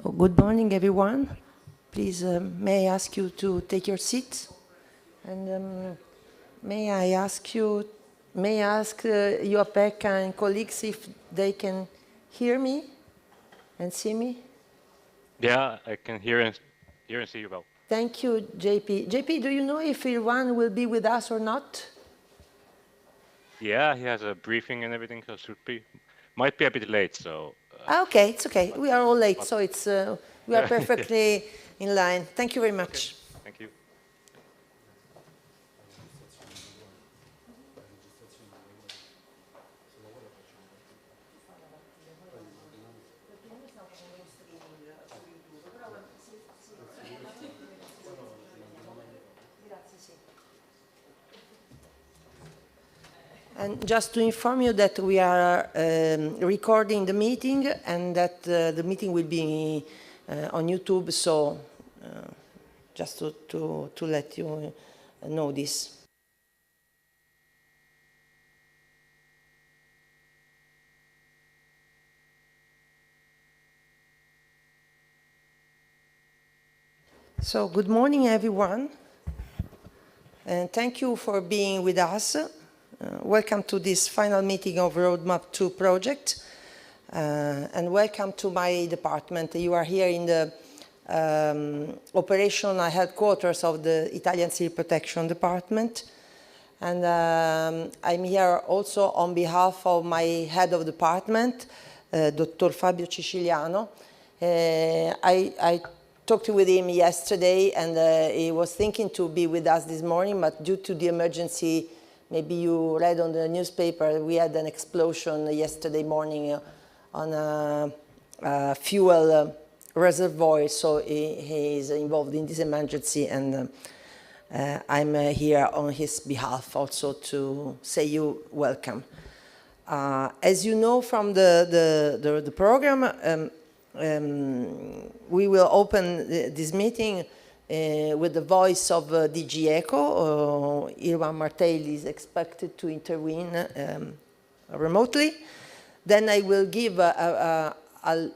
So, good morning, everyone. Please, may I ask you to take your seats? And may I ask you, your PEC and colleagues if they can hear me and see me? Yeah, I can hear and see you well. Thank you, JP. JP, do you know if Irwan will be with us or not? Yeah, he has a briefing and everything, so might be a bit late. So. Okay, it's okay. We are all late, so it's We are perfectly in line. Thank you very much. Okay. Thank you. And just to inform you that we are recording the meeting and that the meeting will be on YouTube, so just to let you know this. So good morning, everyone, and thank you for being with us. Welcome to this final meeting of ROADMAP2 project, and welcome to my department. You are here in the operational headquarters of the Italian Civil Protection Department, and I'm here also on behalf of my head of department, Dr. Fabio Ciciliano. I talked with him yesterday, and he was thinking to be with us this morning, but due to the emergency, maybe you read on the newspaper, we had an explosion yesterday morning on a fuel reservoir, so he is involved in this emergency, and I'm here on his behalf also to say you welcome. As you know from the program, we will open this meeting with the voice of DG ECO. Irvan Martelli is expected to intervene remotely. Then I will give a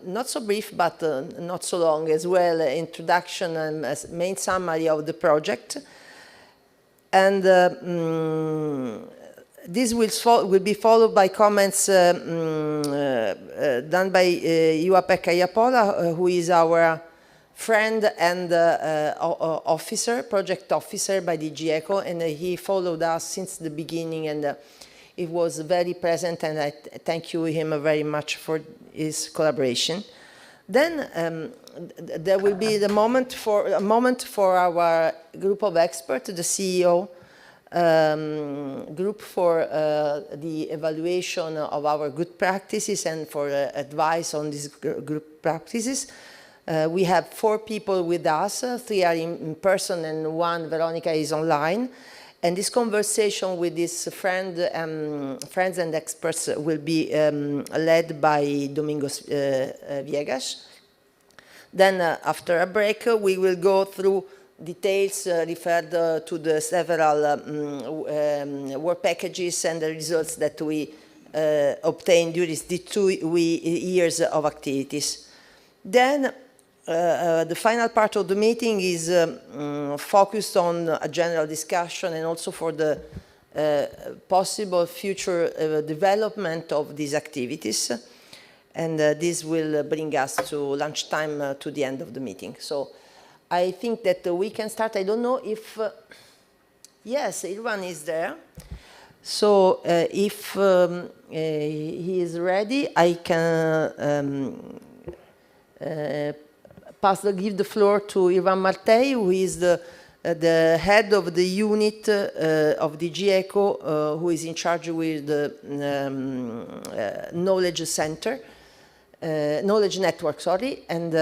not so brief, but not so long as well, introduction and main summary of the project. And this will be followed by comments done by Juha-Pekka Iapola, who is our friend and officer, project officer by DG ECO, and he followed us since the beginning, and he was very present, and I thank him very much for his collaboration. Then there will be a moment for our group of experts, the CEO group, for the evaluation of our good practices and for advice on these group practices. We have 4 people with us, 3 are in person and 1, Veronica, is online. And this conversation with this friends and experts will be led by Domingos Viegas. Then after a break, we will go through details referred to the several work packages and the results that we obtained during the 2 years of activities. Then the final part of the meeting is focused on a general discussion and also for the possible future development of these activities. And this will bring us to lunchtime, to the end of the meeting. So I think that we can start. I don't know if, yes, Irvan is there. So if he is ready, I can give the floor to Irvan Martelli, who is the head of the unit of DG ECO, who is in charge with the knowledge center, knowledge network, sorry, and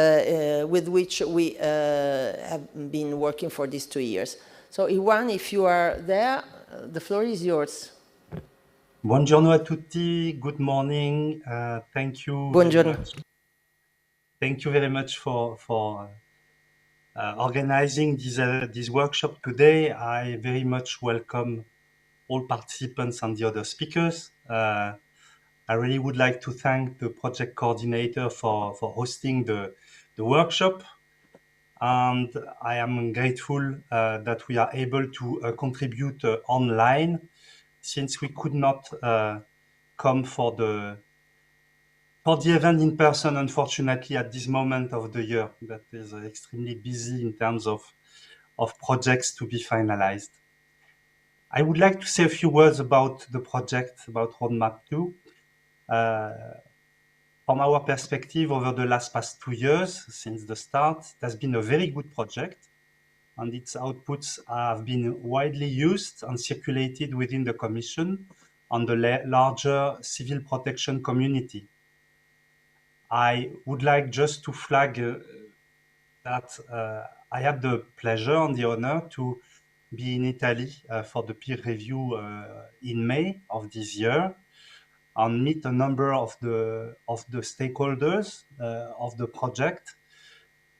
with which we have been working for these 2 years. So Irvan, if you are there, the floor is yours. Buongiorno a tutti, good morning, thank you. Buongiorno. Thank you very much for organizing this workshop today. I very much welcome all participants and the other speakers. I really would like to thank the project coordinator for hosting the workshop. And I am grateful that we are able to contribute online, since we could not come for the event in person, unfortunately, at this moment of the year that is extremely busy in terms of projects to be finalized. I would like to say a few words about the project, about ROADMAP2. from our perspective, over the past 2 years, since the start, it has been a very good project, and its outputs have been widely used and circulated within the Commission and the larger civil protection community. I would like just to flag that I had the pleasure and the honor to be in Italy for the peer review in May of this year, and meet a number of the stakeholders of the project.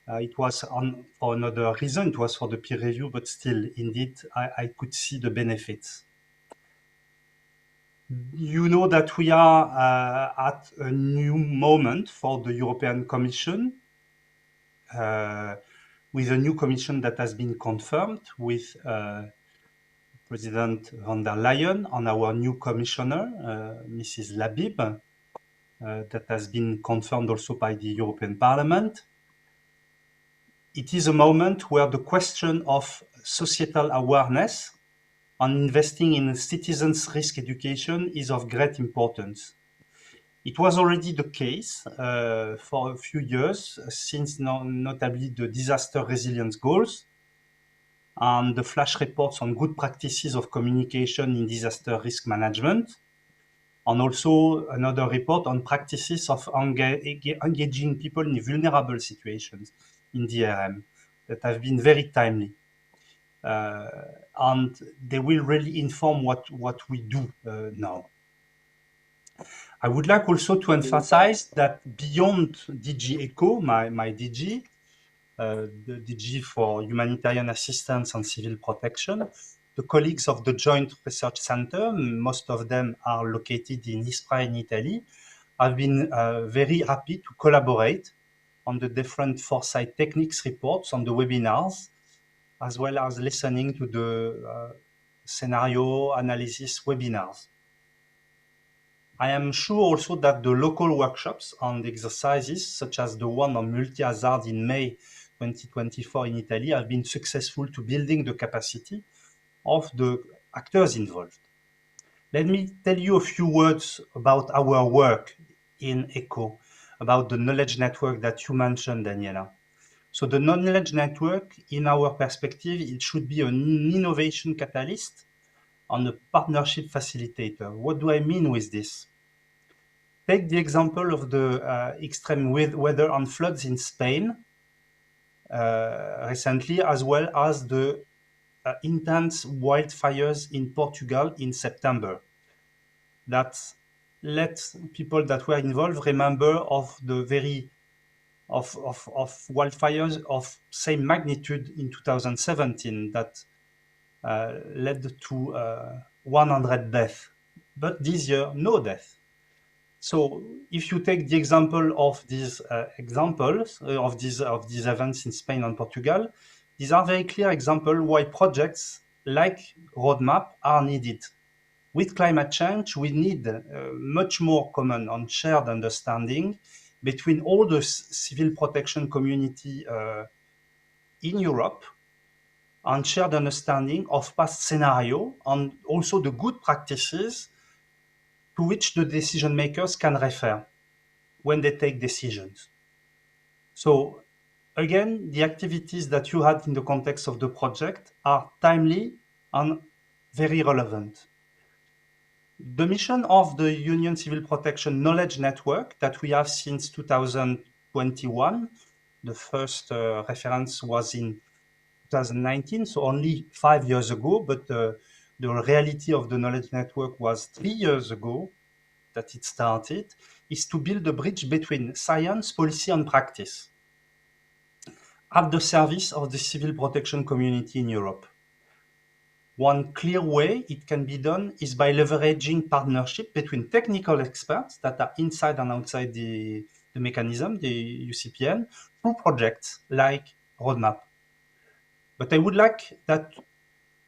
It was for another reason, it was for the peer review, but still, indeed, I could see the benefits. You know that we are at a new moment for the European Commission, with a new commission that has been confirmed with President von der Leyen and our new commissioner, Mrs. Labib, that has been confirmed also by the European Parliament. It is a moment where the question of societal awareness and investing in citizens' risk education is of great importance. It was already the case for a few years, since notably the disaster resilience goals and the flash reports on good practices of communication in disaster risk management, and also another report on practices of engaging people in vulnerable situations in DRM that have been very timely. And they will really inform what we do now. I would like also to emphasize that beyond DG ECHO, my DG, the DG for Humanitarian Assistance and Civil Protection, the colleagues of the Joint Research Center, most of them are located in Ispra in Italy, have been very happy to collaborate on the different foresight techniques reports on the webinars, as well as listening to the scenario analysis webinars. I am sure also that the local workshops and exercises, such as the one on multi-hazard in May 2024 in Italy, have been successful to building the capacity of the actors involved. Let me tell you a few words about our work in ECHO, about the knowledge network that you mentioned, Daniela. So the knowledge network, in our perspective, it should be an innovation catalyst and a partnership facilitator. What do I mean with this? Take the example of the extreme weather and floods in Spain recently, as well as the intense wildfires in Portugal in September. That let people that were involved remember of the of wildfires of same magnitude in 2017 that led to 100 deaths. But this year, no death. So if you take the example of these examples of these events in Spain and Portugal, these are very clear examples why projects like ROADMAP are needed. With climate change, we need much more common and shared understanding between all the civil protection community in Europe, and shared understanding of past scenario and also the good practices to which the decision makers can refer when they take decisions. So again, the activities that you had in the context of the project are timely and very relevant. The mission of the Union Civil Protection Knowledge Network that we have since 2021, the first reference was in 2019, so only 5 years ago, but the reality of the knowledge network was 3 years ago that it started, is to build a bridge between science, policy, and practice at the service of the civil protection community in Europe. One clear way it can be done is by leveraging partnership between technical experts that are inside and outside the mechanism, the UCPN, through projects like ROADMAP. But I would like that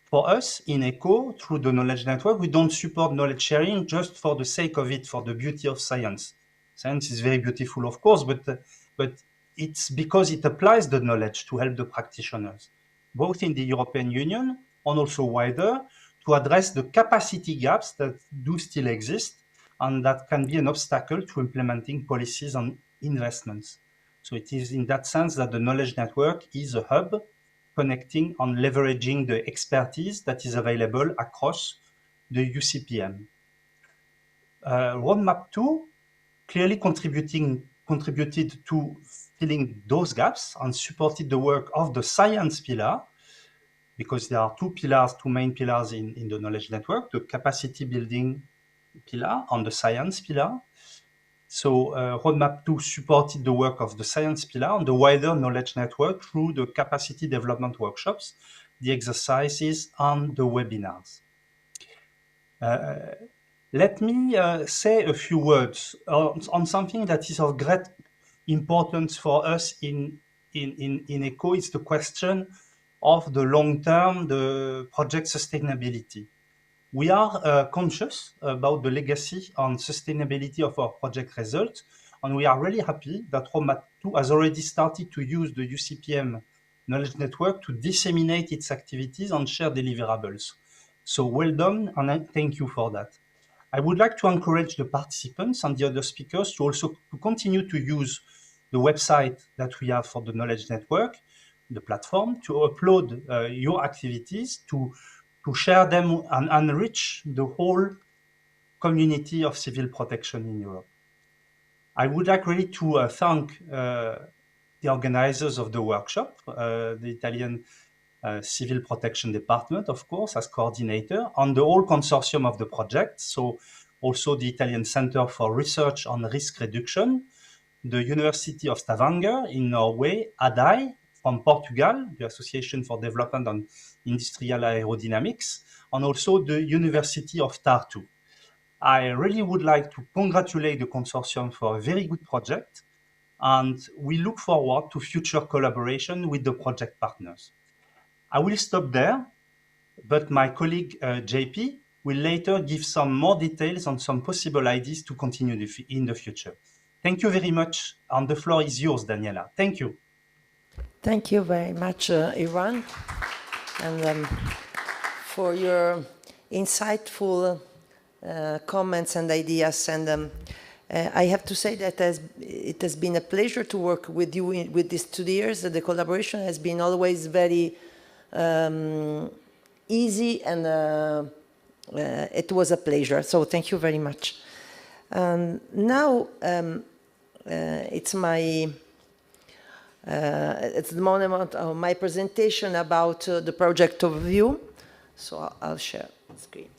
for us in ECHO, through the knowledge network, we don't support knowledge sharing just for the sake of it, for the beauty of science. Science is very beautiful, of course, but it's because it applies the knowledge to help the practitioners, both in the European Union and also wider, to address the capacity gaps that do still exist and that can be an obstacle to implementing policies and investments. So it is in that sense that the knowledge network is a hub connecting and leveraging the expertise that is available across the UCPM. ROADMAP2 clearly contributed to filling those gaps and supported the work of the science pillar, because there are two main pillars in the knowledge network, the capacity building pillar and the science pillar. So ROADMAP2 supported the work of the science pillar and the wider knowledge network through the capacity development workshops, the exercises, and the webinars. Let me say a few words on something that is of great importance for us in ECHO. It's the question of the long-term, the project sustainability. We are conscious about the legacy and sustainability of our project results, and we are really happy that ROADMAP2 has already started to use the UCPM knowledge network to disseminate its activities and share deliverables. So well done, and I thank you for that. I would like to encourage the participants and the other speakers to also continue to use the website that we have for the knowledge network, the platform, to upload your activities, to share them and enrich the whole community of civil protection in Europe. I would like really to thank the organizers of the workshop, the Italian Civil Protection Department, of course, as coordinator, and the whole consortium of the project. So also the Italian Center for Research on Risk Reduction, the University of Stavanger in Norway, ADAI from Portugal, the Association for Development and Industrial Aerodynamics, and also the University of Tartu. I really would like to congratulate the consortium for a very good project, and we look forward to future collaboration with the project partners. I will stop there, but my colleague JP will later give some more details on some possible ideas to continue in the future. Thank you very much, and the floor is yours, Daniela. Thank you. Thank you very much, Iran, and for your insightful comments and ideas. And I have to say that it has been a pleasure to work with you with these 2 years. The collaboration has been always very easy, and it was a pleasure. So thank you very much. Now it's the moment of my presentation about the project overview. So I'll share the screen.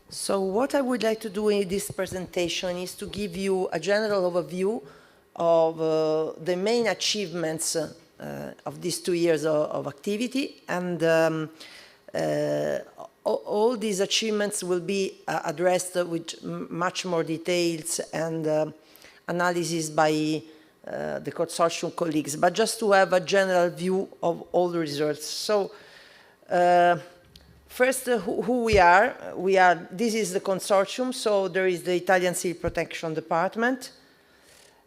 So what I would like to do in this presentation is to give you a general overview of the main achievements of these 2 years of activity, and all these achievements will be addressed with much more details and analysis by the consortium colleagues, but just to have a general view of all the results. So first, who we are. This is the consortium. So there is the Italian Civil Protection Department.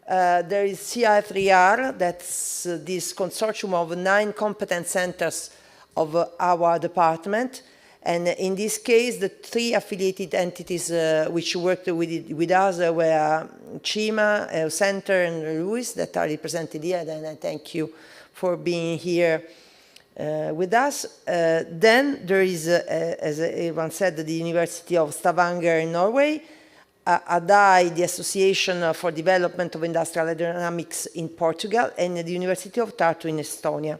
There is CI3R, that's this consortium of 9 competence centers of our department. And in this case, the 3 affiliated entities which worked with us were CIMA, Center, and LUIS, that are represented here. And I thank you for being here with us. Then there is, as everyone said, the University of Stavanger in Norway, ADAI, the Association for Development of Industrial Aerodynamics in Portugal, and the University of Tartu in Estonia.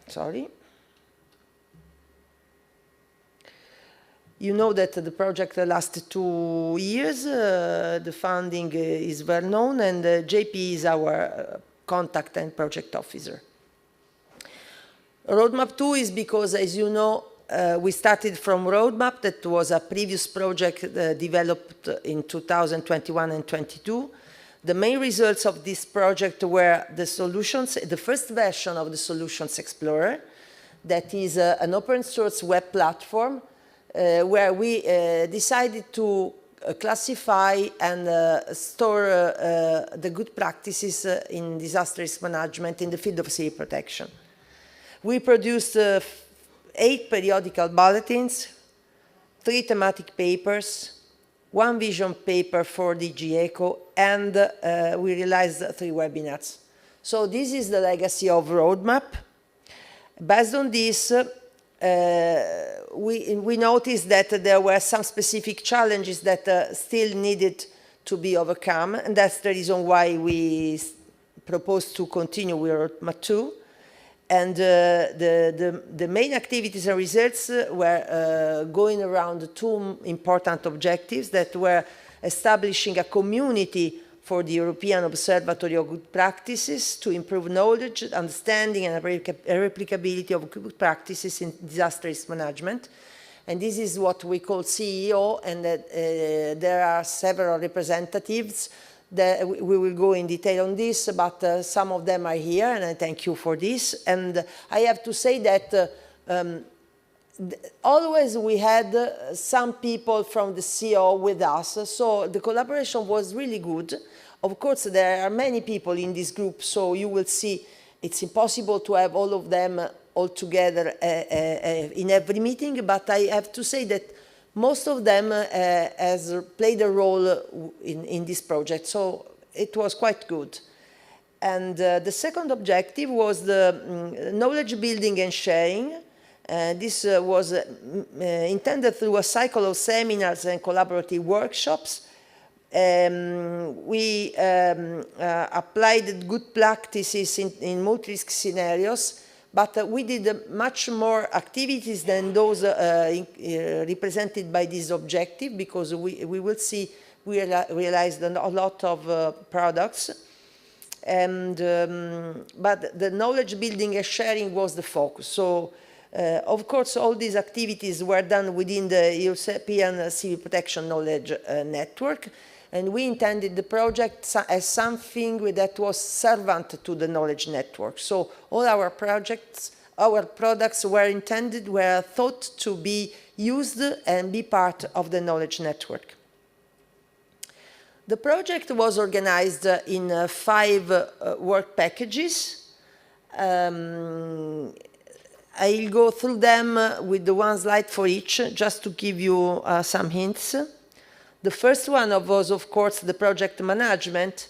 Sorry. You know that the project lasted 2 years. The funding is well known, and JP is our contact and project officer. ROADMAP2 is because, as you know, we started from ROADMAP, that was a previous project developed in 2021 and 22. The main results of this project were the solutions, the first version of the Solutions Explorer, that is an open source web platform where we decided to classify and store the good practices in disaster risk management in the field of civil protection. We produced 8 periodical bulletins, 3 thematic papers, 1 vision paper for DG ECO, and we realized 3 webinars. So this is the legacy of ROADMAP. Based on this, we noticed that there were some specific challenges that still needed to be overcome, and that's the reason why we proposed to continue with ROADMAP2. And the main activities and results were going around 2 important objectives that were establishing a community for the European Observatory of Good Practices to improve knowledge, understanding, and replicability of good practices in disaster risk management. And this is what we call CEO, and there are several representatives. We will go in detail on this, but some of them are here, and I thank you for this. And I have to say that always we had some people from the CEO with us, so the collaboration was really good. Of course, there are many people in this group, so you will see it's impossible to have all of them all together in every meeting, but I have to say that most of them has played a role in this project, so it was quite good. And the second objective was the knowledge building and sharing. This was intended through a cycle of seminars and collaborative workshops. We applied good practices in multi-risk scenarios, but we did much more activities than those represented by this objective, because we will see we realized a lot of products. And, but the knowledge building and sharing was the focus. So, of course, all these activities were done within the European Civil Protection Knowledge Network, and we intended the project as something that was servant to the knowledge network. So all our projects, our products were thought to be used and be part of the knowledge network. The project was organized in 5 work packages. I'll go through them with the 1 slide for each, just to give you some hints. The first one was, of course, the project management,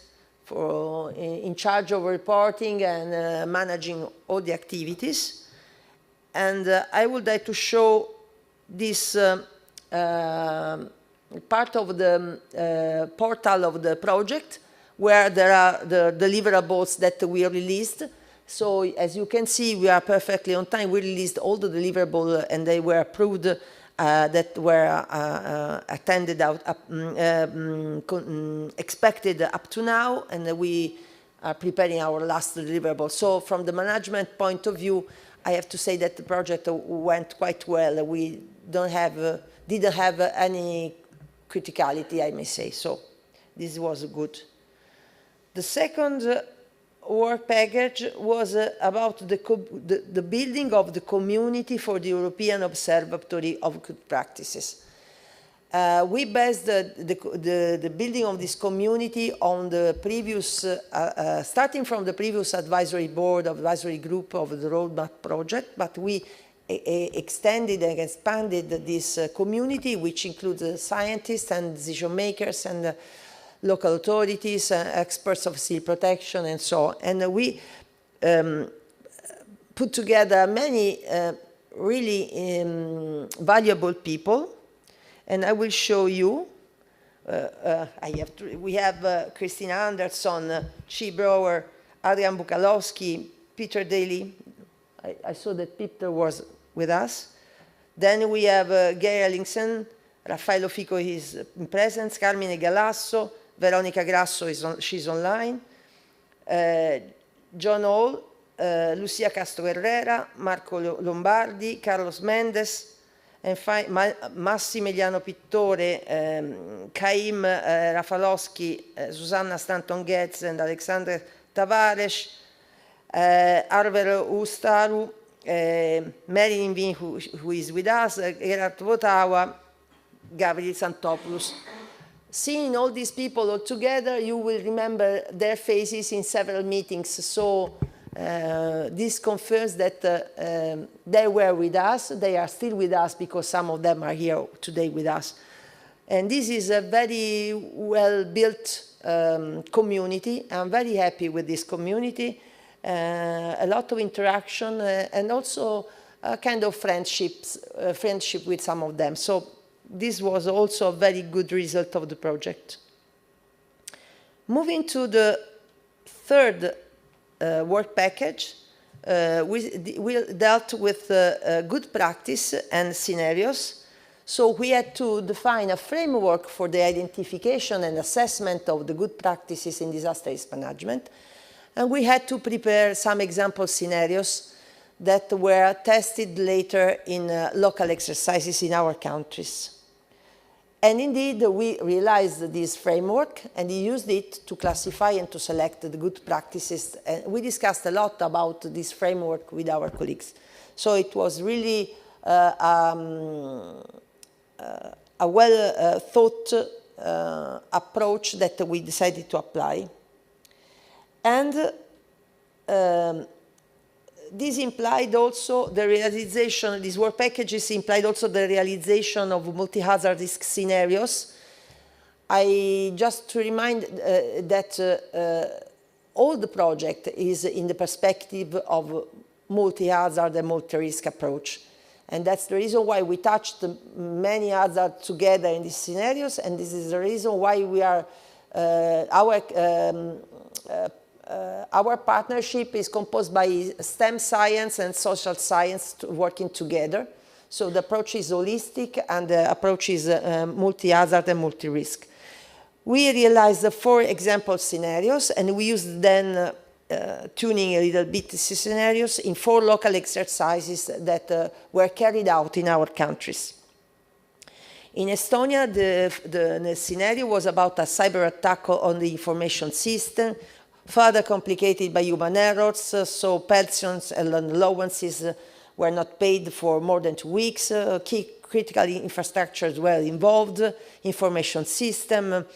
in charge of reporting and managing all the activities. And I would like to show this part of the portal of the project, where there are the deliverables that we released. So as you can see, we are perfectly on time. We released all the deliverables, and they were approved, that were attended out, expected up to now, and we are preparing our last deliverable. So from the management point of view, I have to say that the project went quite well. We didn't have any criticality, I may say. So this was good. The second work package was about the building of the community for the European Observatory of Good Practices. We based the building of this community on the previous, starting from the previous advisory group of the ROADMAP project, but we extended and expanded this community, which includes scientists and decision makers and local authorities, experts of civil protection, and so on. And we put together many really valuable people, and I will show you. We have Christina Anderson, Chi Brower, Adrian Bukalowski, Peter Daly. I saw that Peter was with us. Then we have Gary Ellingson, Raffaello Fico is in presence, Carmine Galasso, Veronica Grasso, she's online, John Hall, Lucia Castro Herrera, Marco Lombardi, Carlos Mendes, and Massimiliano Pittore, Caim Rafalowski, Susanna Stanton-Getz, and Alexander Tavares, Arver Ustaru, Marilyn Vin, who is with us, Gerard Votawa, Gabriel Santopoulos. seeing all these people all together, you will remember their faces in several meetings. So this confirms that they were with us. They are still with us because some of them are here today with us. And this is a very well-built community. I'm very happy with this community. A lot of interaction and also a kind of friendship with some of them. So this was also a very good result of the project. Moving to the third work package, we dealt with good practice and scenarios. So we had to define a framework for the identification and assessment of the good practices in disaster risk management. And we had to prepare some example scenarios that were tested later in local exercises in our countries. And indeed, we realized this framework and used it to classify and to select the good practices. And we discussed a lot about this framework with our colleagues. So it was really a well-thought approach that we decided to apply. And this implied also the realization, these work packages implied also the realization of multi-hazard risk scenarios. I just to remind that all the project is in the perspective of multi-hazard and multi-risk approach. And that's the reason why we touched many hazards together in these scenarios, and this is the reason why we are, our partnership is composed by STEM science and social science working together. So the approach is holistic and the approach is multi-hazard and multi-risk. We realized the 4 example scenarios, and we used then tuning a little bit these scenarios in 4 local exercises that were carried out in our countries. In Estonia, the scenario was about a cyber attack on the information system, further complicated by human errors, so pensions and allowances were not paid for more than 2 weeks, key critical infrastructures were involved, information system,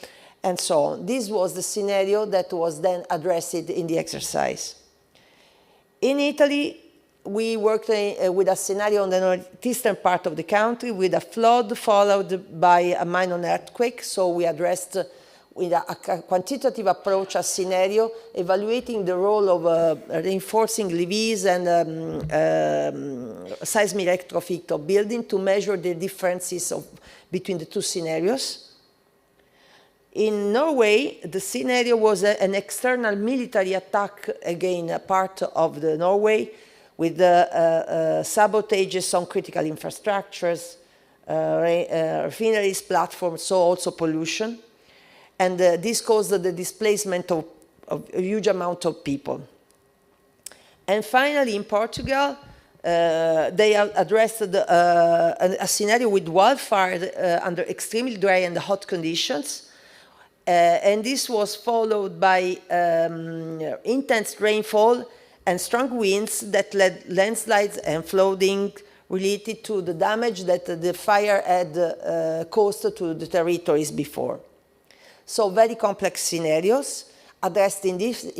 and so on. This was the scenario that was then addressed in the exercise. In Italy, we worked with a scenario on the northeastern part of the country with a flood followed by a minor earthquake. So we addressed with a quantitative approach a scenario evaluating the role of reinforcing levees and seismic retrofit of building to measure the differences between the 2 scenarios. In Norway, the scenario was an external military attack against a part of the Norway with sabotages on critical infrastructures, refineries, platforms, so also pollution. And this caused the displacement of a huge amount of people. And finally, in Portugal, they addressed a scenario with wildfire under extremely dry and hot conditions. And this was followed by intense rainfall and strong winds that led landslides and flooding related to the damage that the fire had caused to the territories before. So very complex scenarios addressed in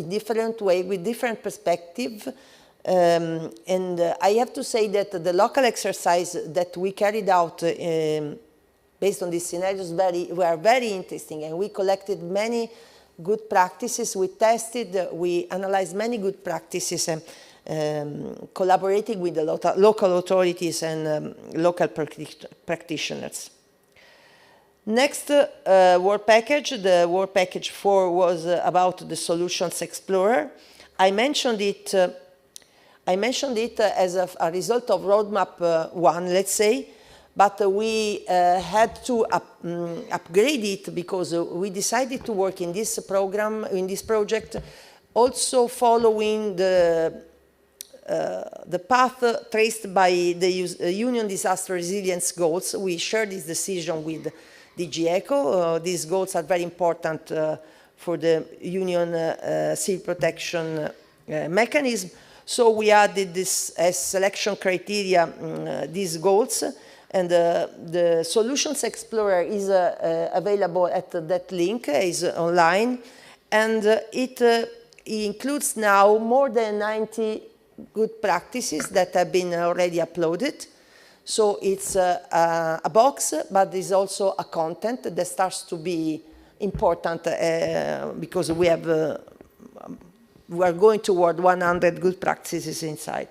different ways with different perspectives. And I have to say that the local exercise that we carried out based on these scenarios were very interesting, and we collected many good practices. We tested, we analyzed many good practices, and collaborating with the local authorities and local practitioners. Next work package, the work package 4, was about the Solutions Explorer. I mentioned it as a result of ROADMAP 1, let's say, but we had to upgrade it because we decided to work in this program, in this project, also following the path traced by the Union Disaster Resilience Goals. We shared this decision with DG ECO. These goals are very important for the Union Civil Protection Mechanism. So we added this as selection criteria, these goals. And the Solutions Explorer is available at that link, is online, and it includes now more than 90 good practices that have been already uploaded. So it's a box, but it's also a content that starts to be important because we are going toward 100 good practices inside.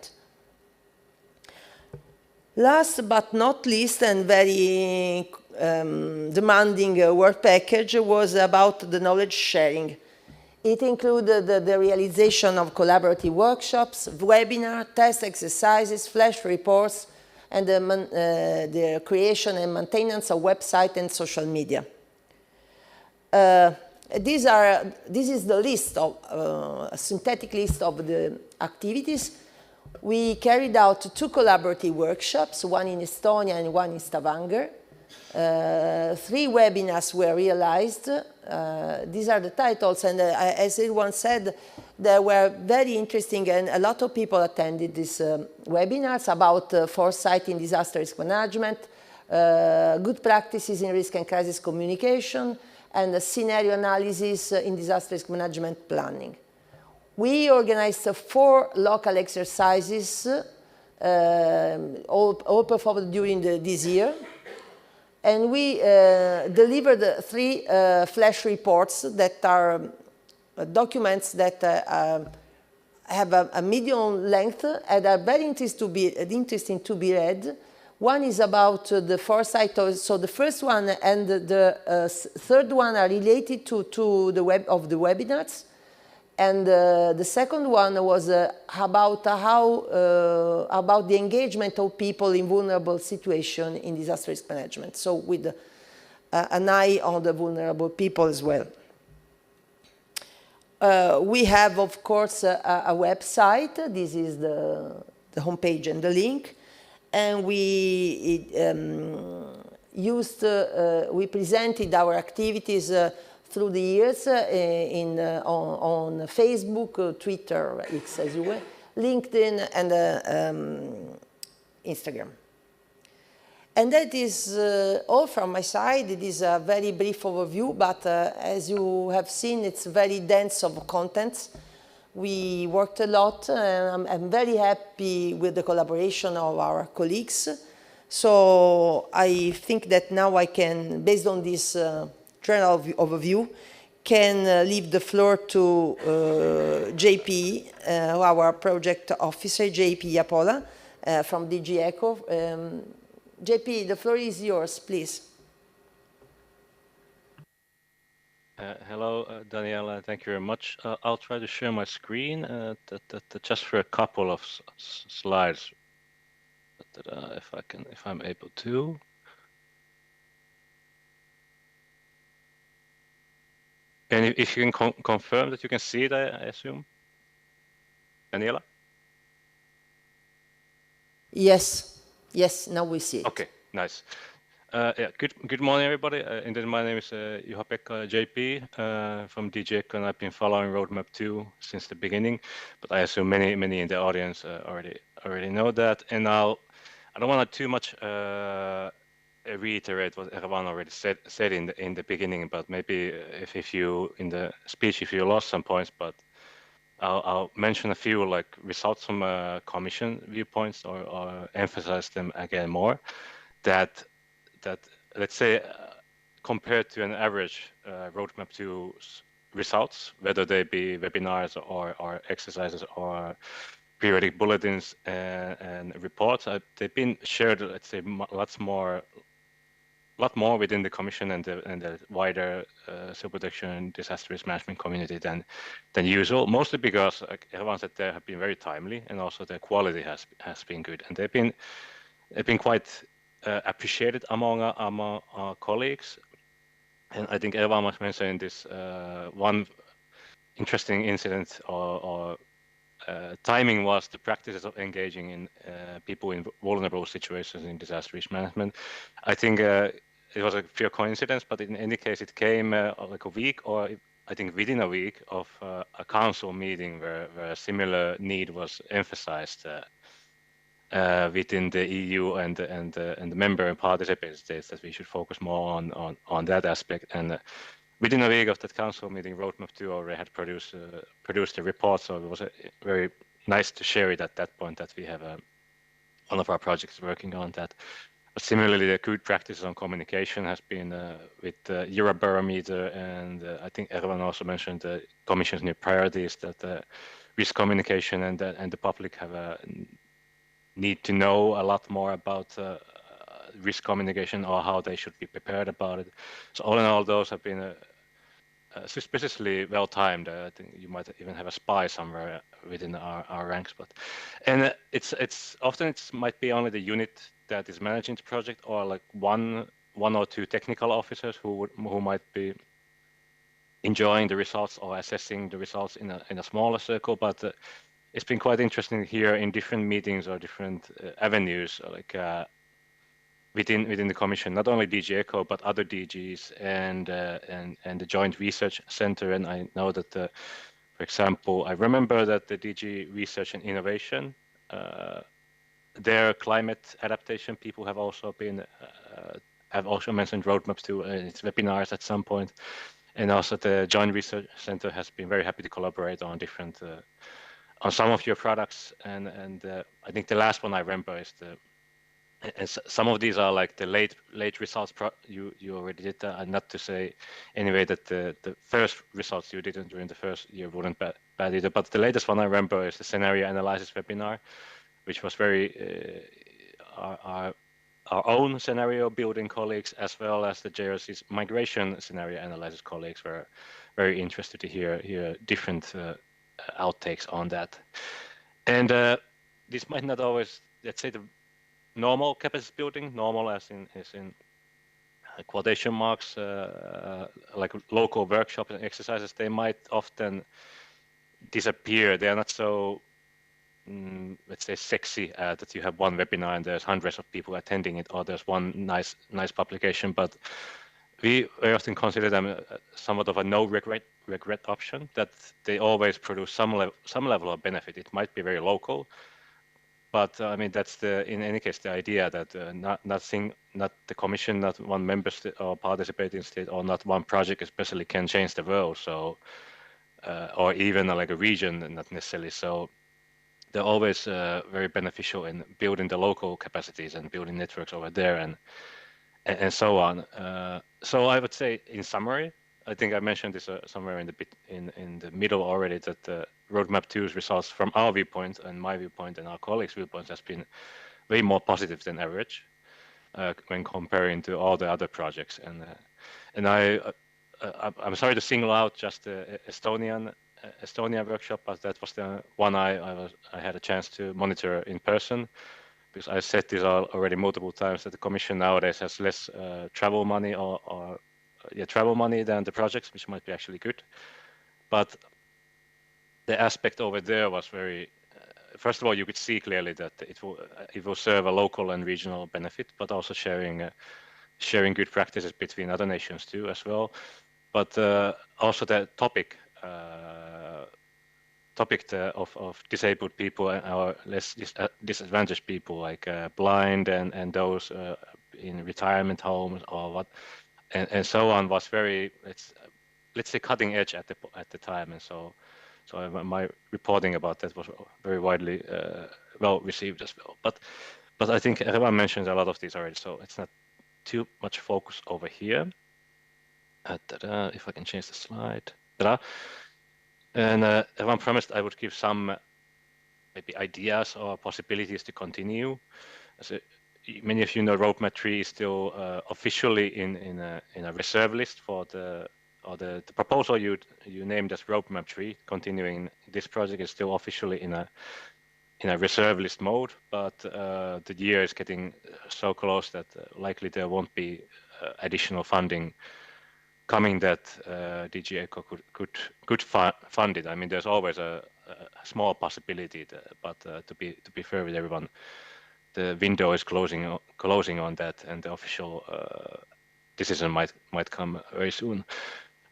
Last but not least, and very demanding work package was about the knowledge sharing. It included the realization of collaborative workshops, webinar, test exercises, flash reports, and the creation and maintenance of website and social media. This is the list of a synthetic list of the activities. We carried out 2 collaborative workshops, one in Estonia and one in Stavanger. 3 webinars were realized. These are the titles, and as everyone said, they were very interesting, and a lot of people attended these webinars about foresight in disaster risk management, good practices in risk and crisis communication, and scenario analysis in disaster risk management planning. We organized 4 local exercises, all performed during this year. And we delivered 3 flash reports that are documents that have a medium length and are very interesting to be read. One is about the foresight, so the first one and the third one are related to the webinars. And the second one was about about the engagement of people in vulnerable situations in disaster risk management. So with an eye on the vulnerable people as well. We have, of course, a website. This is the homepage and the link. And we we presented our activities through the years on Facebook, Twitter, X as you will, LinkedIn, and Instagram. And that is all from my side. It is a very brief overview, but as you have seen, it's very dense of contents. We worked a lot, and I'm very happy with the collaboration of our colleagues. So I think that now I can, based on this general overview, can leave the floor to JP, our project officer, JP Iapola, from DG ECHO. JP, the floor is yours, please. Hello, Daniela. Thank you very much. I'll try to share my screen just for a couple of slides, if I'm able to. And if you can confirm that you can see it, I assume, Daniela. Yes. Yes. Now we see it. Okay. Nice. Yeah, good morning, everybody. Indeed, my name is Juha-Pekka JP from DG ECHO, and I've been following ROADMAP2 since the beginning. But I assume many in the audience already know that. And I don't want to too much reiterate what everyone already said in the beginning. But maybe if you in the speech if you lost some points, but I'll mention a few like results from Commission viewpoints or emphasize them again more. That let's say compared to an average ROADMAP2 results, whether they be webinars or exercises or periodic bulletins and reports, they've been shared, let's say, a lot more within the Commission and the wider civil protection and disaster risk management community than usual. Mostly because, like everyone said, they have been very timely, and also their quality has been good, and they've been quite appreciated among our colleagues. And I think everyone was mentioning this one interesting incident or timing was the practices of engaging in people in vulnerable situations in disaster risk management. I think it was a pure coincidence, but in any case, it came like a week, or I think within a week of a council meeting where a similar need was emphasized. within the EU and the member and participating states, that we should focus more on that aspect. And within a week of that council meeting, ROADMAP2 already had produced a report, so it was very nice to share it at that point, that we have one of our projects working on that. But similarly, the good practices on communication has been with the Eurobarometer, and I think everyone also mentioned the Commission's new priorities, that risk communication and the public have a need to know a lot more about risk communication, or how they should be prepared about it. So all in all, those have been suspiciously well timed. I think you might even have a spy somewhere within our ranks. But and it's often might be only the unit that is managing the project, or like one or two technical officers who might be enjoying the results or assessing the results in a smaller circle. But it's been quite interesting here in different meetings or different avenues, like within the Commission, not only DG ECHO, but other DGs and the Joint Research Center. And I know that, for example, I remember that the DG Research and Innovation, their climate adaptation people have also mentioned ROADMAP2 in its webinars at some point. And also the Joint Research Center has been very happy to collaborate on different on some of your products. And I think the last one I remember is and some of these are like the late results you already did, and not to say anyway that the first results you did during the first year wouldn't bad either. But the latest one I remember is the scenario analysis webinar, which was very our own scenario building colleagues, as well as the JRC's migration scenario analysis colleagues, were very interested to hear different outtakes on that. And this might not always, let's say, the normal capacity building, normal as in quotation marks, like local workshops and exercises, they might often disappear. They are not so, let's say, sexy that you have one webinar and there's hundreds of people attending it, or there's one nice publication. But we often consider them somewhat of a no regret option, that they always produce some level of benefit. It might be very local, but I mean, that's in any case the idea, that not the Commission, not one member state or participating state, or not one project especially can change the world. So, or even like a region, not necessarily. So they're always very beneficial in building the local capacities and building networks over there, and so on. So I would say, in summary, I think I mentioned this somewhere in the middle already, that the ROADMAP2's results from our viewpoint and my viewpoint and our colleagues' viewpoints has been way more positive than average when comparing to all the other projects. And I'm sorry to single out just the Estonia workshop, but that was the one I had a chance to monitor in person, because I said this already multiple times, that the Commission nowadays has less travel money travel money than the projects, which might be actually good. But the aspect over there was very, first of all, you could see clearly that it will serve a local and regional benefit, but also sharing good practices between other nations too as well. But also the topic of disabled people or less disadvantaged people, like blind and those in retirement homes or what, and so on, was very, let's say, cutting edge at the time. And so my reporting about that was very widely well received as well. But I think everyone mentioned a lot of these already, so it's not too much focus over here. If I can change the slide. And everyone promised I would give some maybe ideas or possibilities to continue. As many of you know, ROADMAP3 is still officially in a reserve list for the proposal you named as ROADMAP3. Continuing this project is still officially in a reserve list mode, but the year is getting so close that likely there won't be additional funding coming that DG ECHO could fund it. I mean, there's always a small possibility, but to be fair with everyone, the window is closing on that, and the official decision might come very soon.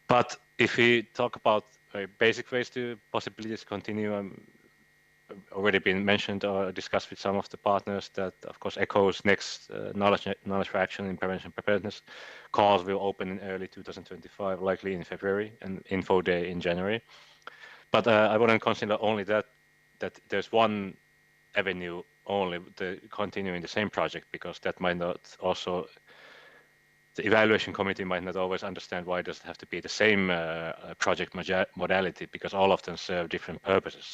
But if we talk about very basic ways to possibilities continue, already been mentioned or discussed with some of the partners that, of course, ECHO's next knowledge for action in prevention preparedness calls will open in early 2025, likely in February, and Info Day in January. But I wouldn't consider only that there's one avenue only to continuing the same project, because that might not also, the evaluation committee might not always understand why it does have to be the same project modality, because all of them serve different purposes.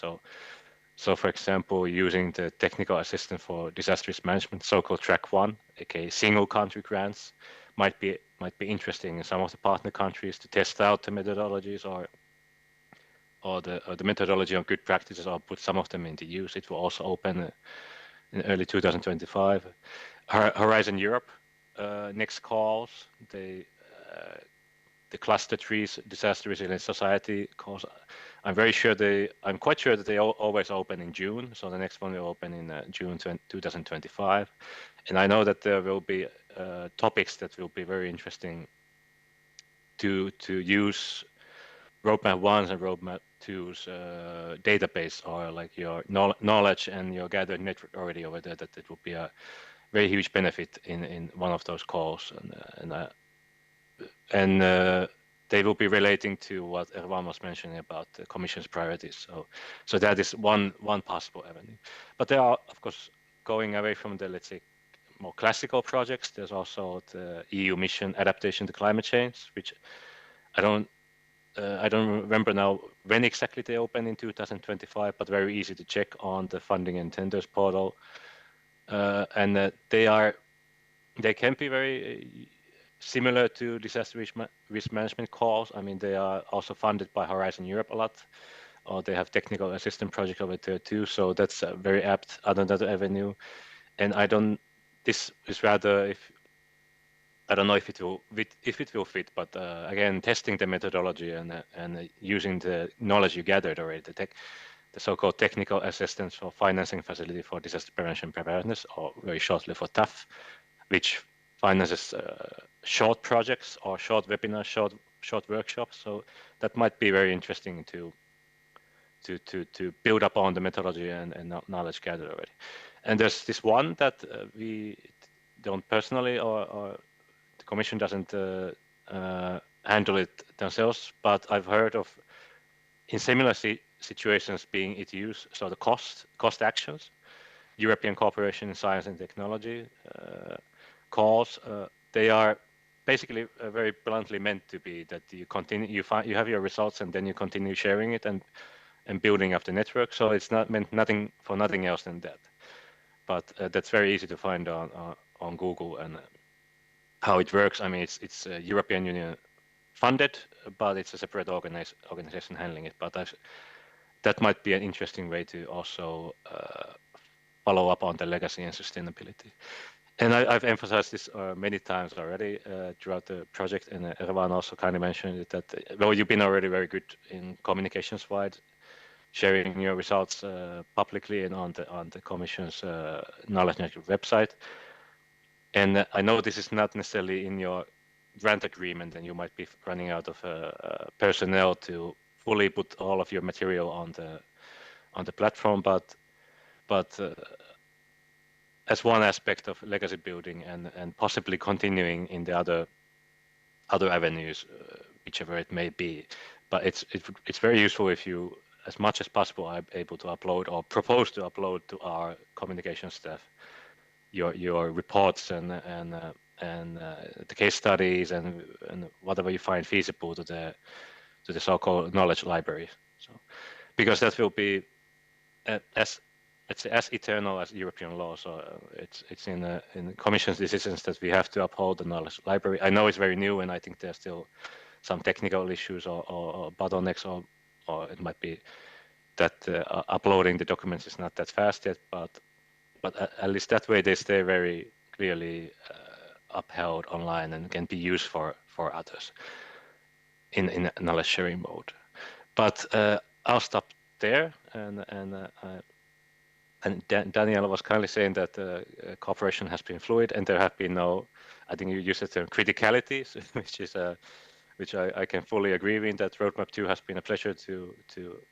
So for example, using the technical assistance for disaster risk management, so-called track 1, aka single country grants, might be interesting in some of the partner countries to test out the methodologies or the methodology on good practices, or put some of them into use. It will also open in early 2025. Horizon Europe next calls, the Cluster 3 Disaster Resilient Society calls. I'm quite sure that they always open in June. So the next one will open in June 2025. And I know that there will be topics that will be very interesting to use ROADMAP 1's and ROADMAP 2's database, or like your knowledge and your gathered network already over there, that it will be a very huge benefit in one of those calls. And they will be relating to what Erwan was mentioning about the Commission's priorities. So that is one possible avenue. But there are, of course, going away from the, let's say, more classical projects, there's also the EU mission adaptation to climate change, which I don't remember now when exactly they open in 2025, but very easy to check on the funding and tenders portal. And they can be very similar to disaster risk management calls. I mean, they are also funded by Horizon Europe a lot, or they have technical assistance project over there too. So that's very apt, another avenue. And this is rather, I don't know if it will fit, but again, testing the methodology and using the knowledge you gathered already, the so-called technical assistance for financing facility for disaster prevention preparedness, or very shortly for TAF, which finances short projects or short webinars, short workshops. So that might be very interesting to build up on the methodology and knowledge gathered already. And there's this one that we don't personally, or the Commission doesn't handle it themselves, but I've heard of in similar situations being it used. So the cost actions, European cooperation in science and technology calls, they are basically very bluntly meant to be that you continue, you have your results, and then you continue sharing it and building up the network. So it's not meant for nothing else than that. But that's very easy to find on Google and how it works. I mean, it's European Union funded, but it's a separate organization handling it. But that might be an interesting way to also follow up on the legacy and sustainability. And I've emphasized this many times already throughout the project, and Erwan also kind of mentioned it, that, well, you've been already very good in communications-wise, sharing your results publicly and on the Commission's Knowledge Network website. And I know this is not necessarily in your grant agreement, and you might be running out of personnel to fully put all of your material on the platform, but as one aspect of legacy building and possibly continuing in the other avenues, whichever it may be. But it's very useful if you, as much as possible, are able to upload or propose to upload to our communication staff your reports and the case studies and whatever you find feasible to the so-called knowledge library. So, because that will be as eternal as European law. So it's in the Commission's decisions that we have to uphold the knowledge library. I know it's very new, and I think there's still some technical issues or bottlenecks, or it might be that uploading the documents is not that fast yet. But at least that way they stay very clearly upheld online and can be used for others in knowledge sharing mode. But I'll stop there, and Daniela was kindly saying that cooperation has been fluid, and there have been no, I think you used the term criticalities, which is which I can fully agree with. That ROADMAP2 has been a pleasure to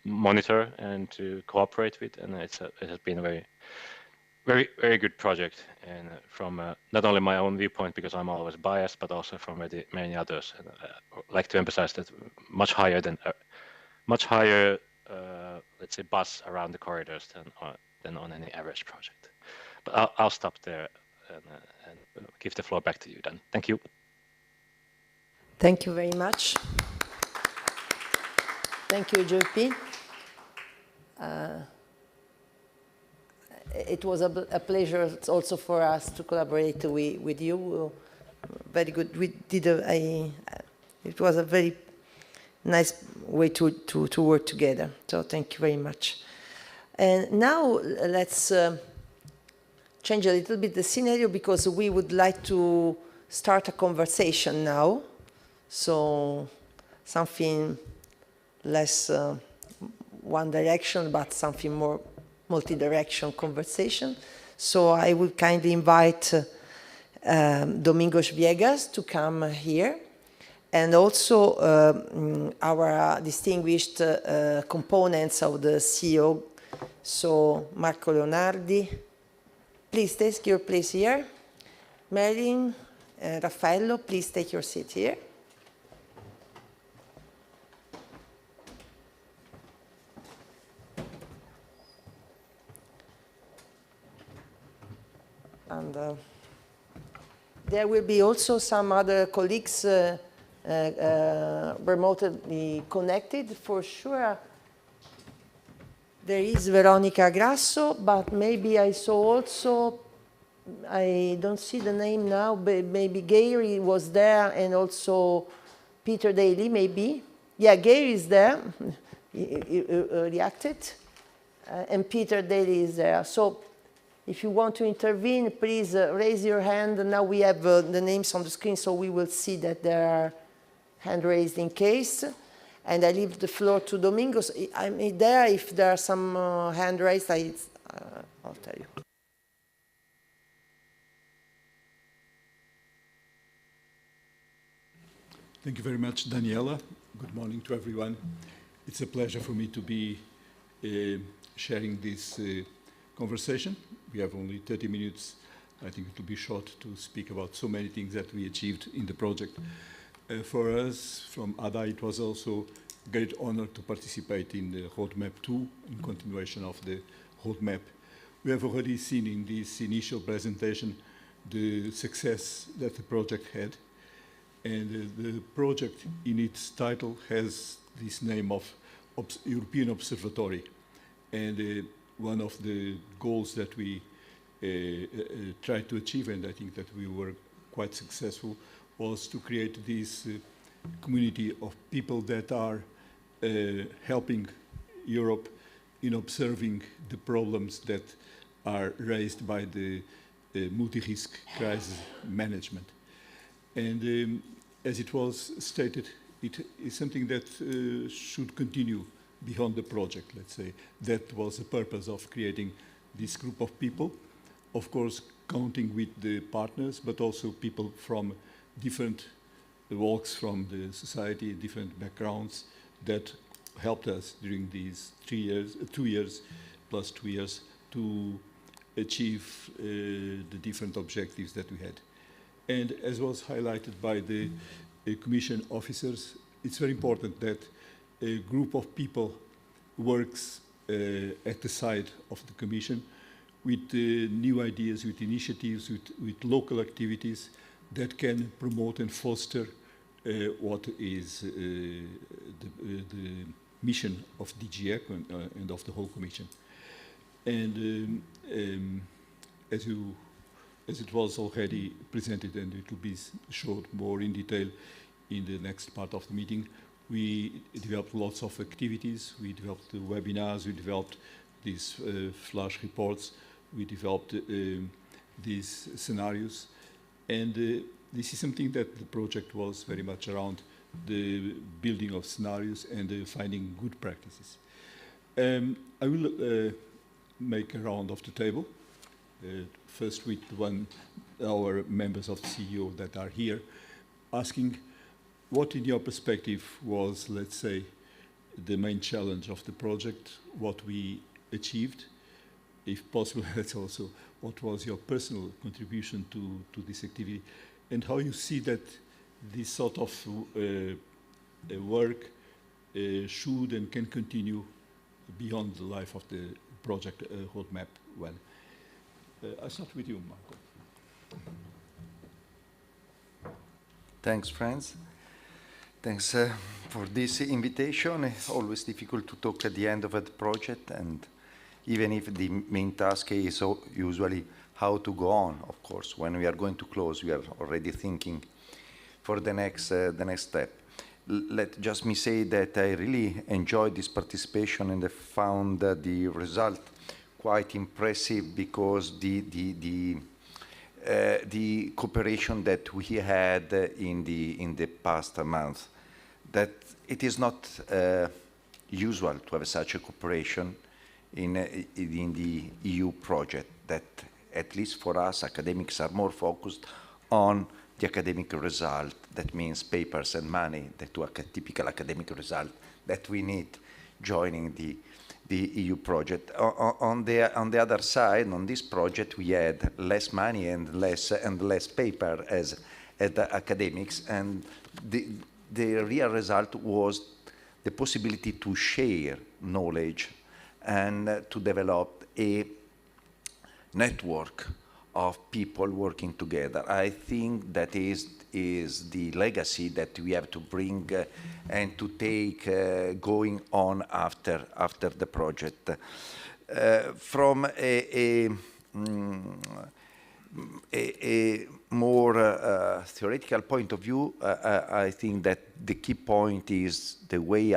monitor and to cooperate with, and it has been a very good project. And from not only my own viewpoint, because I'm always biased, but also from many others. And I like to emphasize that much higher, let's say, buzz around the corridors than on any average project. But I'll stop there and give the floor back to you then. Thank you. Thank you very much. Thank you, JP. It was a pleasure also for us to collaborate with you. Very good. We did it was a very nice way to work together. So thank you very much. And now let's change a little bit the scenario, because we would like to start a conversation now. So something less one direction, but something more multi-direction conversation. So I would kindly invite Domingos Viegas to come here, and also our distinguished components of the CEO. So Marco Leonardi, please take your place here. Marilyn, Raffaello, please take your seat here. And there will be also some other colleagues remotely connected. For sure, there is Veronica Grasso, but maybe I saw also, I don't see the name now, but maybe Gary was there, and also Peter Daly, maybe. Yeah, Gary is there, he reacted, and Peter Daly is there. So if you want to intervene, please raise your hand. Now we have the names on the screen, so we will see that there are hand raised in case. And I leave the floor to Domingos. I'm there. If there are some hand raised, I'll tell you. Thank you very much, Daniela. Good morning to everyone. It's a pleasure for me to be sharing this conversation. We have only 30 minutes. I think it will be short to speak about so many things that we achieved in the project. For us, from ADA, it was also a great honor to participate in the ROADMAP2, in continuation of the roadmap. We have already seen in this initial presentation the success that the project had. And the project in its title has this name of European Observatory. And one of the goals that we tried to achieve, and I think that we were quite successful, was to create this community of people that are helping Europe in observing the problems that are raised by the multi-risk crisis management. And as it was stated, it is something that should continue beyond the project, let's say. That was the purpose of creating this group of people, of course, counting with the partners, but also people from different walks from the society, different backgrounds, that helped us during these 2 years plus 2 years to achieve the different objectives that we had. And as was highlighted by the Commission officers, it's very important that a group of people works at the side of the Commission with new ideas, with initiatives, with local activities that can promote and foster what is the mission of DG ECO and of the whole Commission. And as it was already presented, and it will be showed more in detail in the next part of the meeting, we developed lots of activities. We developed the webinars, we developed these flash reports, we developed these scenarios. And this is something that the project was very much around the building of scenarios and finding good practices. I will make a round of the table. First with our members of the CEO that are here, asking what in your perspective was, let's say, the main challenge of the project, what we achieved? If possible, that's also what was your personal contribution to this activity, and how you see that this sort of work should and can continue beyond the life of the project roadmap. Well, I'll start with you, Marco. Thanks, friends. Thanks for this invitation. It's always difficult to talk at the end of a project, and even if the main task is usually how to go on, of course, when we are going to close, we are already thinking for the next step. Let just me say that I really enjoyed this participation and I found the result quite impressive because the cooperation that we had in the past month, that it is not usual to have such a cooperation in the EU project, that at least for us academics are more focused on the academic result. That means papers and money, that to a typical academic result that we need joining the EU project. On the other side, on this project, we had less money and less paper as the academics, and the real result was the possibility to share knowledge and to develop a network of people working together. I think that is the legacy that we have to bring and to take going on after the project. From a more theoretical point of view, I think that the key point is the way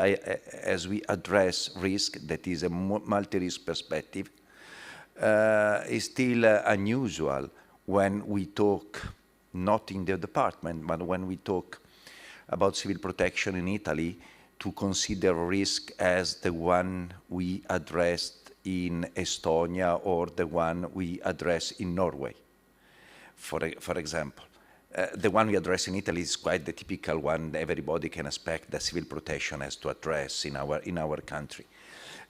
as we address risk, that is a multi-risk perspective, is still unusual when we talk, not in the department, but when we talk about civil protection in Italy, to consider risk as the one we addressed in Estonia or the one we address in Norway, for example. The one we address in Italy is quite the typical one everybody can expect that civil protection has to address in our country.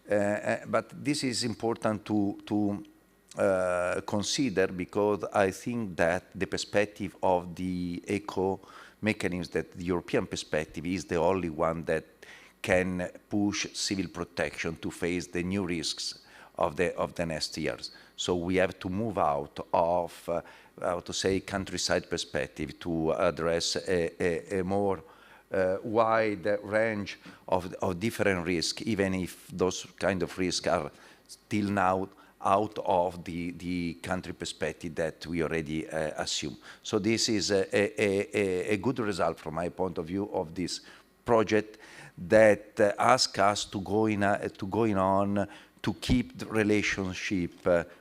But this is important to consider, because I think that the perspective of the eco mechanism, that the European perspective is the only one that can push civil protection to face the new risks of the next years. So we have to move out of, how to say, countryside perspective to address a more wide range of different risks, even if those kind of risks are still now out of the country perspective that we already assume. So this is a good result from my point of view of this project, that asks us to going on to keep the relationship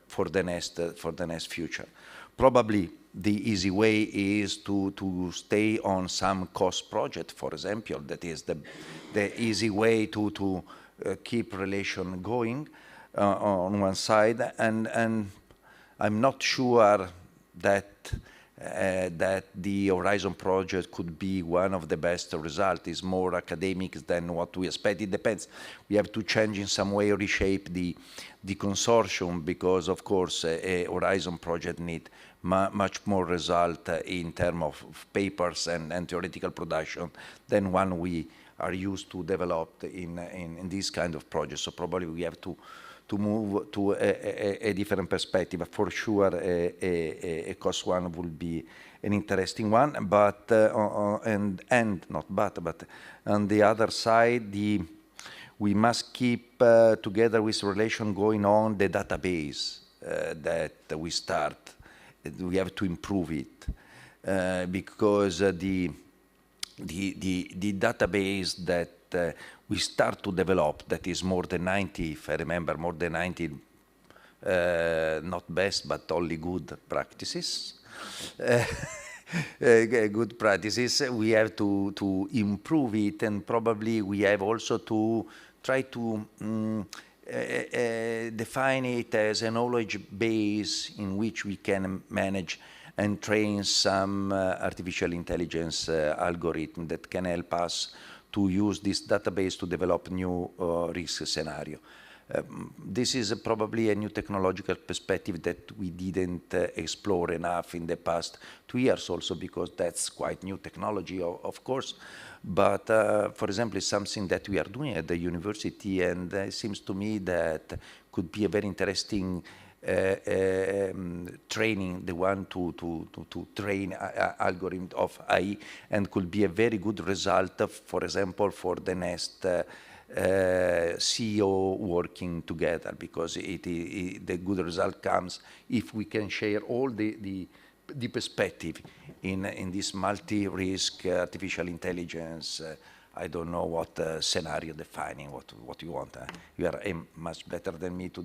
for the next future. Probably the easy way is to stay on some cost project, for example. That is the easy way to keep relation going on one side, and I'm not sure that the Horizon project could be one of the best results. It's more academic than what we expect. It depends. We have to change in some way, reshape the consortium, because of course a Horizon project need much more result in terms of papers and theoretical production than one we are used to develop in this kind of projects. So probably we have to move to a different perspective. For sure, a cost one will be an interesting one, but but on the other side, we must keep together with relation going on the database that we start. We have to improve it because the database that we start to develop, that is more than 90, if I remember, more than 90, not best, but only good practices. Good practices, we have to improve it, and probably we have also to try to define it as a knowledge base in which we can manage and train some artificial intelligence algorithm that can help us to use this database to develop new risk scenario. This is probably a new technological perspective that we didn't explore enough in the past 2 years also, because that's quite new technology, of course. But, for example, it's something that we are doing at the university, and it seems to me that could be a very interesting training, the one to train algorithm of AI, and could be a very good result, for example, for the next CEO working together, because the good result comes if we can share all the perspective in this multi-risk artificial intelligence. I don't know what scenario defining, what you want. You are much better than me to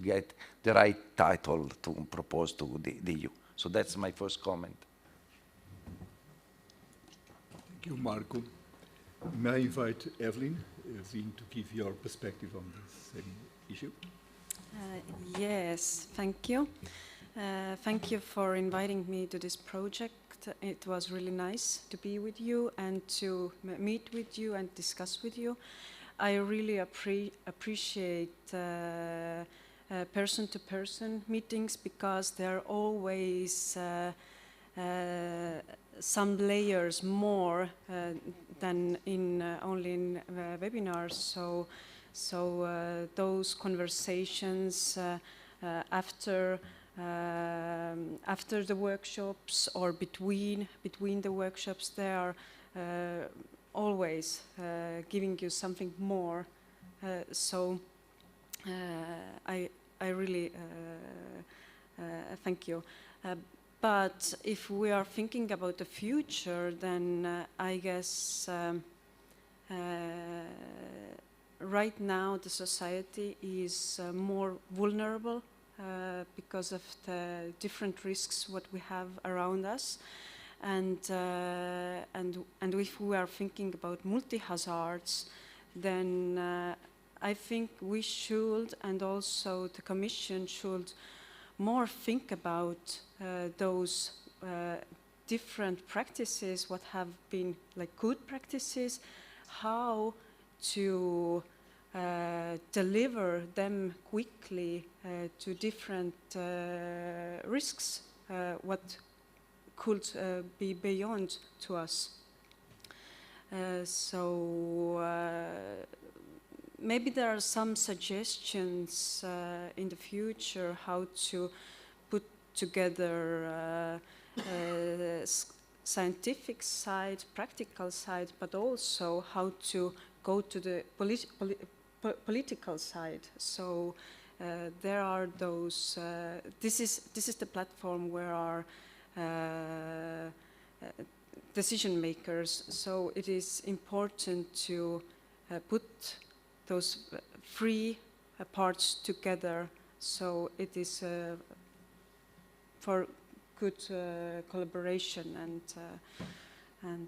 get the right title to propose to the EU. So that's my first comment. Thank you, Marco. May I invite Evelyn to give your perspective on this same issue? Yes, thank you. Thank you for inviting me to this project. It was really nice to be with you and to meet with you and discuss with you. I really appreciate person-to-person meetings, because there are always some layers more than only in webinars. So those conversations after the workshops or between the workshops, they are always giving you something more. So I really thank you. But if we are thinking about the future, then I guess right now the society is more vulnerable because of the different risks what we have around us, and if we are thinking about multi-hazards, then I think we should, and also the Commission should, more think about those different practices, what have been like good practices, how to deliver them quickly to different risks, what could be beyond to us. Maybe there are some suggestions in the future how to put together scientific side, practical side, but also how to go to the political side. So there are those. This is the platform where our decision makers. So it is important to put those three parts together. So it is for good collaboration, and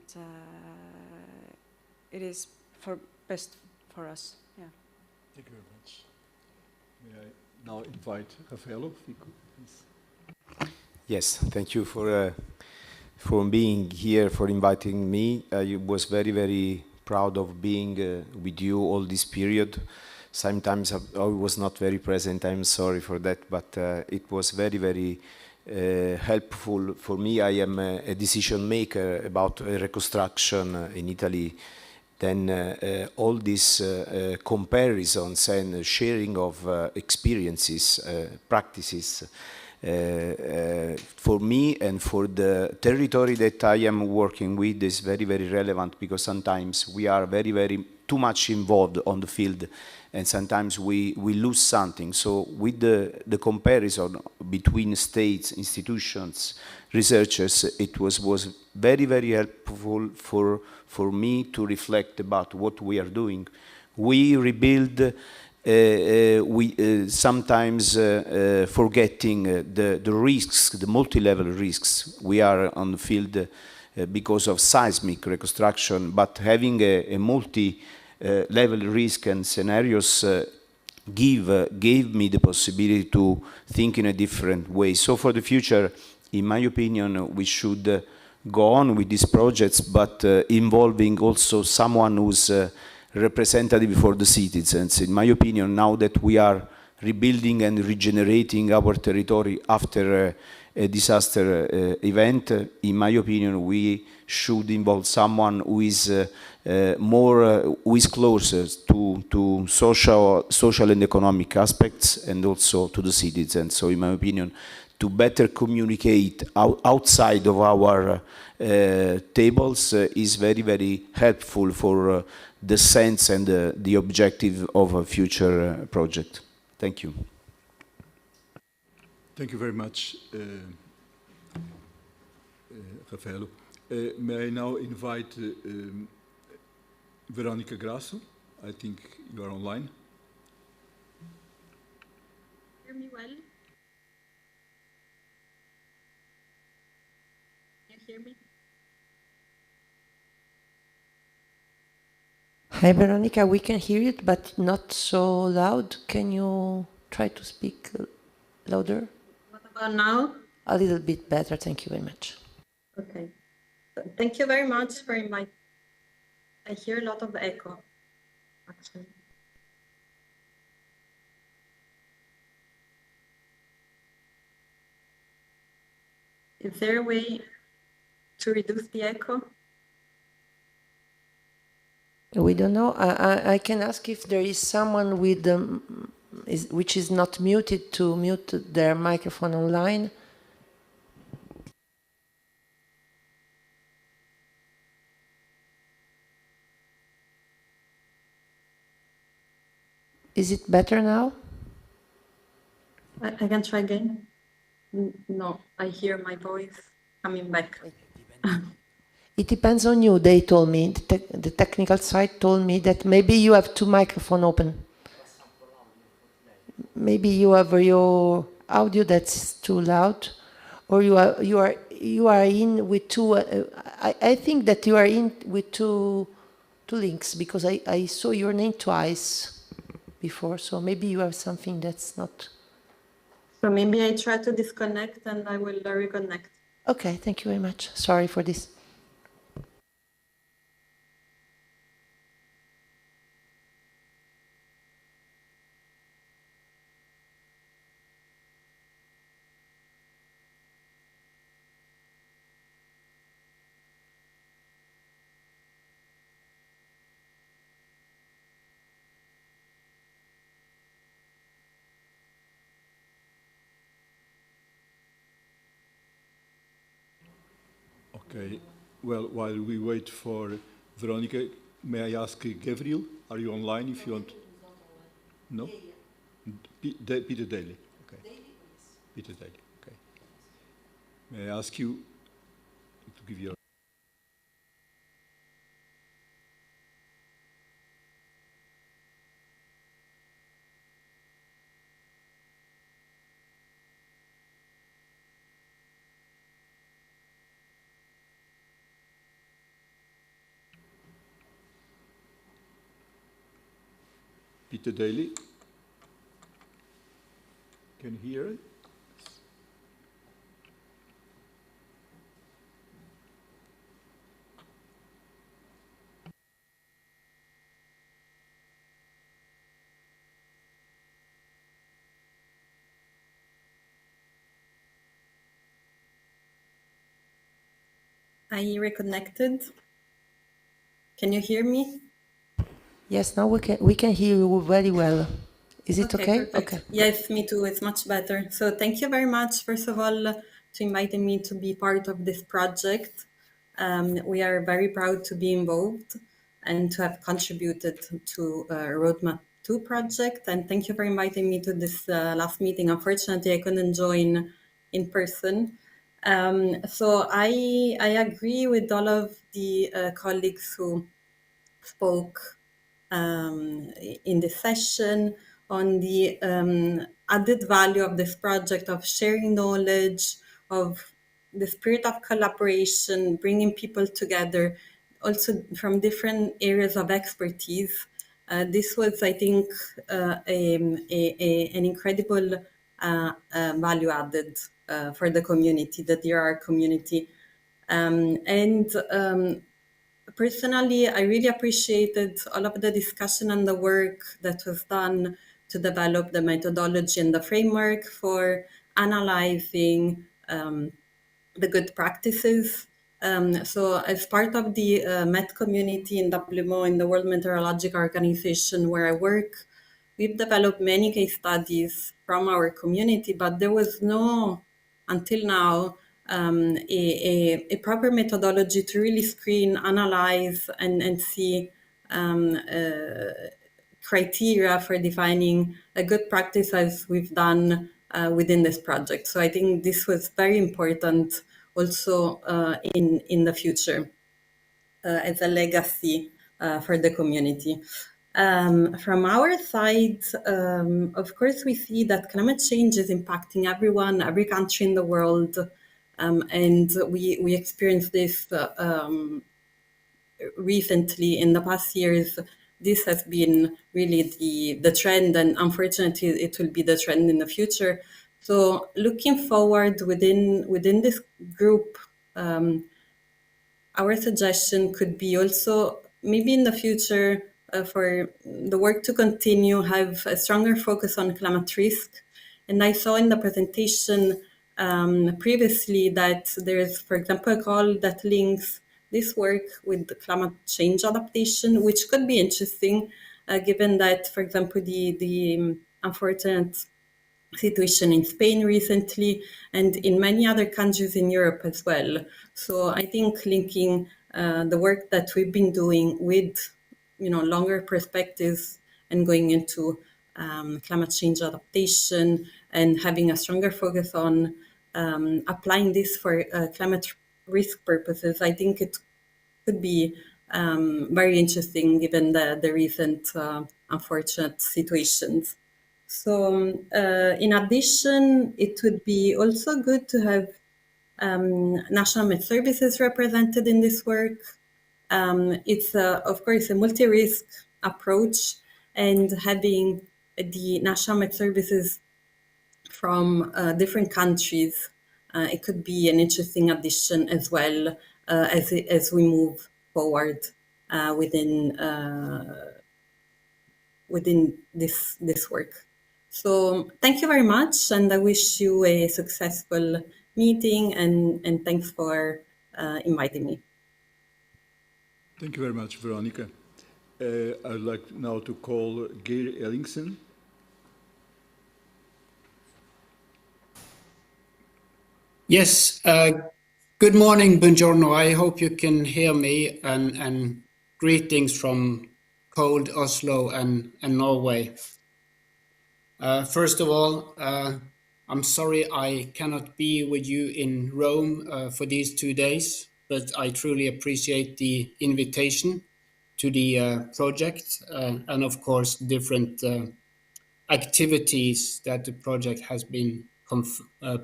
it is for best for us. Yeah. Thank you very much. May I now invite Raffaello, if you could, please. Yes, thank you for being here, for inviting me. I was very, very proud of being with you all this period. Sometimes I was not very present, I'm sorry for that, but it was very, very helpful for me. I am a decision maker about reconstruction in Italy. Then all these comparisons and sharing of experiences, practices, for me and for the territory that I am working with is very, very relevant, because sometimes we are very, very too much involved on the field, and sometimes we lose something. So with the comparison between states, institutions, researchers, it was very, very helpful for me to reflect about what we are doing. We rebuild, sometimes forgetting the risks, the multi-level risks. We are on the field because of seismic reconstruction, but having a multi-level risk and scenarios gave me the possibility to think in a different way. So for the future, in my opinion, we should go on with these projects, but involving also someone who's representative for the citizens. In my opinion, now that we are rebuilding and regenerating our territory after a disaster event, in my opinion, we should involve someone who is who is closer to social and economic aspects, and also to the citizens. So in my opinion, to better communicate outside of our tables is very, very helpful for the sense and the objective of a future project. Thank you. Thank you very much, Raffaello. May I now invite Veronica Grasso? I think you are online. Hear me well? Can you hear me? Hi, Veronica, we can hear you, but not so loud. Can you try to speak louder? What about now? A little bit better, thank you very much. Okay. Thank you very much for inviting. I hear a lot of echo, actually. Is there a way to reduce the echo? We don't know. I can ask if there is someone with which is not muted to mute their microphone online. Is it better now? I can try again. No, I hear my voice coming back. It depends on you, they told me. The technical side told me that maybe you have two microphones open. Maybe you have your audio that's too loud, or you are in with two. I think that you are in with two links, because I saw your name twice before, so maybe you have something that's not. So maybe I try to disconnect and I will reconnect. Okay, thank you very much. Sorry for this. Okay. Well, while we wait for Veronica, may I ask Gabriel, are you online if you want? No? Peter Daly. Okay. Peter Daly. Okay. May I ask you to give your... Peter Daly, can you hear it? I reconnected. Can you hear me? Yes, now we can hear you very well. Is it okay? Perfect. Okay. Yes, me too. It's much better. So thank you very much, first of all, to inviting me to be part of this project. We are very proud to be involved and to have contributed to ROADMAP2 project. And thank you for inviting me to this last meeting. Unfortunately, I couldn't join in person. So I agree with all of the colleagues who spoke in this session on the added value of this project of sharing knowledge, of the spirit of collaboration, bringing people together, also from different areas of expertise. This was, I think, an incredible value added for the community, the DRR community. Personally, I really appreciated all of the discussion and the work that was done to develop the methodology and the framework for analyzing the good practices. So as part of the Met community in WMO, in the World Meteorological Organization where I work, we've developed many case studies from our community, but there was no, until now, a proper methodology to really screen, analyze, and see criteria for defining a good practice as we've done within this project. So I think this was very important also in the future as a legacy for the community. From our side, of course, we see that climate change is impacting everyone, every country in the world, and we experienced this recently in the past years. This has been really the trend, and unfortunately, it will be the trend in the future. So, looking forward within this group, our suggestion could be also maybe in the future for the work to continue, have a stronger focus on climate risk. And I saw in the presentation previously that there's, for example, a call that links this work with the climate change adaptation, which could be interesting, given that, for example, the unfortunate situation in Spain recently and in many other countries in Europe as well. So I think linking the work that we've been doing with, longer perspectives and going into climate change adaptation and having a stronger focus on applying this for climate risk purposes, I think it could be very interesting given the recent unfortunate situations. So in addition, it would be also good to have National Met Services represented in this work. It's, of course, a multi-risk approach, and having the National Met Services from different countries, it could be an interesting addition as well as we move forward within this work. So thank you very much, and I wish you a successful meeting, and thanks for inviting me. Thank you very much, Veronica. I'd like now to call Geir Ellingsen. Yes, good morning, buongiorno. I hope you can hear me, and greetings from cold Oslo and Norway. First of all, I'm sorry I cannot be with you in Rome for these 2 days, but I truly appreciate the invitation to the project and, of course, different activities that the project has been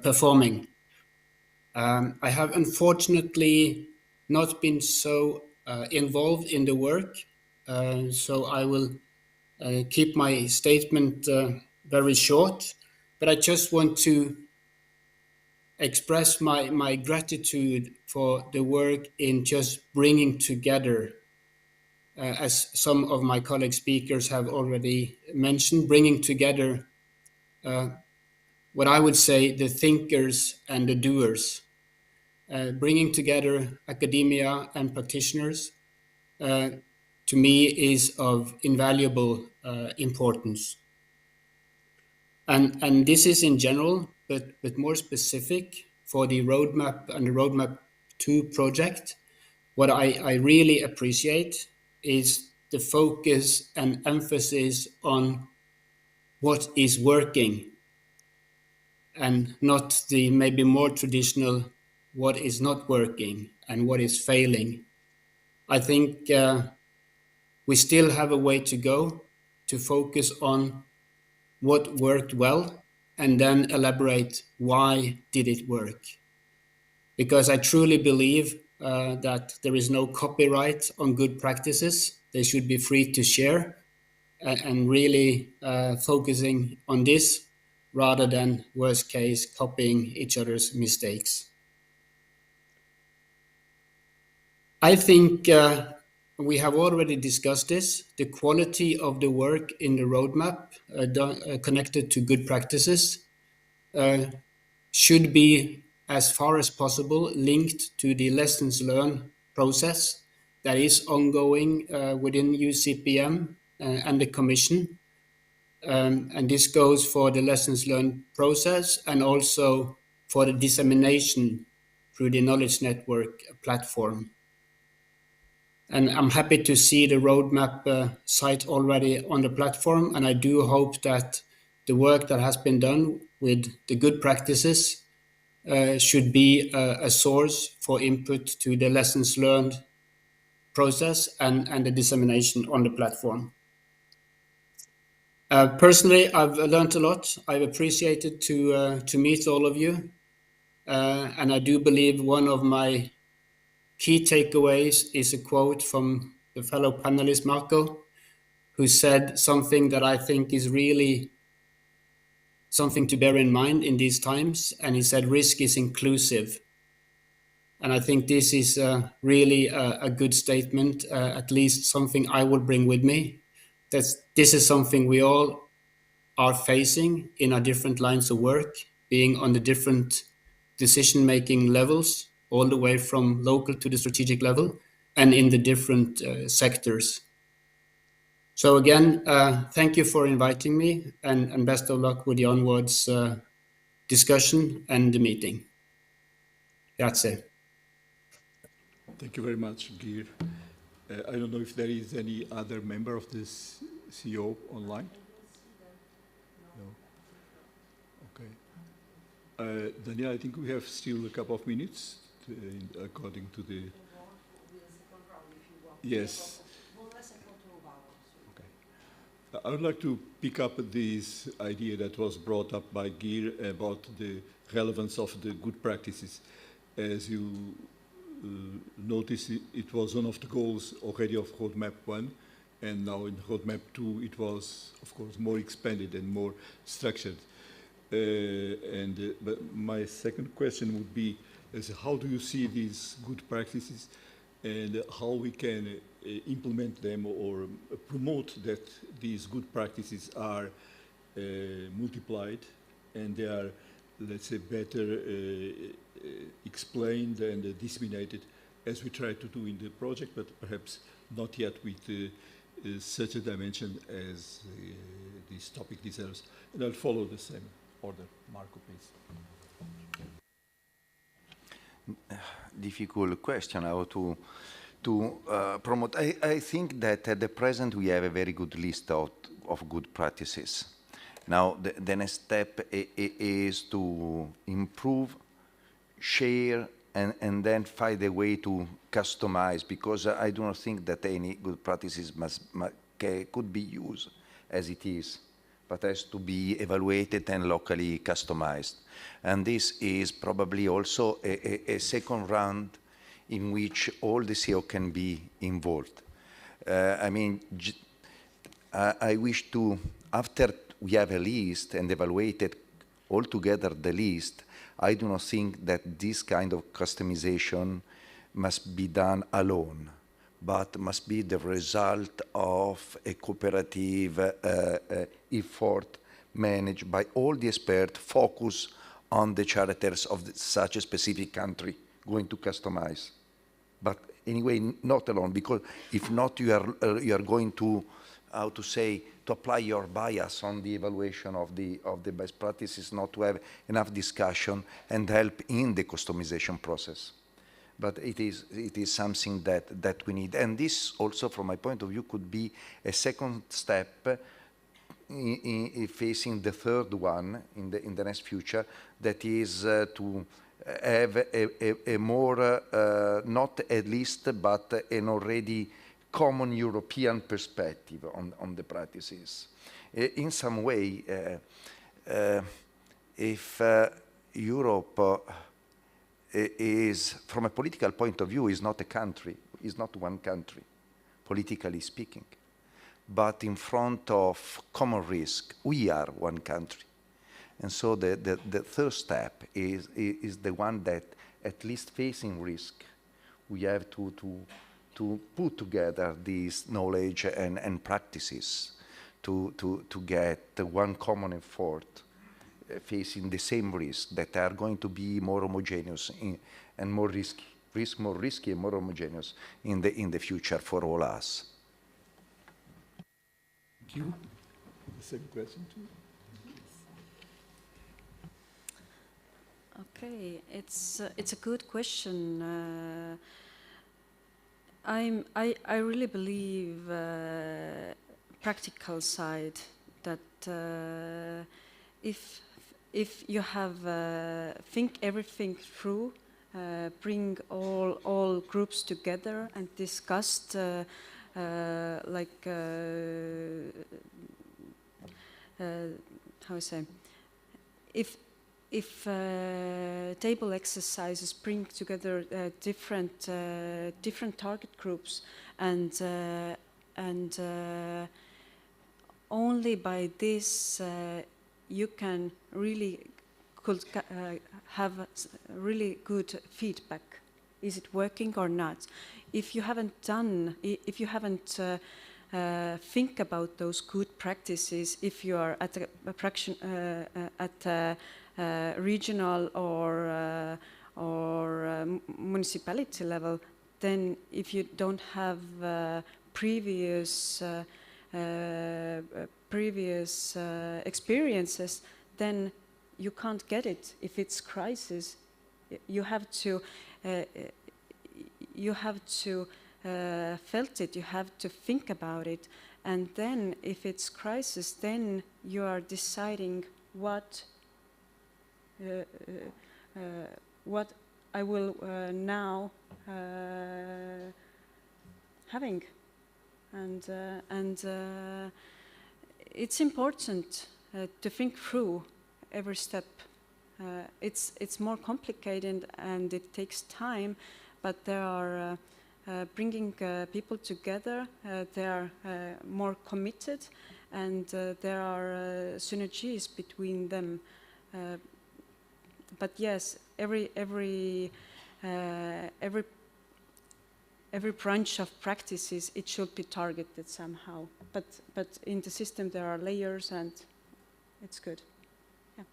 performing. I have unfortunately not been so involved in the work, so I will keep my statement very short, but I just want to express my gratitude for the work in just bringing together, as some of my colleague speakers have already mentioned, bringing together what I would say the thinkers and the doers, bringing together academia and practitioners, to me is of invaluable importance. And this is in general, but more specific for the ROADMAP and the ROADMAP2 project. What I really appreciate is the focus and emphasis on what is working, and not the maybe more traditional what is not working and what is failing. I think we still have a way to go to focus on what worked well and then elaborate why did it work. Because I truly believe that there is no copyright on good practices. They should be free to share. and really focusing on this rather than, worst case, copying each other's mistakes. I think we have already discussed this. The quality of the work in the roadmap connected to good practices should be, as far as possible, linked to the lessons learned process that is ongoing within UCPM and the Commission. And this goes for the lessons learned process and also for the dissemination through the Knowledge Network platform. And I'm happy to see the roadmap site already on the platform, and I do hope that the work that has been done with the good practices should be a source for input to the lessons learned process and the dissemination on the platform. Personally, I've learned a lot. I've appreciated to meet all of you, and I do believe one of my key takeaways is a quote from the fellow panelist Marco, who said something that I think is really something to bear in mind in these times, and he said risk is inclusive. And I think this is really a good statement, at least something I will bring with me. This is something we all are facing in our different lines of work, being on the different decision-making levels, all the way from local to the strategic level, and in the different sectors. So again, thank you for inviting me, and best of luck with the onwards discussion and the meeting. Grazie. Thank you very much, Geir. I don't know if there is any other member of this CEO online. No. Okay. Daniel, I think we have still a couple of minutes according to the... Yes. Okay. I would like to pick up this idea that was brought up by Geir about the relevance of the good practices. As you notice, it was one of the goals already of ROADMAP 1, and now in ROADMAP 2 it was, of course, more expanded and more structured. But my second question would be, how do you see these good practices and how we can implement them or promote that these good practices are multiplied and they are, let's say, better explained and disseminated as we try to do in the project, but perhaps not yet with such a dimension as this topic deserves. And I'll follow the same order. Marco, please. Difficult question how to promote. I think that at the present we have a very good list of good practices. Now the next step is to improve, share, and then find a way to customize, because I do not think that any good practices could be used as it is, but has to be evaluated and locally customized. And this is probably also a second round in which all the CEO can be involved. I mean, I wish to, after we have a list and evaluated altogether the list, I do not think that this kind of customization must be done alone, but must be the result of a cooperative effort managed by all the experts focused on the characters of such a specific country going to customize. But anyway, not alone, because if not, you are going to, how to say, to apply your bias on the evaluation of the best practices, not to have enough discussion and help in the customization process. But it is something that we need. And this also, from my point of view, could be a second step in facing the third one in the next future, that is to have a more, not at least, but an already common European perspective on the practices. In some way, if Europe is, from a political point of view, is not a country, is not one country, politically speaking, but in front of common risk, we are one country. And so the third step is the one that, at least facing risk, we have to put together this knowledge and practices to get one common effort facing the same risk that are going to be more homogeneous and more risky, more risky and more homogeneous in the future for all us. Thank you. The second question too. Okay, it's a good question. I really believe practical side that if you have think everything through, bring all groups together and discussed how I say, if table exercises bring together different target groups and only by this you can really have really good feedback. Is it working or not? If you haven't think about those good practices, if you are at a regional or municipality level, then if you don't have previous experiences, then you can't get it. If it's crisis, you have to felt it. You have to think about it, and then if it's crisis, then you are deciding what I will now having, and it's important to think through every step. It's more complicated and it takes time, but there are bringing people together. They are more committed, and there are synergies between them. But yes, every branch of practices, it should be targeted somehow. But in the system there are layers, and it's good. Yeah.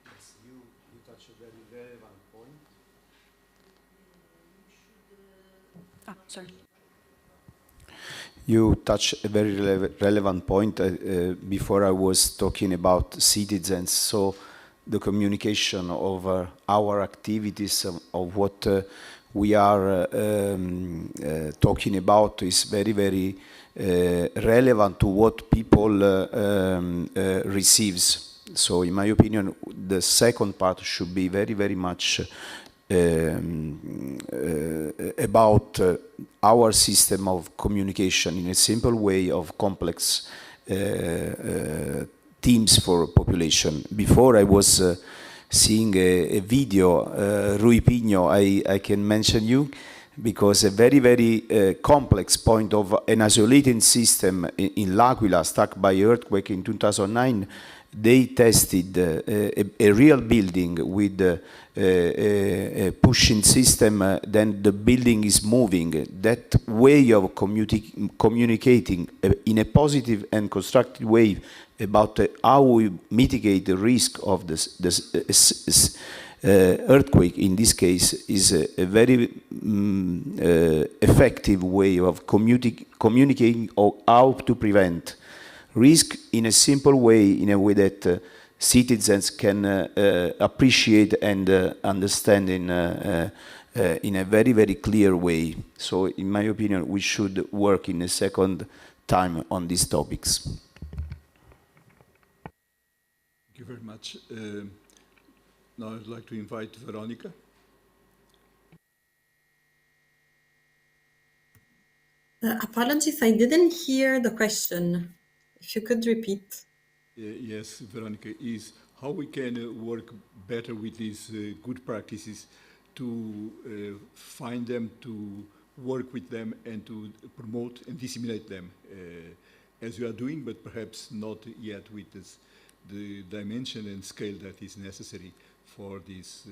Yes, you touch a very relevant point. Sorry. You touch a very relevant point. Before I was talking about citizens, so the communication of our activities, of what we are talking about is very, very relevant to what people receives. So in my opinion, the second part should be very, very much about our system of communication in a simple way of complex teams for population. Before I was seeing a video, Rui Pigno, I can mention you, because a very, very complex point of an isolated system in L'Aquila struck by earthquake in 2009. They tested a real building with a pushing system, then the building is moving. That way of communicating in a positive and constructive way about how we mitigate the risk of this earthquake, in this case, is a very effective way of communicating how to prevent risk in a simple way, in a way that citizens can appreciate and understand in a very, very clear way. So, in my opinion, we should work in a second time on these topics. Thank you very much. Now I'd like to invite Veronica. Apologies, I didn't hear the question. If you could repeat. Yes, Veronica, is how we can work better with these good practices to find them, to work with them and to promote and disseminate them as you are doing, but perhaps not yet with the dimension and scale that is necessary for this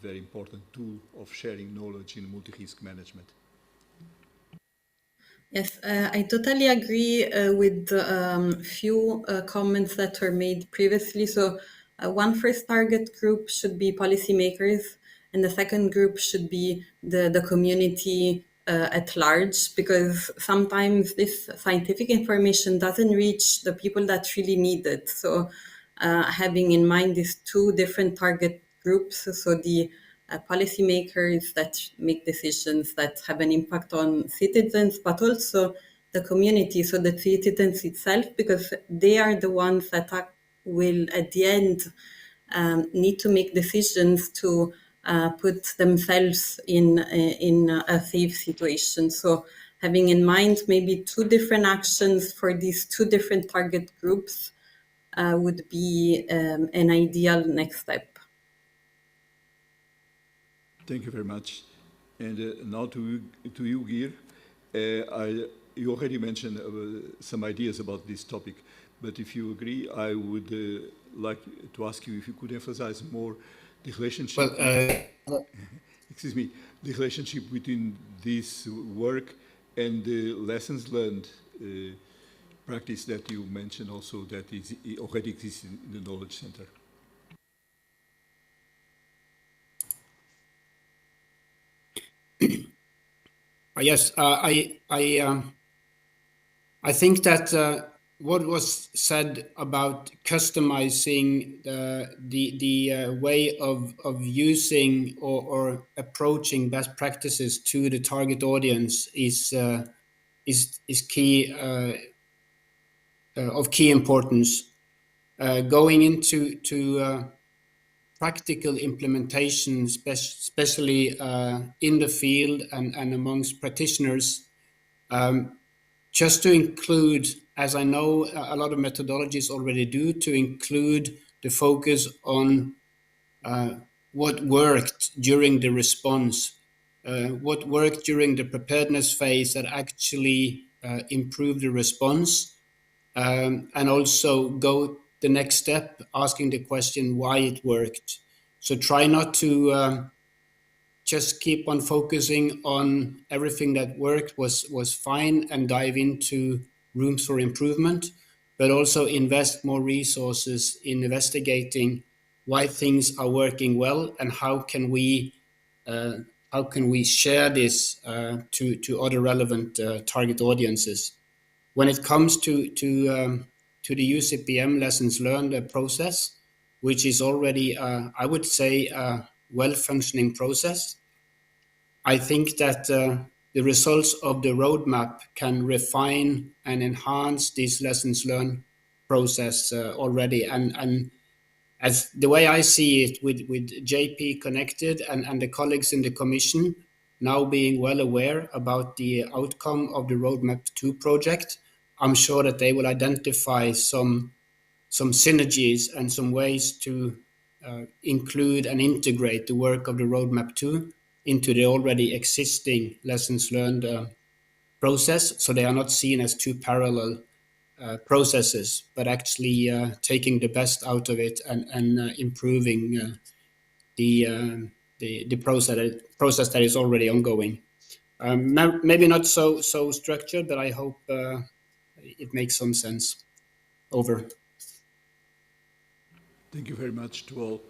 very important tool of sharing knowledge in multi-risk management. Yes, I totally agree with few comments that were made previously. So one first target group should be policymakers, and the second group should be the community at large, because sometimes this scientific information doesn't reach the people that really need it. So having in mind these two different target groups, so the policymakers that make decisions that have an impact on citizens, but also the community, so the citizens itself, because they are the ones that will at the end need to make decisions to put themselves in a safe situation. So having in mind maybe two different actions for these two different target groups would be an ideal next step. Thank you very much. And now to you, Geir. You already mentioned some ideas about this topic, but if you agree, I would like to ask you if you could emphasize more the relationship. Well, excuse me, the relationship between this work and the lessons learned practice that you mentioned also that is already exists in the Knowledge Center. Yes, I think that what was said about customizing the way of using or approaching best practices to the target audience is key of key importance. Going into practical implementation, especially in the field and amongst practitioners, just to include, as I know a lot of methodologies already do, to include the focus on what worked during the response, what worked during the preparedness phase that actually improved the response, and also go the next step, asking the question why it worked. So try not to just keep on focusing on everything that worked was fine and dive into rooms for improvement, but also invest more resources in investigating why things are working well and how can we share this to other relevant target audiences. When it comes to the UCPM lessons learned process, which is already, I would say, a well-functioning process, I think that the results of the roadmap can refine and enhance this lessons learned process already. And as the way I see it, with JP connected and the colleagues in the Commission now being well aware about the outcome of the ROADMAP2 project, I'm sure that they will identify some synergies and some ways to include and integrate the work of the ROADMAP2 into the already existing lessons learned process, so they are not seen as two parallel processes, but actually taking the best out of it and improving the process that is already ongoing. Maybe not so structured, but I hope it makes some sense. Over. Thank you very much to all.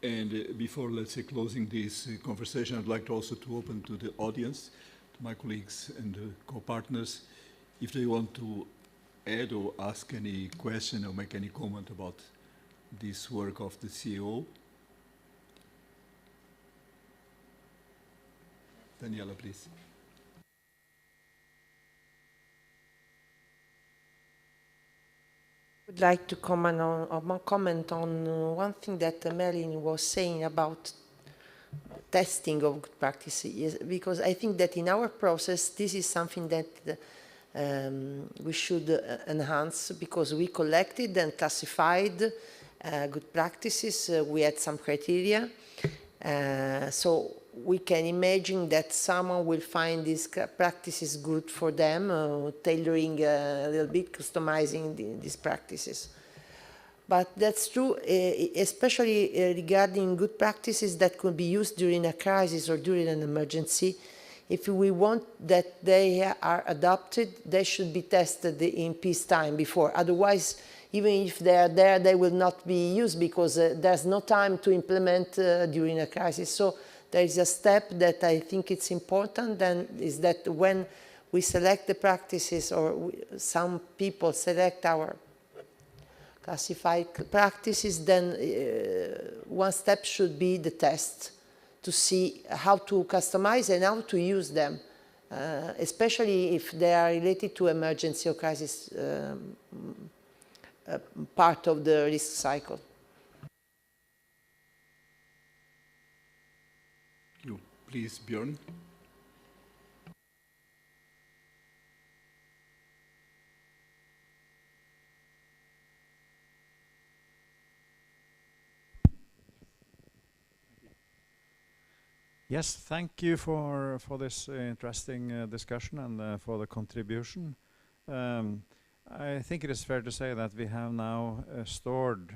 And before, let's say, closing this conversation, I'd like to also to open to the audience, to my colleagues and co-partners, if they want to add or ask any question or make any comment about this work of the CEO. Daniela, please. I would like to comment on one thing that Merlin was saying about testing of good practices, because I think that in our process this is something that we should enhance, because we collected and classified good practices. We had some criteria, so we can imagine that someone will find these practices good for them, tailoring a little bit, customizing these practices. But that's true, especially regarding good practices that could be used during a crisis or during an emergency. If we want that they are adopted, they should be tested in peacetime before. Otherwise, even if they are there, they will not be used because there's no time to implement during a crisis. So there is a step that I think it's important, and is that when we select the practices, or some people select our classified practices, then one step should be the test to see how to customize and how to use them, especially if they are related to emergency or crisis part of the risk cycle. You, please, Björn. Yes, thank you for this interesting discussion and for the contribution. I think it is fair to say that we have now stored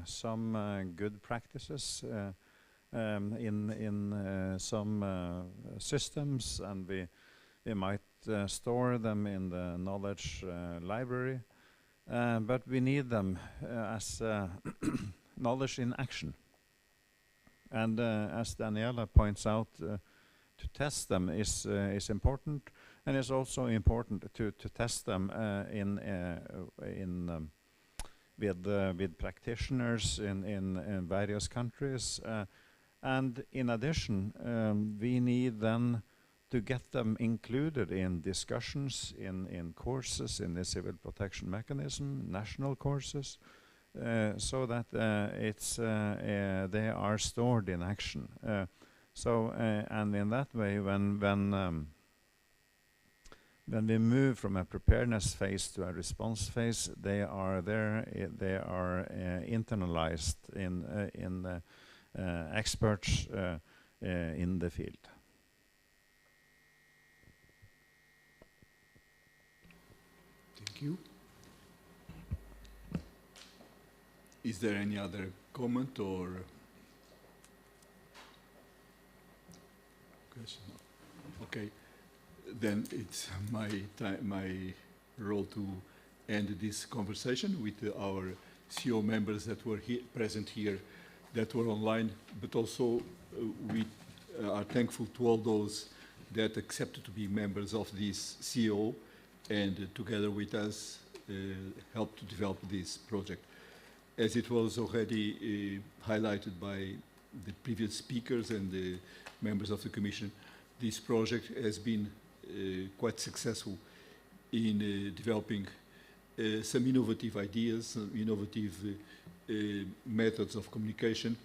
some good practices in some systems, and we might store them in the knowledge library, but we need them as knowledge in action. And as Daniela points out, to test them is important, and it's also important to test them with practitioners in various countries, and in addition, we need then to get them included in discussions, in courses in the civil protection mechanism, national courses, so that they are stored in action. And in that way, when we move from a preparedness phase to a response phase, they are there. They are internalized in experts in the field. Thank you. Is there any other comment or question? Okay, then it's my role to end this conversation with our CO members that were present here, that were online, but also we are thankful to all those that accepted to be members of this CO and together with us helped to develop this project. As it was already highlighted by the previous speakers and the members of the Commission, this project has been quite successful in developing some innovative ideas, some innovative methods of communication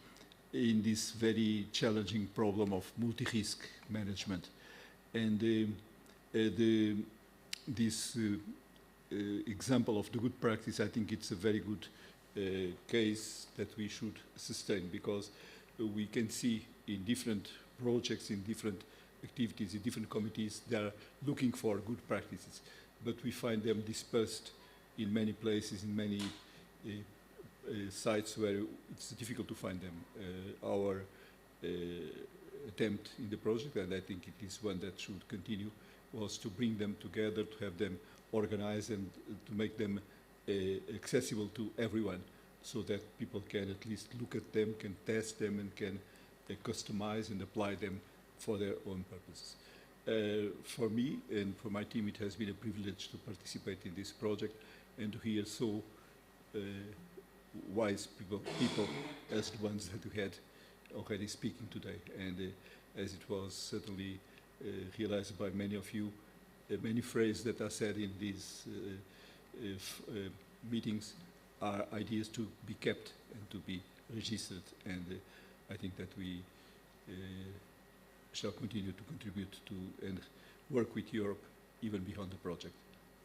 in this very challenging problem of multi-risk management. And this example of the good practice, I think it's a very good case that we should sustain, because we can see in different projects, in different activities, in different committees, they are looking for good practices, but we find them dispersed in many places, in many sites where it's difficult to find them. Our attempt in the project, and I think it is one that should continue, was to bring them together, to have them organized and to make them accessible to everyone, so that people can at least look at them, can test them, and can customize and apply them for their own purposes. For me and for my team, it has been a privilege to participate in this project and to hear so wise people as the ones that we had already speaking today. And as it was certainly realized by many of you, many phrases that are said in these meetings are ideas to be kept and to be registered, and I think that we shall continue to contribute to and work with Europe even beyond the project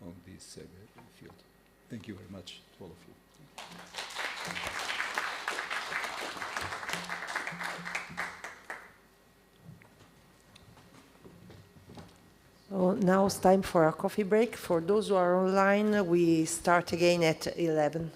on this field. Thank you very much to all of you. So now it's time for a coffee break. For those who are online, we start again at 11.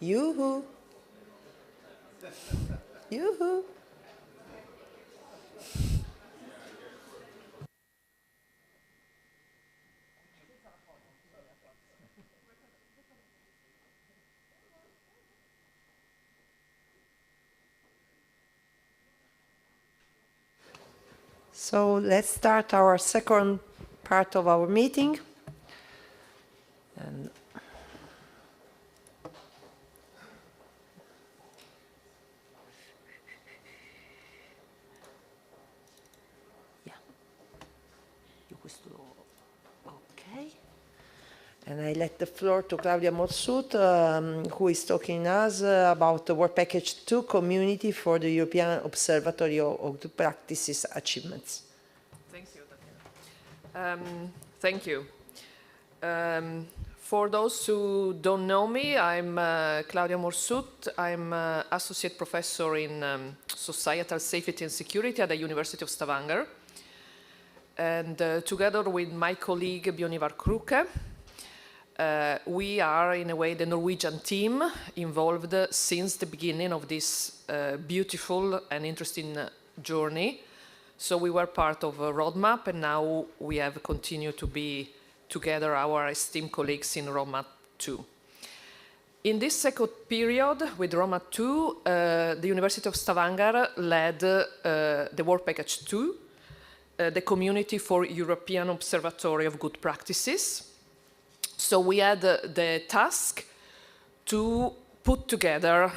Yoo-hoo. Yoo-hoo. So let's start our second part of our meeting. And okay. And I let the floor to Claudia Morsut, who is talking us about the Work Package 2 Community for the European Observatory of Good Practices Achievements. Thank you, Daniela. Thank you. For those who don't know me, I'm Claudia Morsut. I'm Associate Professor in Societal Safety and Security at the University of Stavanger. And together with my colleague Bjørn Kruke, we are, in a way, the Norwegian team involved since the beginning of this beautiful and interesting journey. So we were part of ROADMAP, and now we have continued to be together, our esteemed colleagues in ROADMAP2. In this second period with ROADMAP2, the University of Stavanger led the Work Package 2, the Community for European Observatory of Good Practices. So we had the task to put together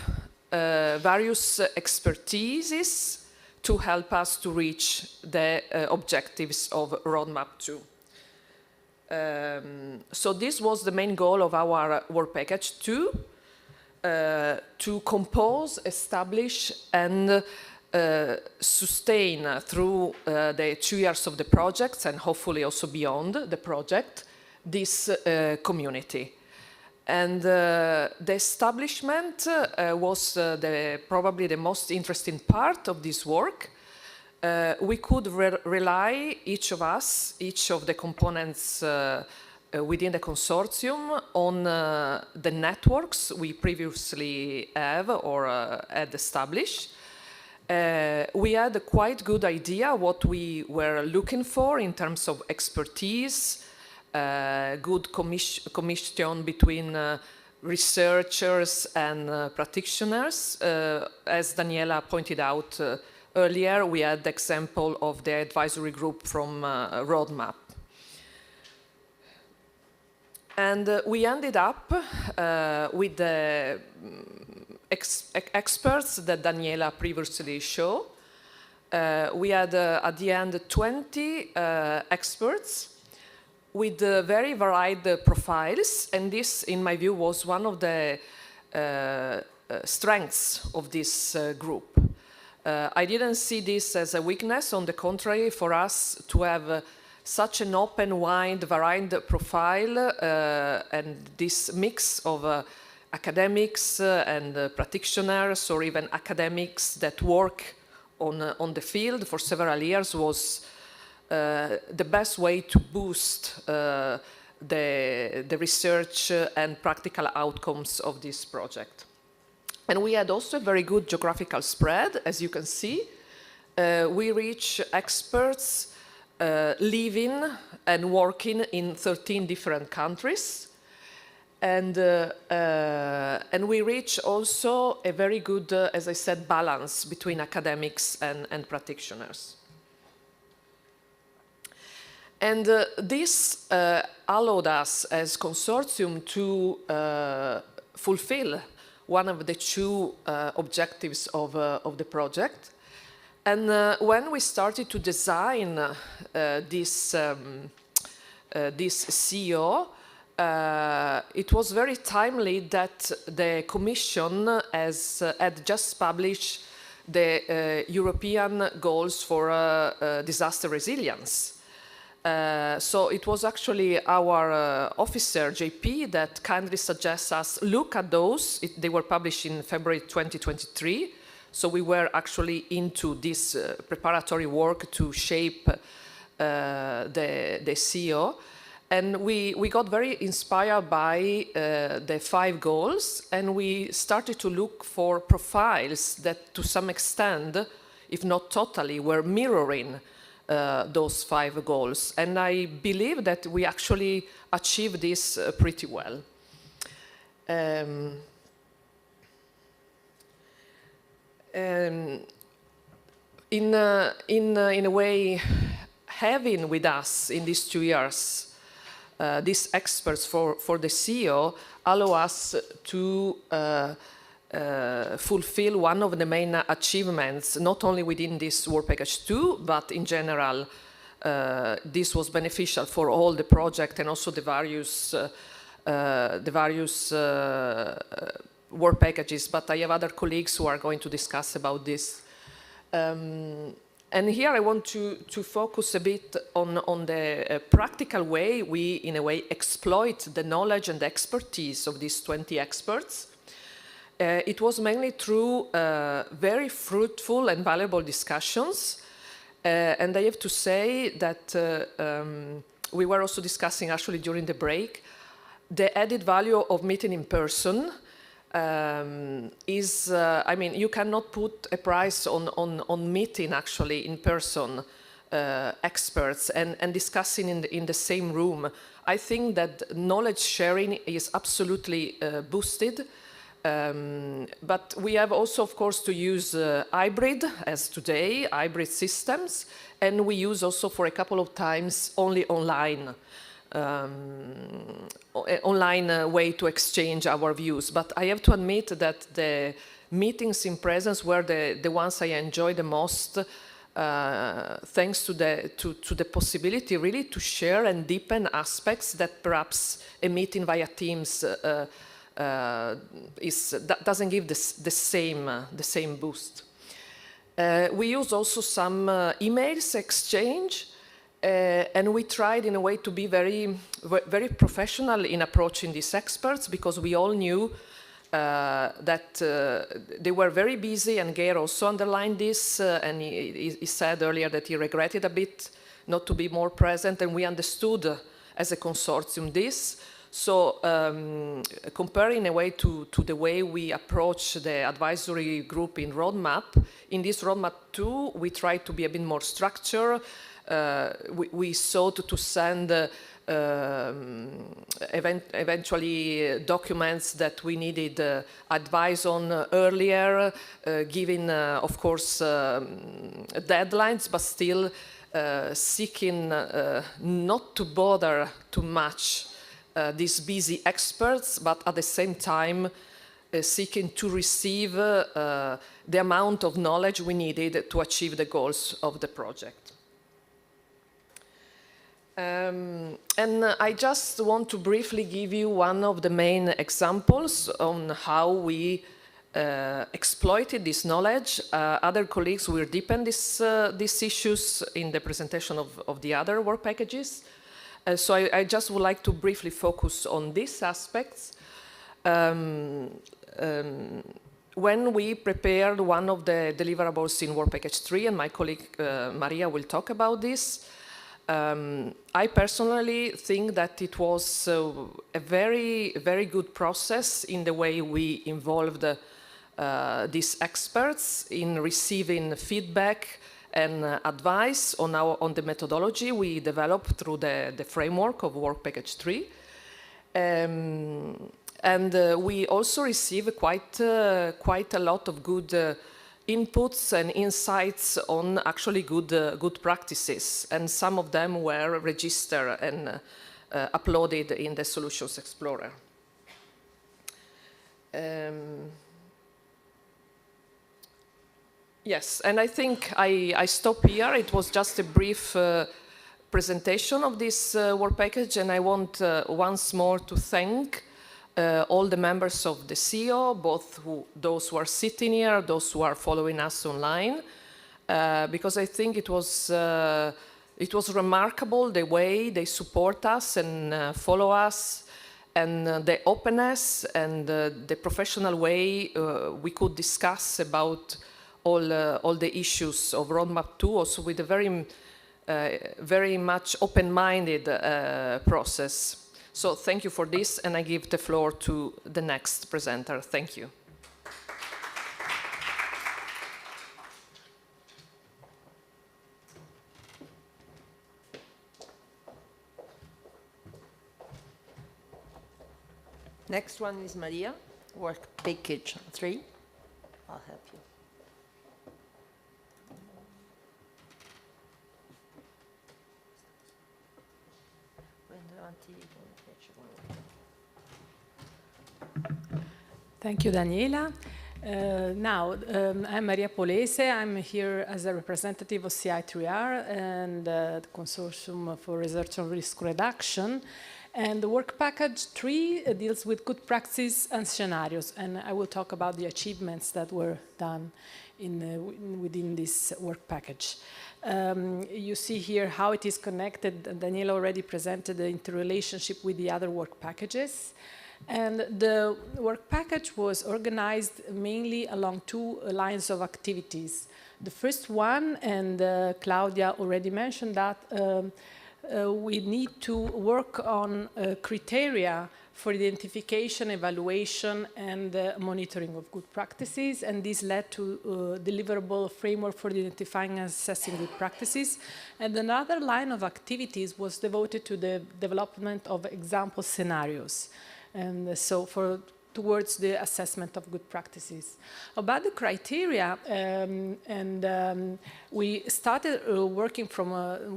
various expertises to help us to reach the objectives of ROADMAP2. So this was the main goal of our Work Package 2, to compose, establish, and sustain through the 2 years of the project, and hopefully also beyond the project, this community. And the establishment was probably the most interesting part of this work. We could rely, each of us, each of the components within the consortium, on the networks we previously have or had established. We had a quite good idea what we were looking for in terms of expertise, good commission between researchers and practitioners. As Daniela pointed out earlier, we had the example of the advisory group from ROADMAP. And we ended up with the experts that Daniela previously showed. We had, at the end, 20 experts with very varied profiles, and this, in my view, was one of the strengths of this group. I didn't see this as a weakness. On the contrary, for us to have such an open, wide, varied profile and this mix of academics and practitioners, or even academics that work on the field for several years, was the best way to boost the research and practical outcomes of this project. And we had also a very good geographical spread, as you can see. We reach experts living and working in 13 different countries. And we reach also a very good, as I said, balance between academics and practitioners. And this allowed us as consortium to fulfill one of the 2 objectives of the project. And when we started to design this CEO, it was very timely that the Commission had just published the European goals for disaster resilience. So it was actually our officer, JP, that kindly suggests us look at those. They were published in February 2023. So we were actually into this preparatory work to shape the CEO. And we got very inspired by the 5 goals, and we started to look for profiles that to some extent, if not totally, were mirroring those 5 goals. And I believe that we actually achieved this pretty well. In a way, having with us in these 2 years these experts for the CEO allow us to fulfill one of the main achievements, not only within this Work Package 2, but in general, this was beneficial for all the project and also the various work packages, but I have other colleagues who are going to discuss about this. And here I want to focus a bit on the practical way we, in a way, exploit the knowledge and expertise of these 20 experts. It was mainly through very fruitful and valuable discussions. And I have to say that we were also discussing actually during the break, the added value of meeting in person is, I mean, you cannot put a price on meeting actually in person experts and discussing in the same room. I think that knowledge sharing is absolutely boosted. But we have also, of course, to use hybrid, as today, hybrid systems, and we use also for a couple of times only online. Online way to exchange our views. But I have to admit that the meetings in presence were the ones I enjoyed the most, thanks to the possibility really to share and deepen aspects that perhaps a meeting via Teams doesn't give the same boost. We use also some emails exchange. And we tried in a way to be very, very professional in approaching these experts, because we all knew that they were very busy, and Geir also underlined this, and he said earlier that he regretted a bit not to be more present, and we understood as a consortium this. So comparing in a way to the way we approach the advisory group in ROADMAP, in this ROADMAP2, we tried to be a bit more structured. We sought to send eventually documents that we needed advice on earlier, giving, of course, deadlines, but still seeking not to bother too much these busy experts, but at the same time seeking to receive the amount of knowledge we needed to achieve the goals of the project. And I just want to briefly give you one of the main examples on how we exploited this knowledge. Other colleagues will deepen these issues in the presentation of the other work packages. So I just would like to briefly focus on these aspects. When we prepared one of the deliverables in Work Package 3, and my colleague Maria will talk about this, I personally think that it was a very, very good process in the way we involved these experts in receiving feedback and advice on the methodology we developed through the framework of Work Package 3. And we also received quite a lot of good inputs and insights on actually good practices, and some of them were registered and uploaded in the Solutions Explorer. Yes, and I think I stop here. It was just a brief presentation of this work package, and I want once more to thank all the members of the CEO, both those who are sitting here, those who are following us online, because I think it was remarkable the way they support us and follow us, and the openness and the professional way we could discuss about all the issues of ROADMAP 2, also with a very very much open-minded process. So thank you for this, and I give the floor to the next presenter. Thank you. Next one is Maria, work package 3. I'll help you. Thank you, Daniela. I'm Maria Polese. I'm here as a representative of CI3R and the Consortium for Research on Risk Reduction. And the work package 3 deals with good practice and scenarios. And I will talk about the achievements that were done within this work package. You see here how it is connected. Daniela already presented the interrelationship with the other work packages. And the work package was organized mainly along 2 lines of activities. The first one, and Claudia already mentioned that, we need to work on criteria for identification, evaluation, and monitoring of good practices, and this led to a deliverable framework for identifying and assessing good practices. And another line of activities was devoted to the development of example scenarios, and so towards the assessment of good practices. About the criteria, we started working from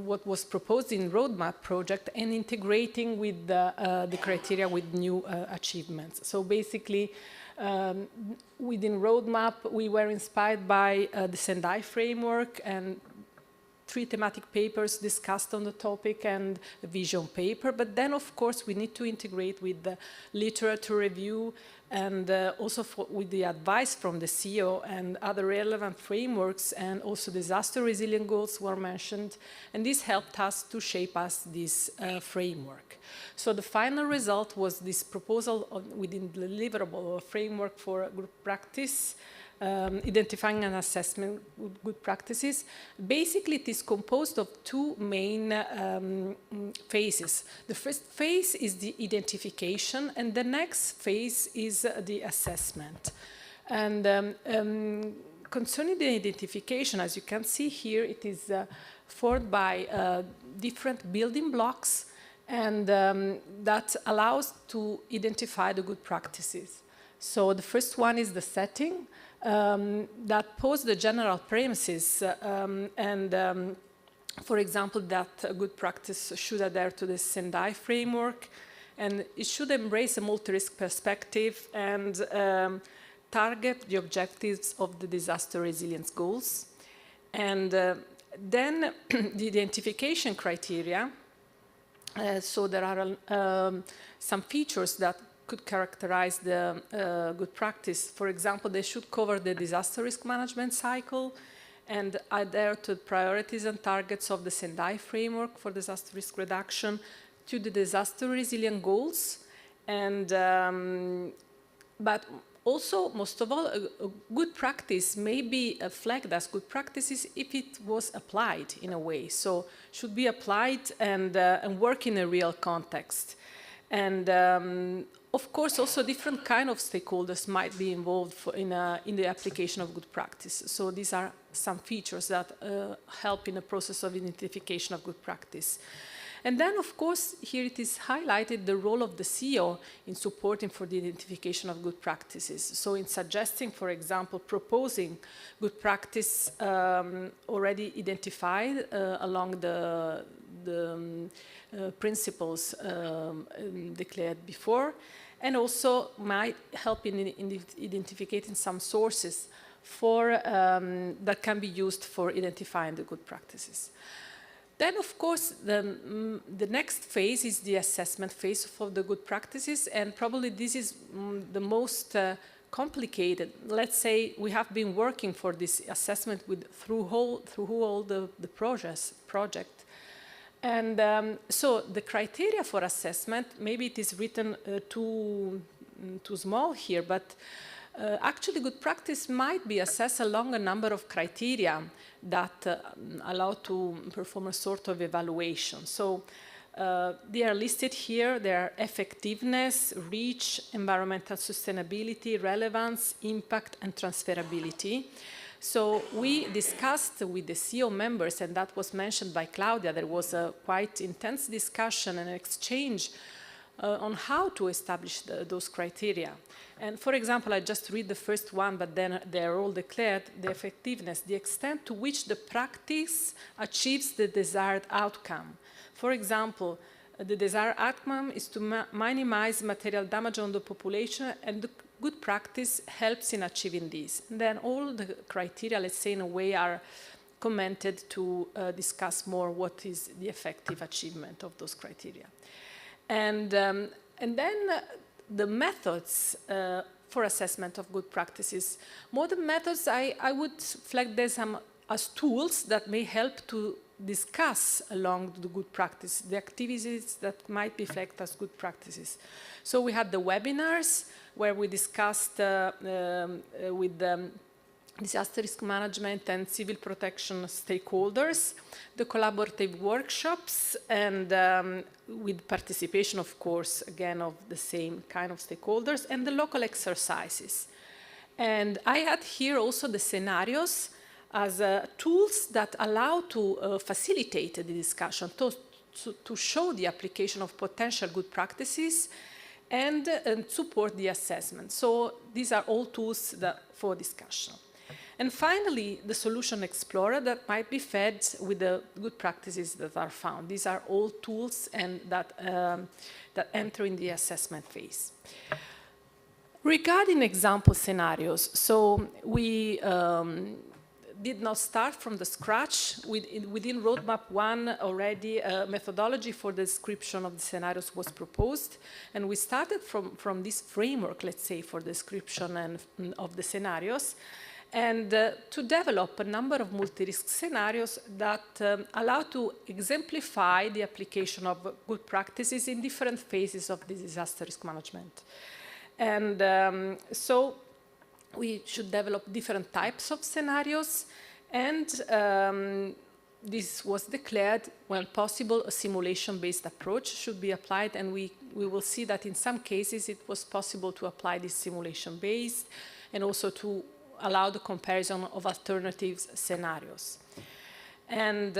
what was proposed in ROADMAP project and integrating with the criteria with new achievements. So basically, within ROADMAP, we were inspired by the Sendai framework and 3 thematic papers discussed on the topic and a vision paper. But then, of course, we need to integrate with the literature review and also with the advice from the CEO and other relevant frameworks, and also disaster resilient goals were mentioned. And this helped us to shape this framework. So the final result was this proposal within the deliverable framework for group practice, identifying and assessment good practices. Basically, it is composed of 2 main phases. The first phase is the identification, and the next phase is the assessment. And concerning the identification, as you can see here, it is formed by different building blocks, and that allows to identify the good practices. So the first one is the setting, that pose the general premises for example, that a good practice should adhere to the Sendai framework, and it should embrace a multi-risk perspective and target the objectives of the disaster resilience goals. And then the identification criteria, so there are some features that could characterize the good practice. For example, they should cover the disaster risk management cycle and adhere to priorities and targets of the Sendai framework for disaster risk reduction, to the disaster resilient goals, and but also, most of all, a good practice may be flagged as good practices if it was applied in a way. So should be applied and work in a real context. And of course, also different kind of stakeholders might be involved in the application of good practice. So these are some features that help in the process of identification of good practice. And then, of course, here it is highlighted the role of the CEO in supporting for the identification of good practices. So in suggesting, for example, proposing good practice already identified along the principles declared before, and also might help in identifying some sources that can be used for identifying the good practices. Then, of course, the next phase is the assessment phase for the good practices, and probably this is the most complicated. Let's say we have been working for this assessment through all the project. And so the criteria for assessment, maybe it is written too small here, but actually good practice might be assessed along a number of criteria that allow to perform a sort of evaluation. So they are listed here. They are effectiveness, reach, environmental sustainability, relevance, impact, and transferability. So we discussed with the CEO members, and that was mentioned by Claudia. There was a quite intense discussion and exchange on how to establish those criteria. And for example, I just read the first one, but then they're all declared: the effectiveness, the extent to which the practice achieves the desired outcome. For example, the desired outcome is to minimize material damage on the population, and the good practice helps in achieving this. And then all the criteria, let's say in a way, are commented to discuss more what is the effective achievement of those criteria. And then the methods for assessment of good practices. Modern methods, I would flag them as tools that may help to discuss along the good practice, the activities that might be flagged as good practices. So we had the webinars where we discussed with disaster risk management and civil protection stakeholders, the collaborative workshops, and with participation, of course, again, of the same kind of stakeholders, and the local exercises. And I had here also the scenarios as tools that allow to facilitate the discussion, to show the application of potential good practices and support the assessment. So these are all tools for discussion. And finally, the solution explorer that might be fed with the good practices that are found. These are all tools and that enter in the assessment phase. Regarding example scenarios, so we did not start from the scratch. Within ROADMAP 1 already a methodology for the description of the scenarios was proposed, and we started from this framework, let's say, for description of the scenarios, and to develop a number of multi-risk scenarios that allow to exemplify the application of good practices in different phases of the disaster risk management. And so we should develop different types of scenarios, and this was declared, when possible, a simulation-based approach should be applied, and we will see that in some cases it was possible to apply this simulation-based and also to allow the comparison of alternative scenarios. And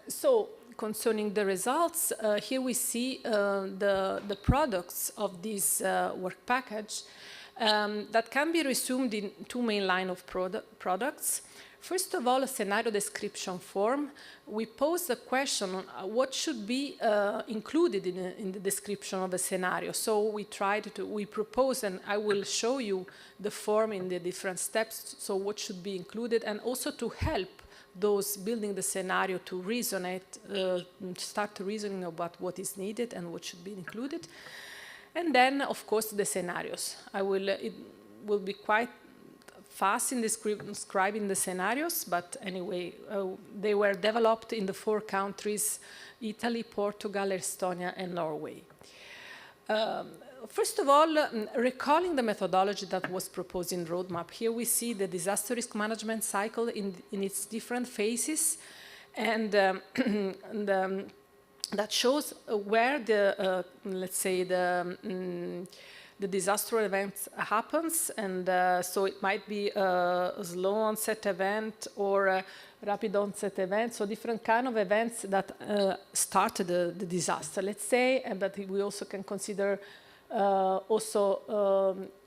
so concerning the results, here we see the products of this work package that can be resumed in two main lines of products. First of all, a scenario description form. We pose the question, what should be included in the description of a scenario? So we propose, and I will show you the form in the different steps, so what should be included, and also to help those building the scenario to start reasoning about what is needed and what should be included. And then, of course, the scenarios. It will be quite fast in describing the scenarios, but anyway, they were developed in the 4 countries, Italy, Portugal, Estonia, and Norway. First of all, recalling the methodology that was proposed in ROADMAP, here we see the disaster risk management cycle in its different phases, and that shows where the, let's say, the disaster event happens, and so it might be a slow onset event or a rapid onset event, so different kind of events that started the disaster, let's say, but we also can consider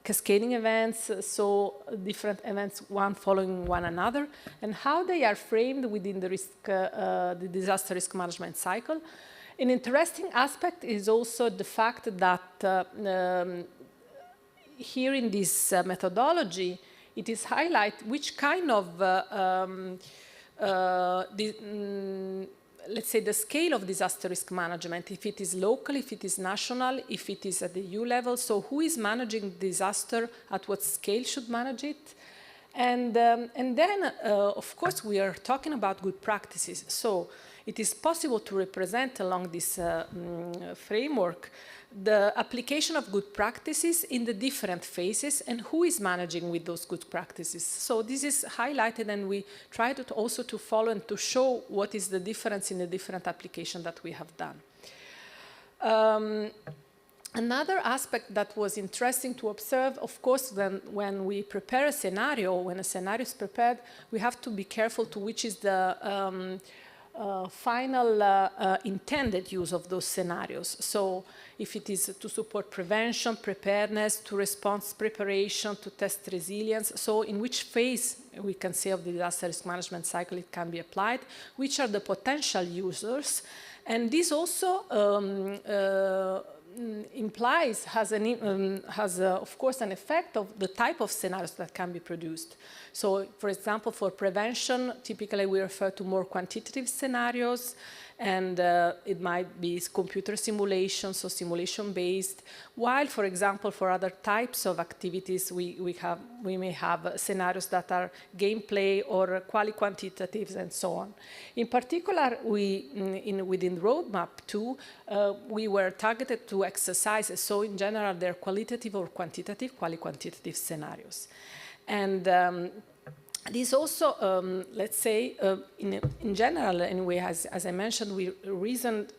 cascading events, so different events, one following one another, and how they are framed within the disaster risk management cycle. An interesting aspect is also the fact that here in this methodology, it is highlight which kind of, let's say, the scale of disaster risk management, if it is local, if it is national, if it is at the EU level, so who is managing disaster, at what scale should manage it. And then, of course, we are talking about good practices. So it is possible to represent along this framework the application of good practices in the different phases and who is managing with those good practices. So this is highlighted, and we try to also to follow and to show what is the difference in the different applications that we have done. Another aspect that was interesting to observe, of course, when we prepare a scenario, when a scenario is prepared, we have to be careful to which is the final intended use of those scenarios. So if it is to support prevention, preparedness, to response preparation, to test resilience, so in which phase we can say of the disaster risk management cycle it can be applied, which are the potential users, and this also implies, has of course an effect of the type of scenarios that can be produced. So for example, for prevention, typically we refer to more quantitative scenarios, and it might be computer simulation, so simulation-based, while, for example, for other types of activities, we may have scenarios that are gameplay or quali-quantitatives and so on. In particular, within ROADMAP2, we were targeted to exercises, so in general, they're qualitative or quantitative, quali-quantitative scenarios. And this also, let's say, in general, anyway, as I mentioned, we reasoned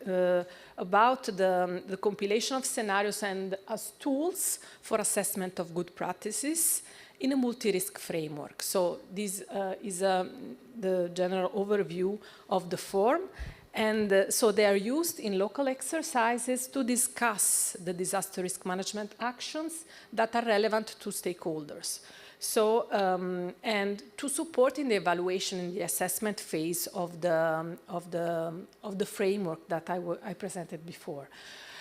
about the compilation of scenarios and as tools for assessment of good practices in a multi-risk framework. So this is the general overview of the form. And so they are used in local exercises to discuss the disaster risk management actions that are relevant to stakeholders. So, and to support in the evaluation in the assessment phase of the framework that I presented before.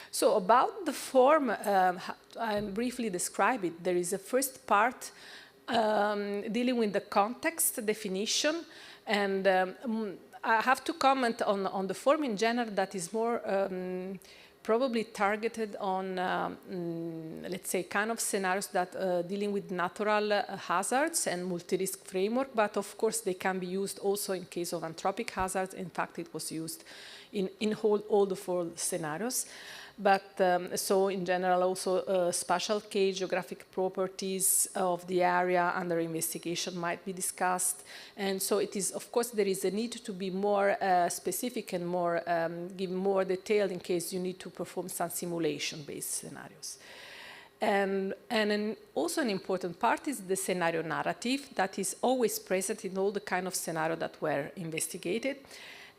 So about the form, I'll briefly describe it. There is a first part dealing with the context definition, and I have to comment on the form in general that is more probably targeted on, let's say, kind of scenarios that dealing with natural hazards and multi-risk framework, but of course they can be used also in case of anthropic hazards. In fact, it was used in all the 4 scenarios. But so in general also spatial case, geographic properties of the area under investigation might be discussed. And so it is, of course, there is a need to be more specific and more, give more detail in case you need to perform some simulation-based scenarios. And also an important part is the scenario narrative that is always present in all the kind of scenario that were investigated.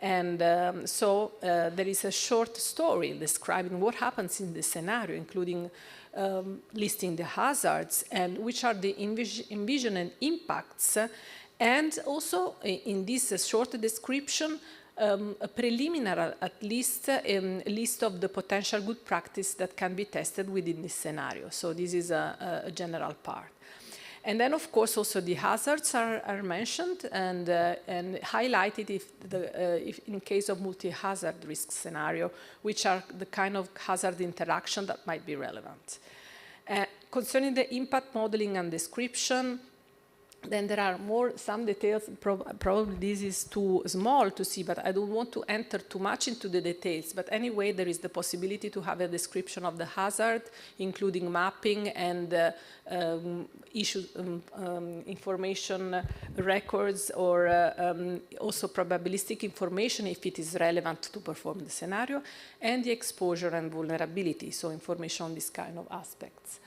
And so there is a short story describing what happens in the scenario, including listing the hazards and which are the envisioned impacts. And also in this short description, a preliminary, at least, list of the potential good practice that can be tested within this scenario. So this is a general part. And then, of course, also the hazards are mentioned and highlighted if in case of multi-hazard risk scenario, which are the kind of hazard interaction that might be relevant. Concerning the impact modeling and description, then there are some details. Probably this is too small to see, but I don't want to enter too much into the details. But anyway, there is the possibility to have a description of the hazard, including mapping and information records, or also probabilistic information if it is relevant to perform the scenario, and the exposure and vulnerability, so information on this kind of aspects.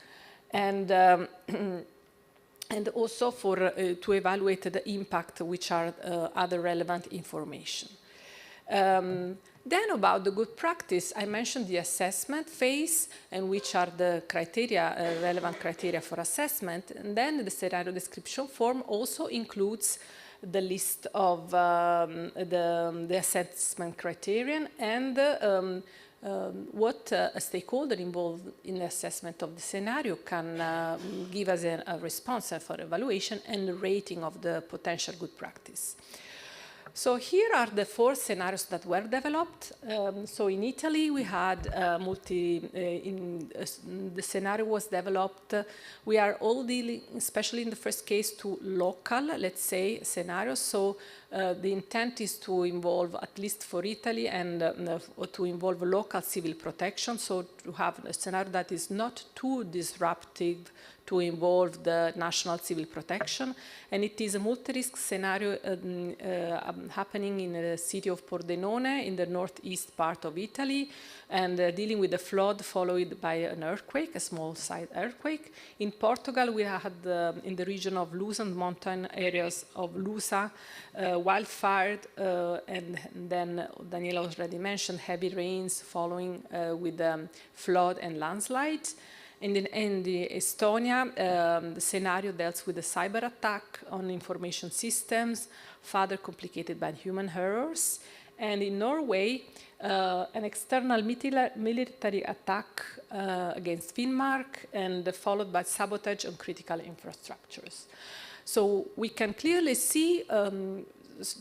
And also to evaluate the impact, which are other relevant information. Then about the good practice, I mentioned the assessment phase, and which are the criteria, relevant criteria for assessment. And then the scenario description form also includes the list of the assessment criterion and what a stakeholder involved in the assessment of the scenario can give us a response for evaluation and the rating of the potential good practice. So here are the 4 scenarios that were developed. So in Italy, we had the scenario was developed. We are all dealing, especially in the first case, to local, let's say, scenarios. So the intent is to involve, at least for Italy, and to involve local civil protection. So to have a scenario that is not too disruptive to involve the national civil protection. And it is a multi-risk scenario happening in the city of Pordenone in the northeast part of Italy, and dealing with a flood followed by an earthquake, a small-sized earthquake. In Portugal, we had in the region of Lusa and mountain areas of Lusa, wildfire, and then Daniela already mentioned heavy rains following with flood and landslides. In the Estonia, the scenario deals with a cyber attack on information systems, further complicated by human errors. And in Norway, an external military attack against Finnmark, and followed by sabotage on critical infrastructures. So we can clearly see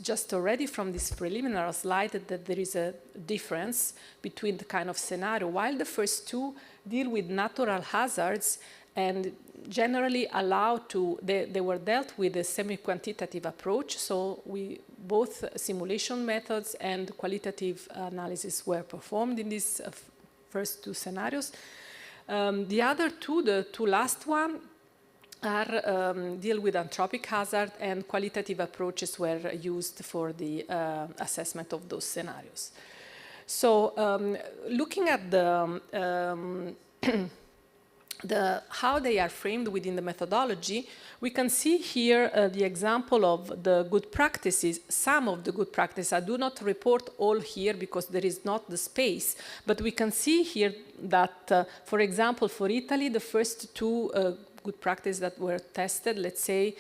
just already from this preliminary slide that there is a difference between the kind of scenario. While the first 2 deal with natural hazards and generally they were dealt with a semi-quantitative approach. So both simulation methods and qualitative analysis were performed in these first 2 scenarios. The other 2, the 2 last one, deal with anthropic hazard, and qualitative approaches were used for the assessment of those scenarios. So looking at how they are framed within the methodology, we can see here the example of the good practices, some of the good practices. I do not report all here because there is not the space, but we can see here that, for example, for Italy, the first 2 good practices that were tested, let's say,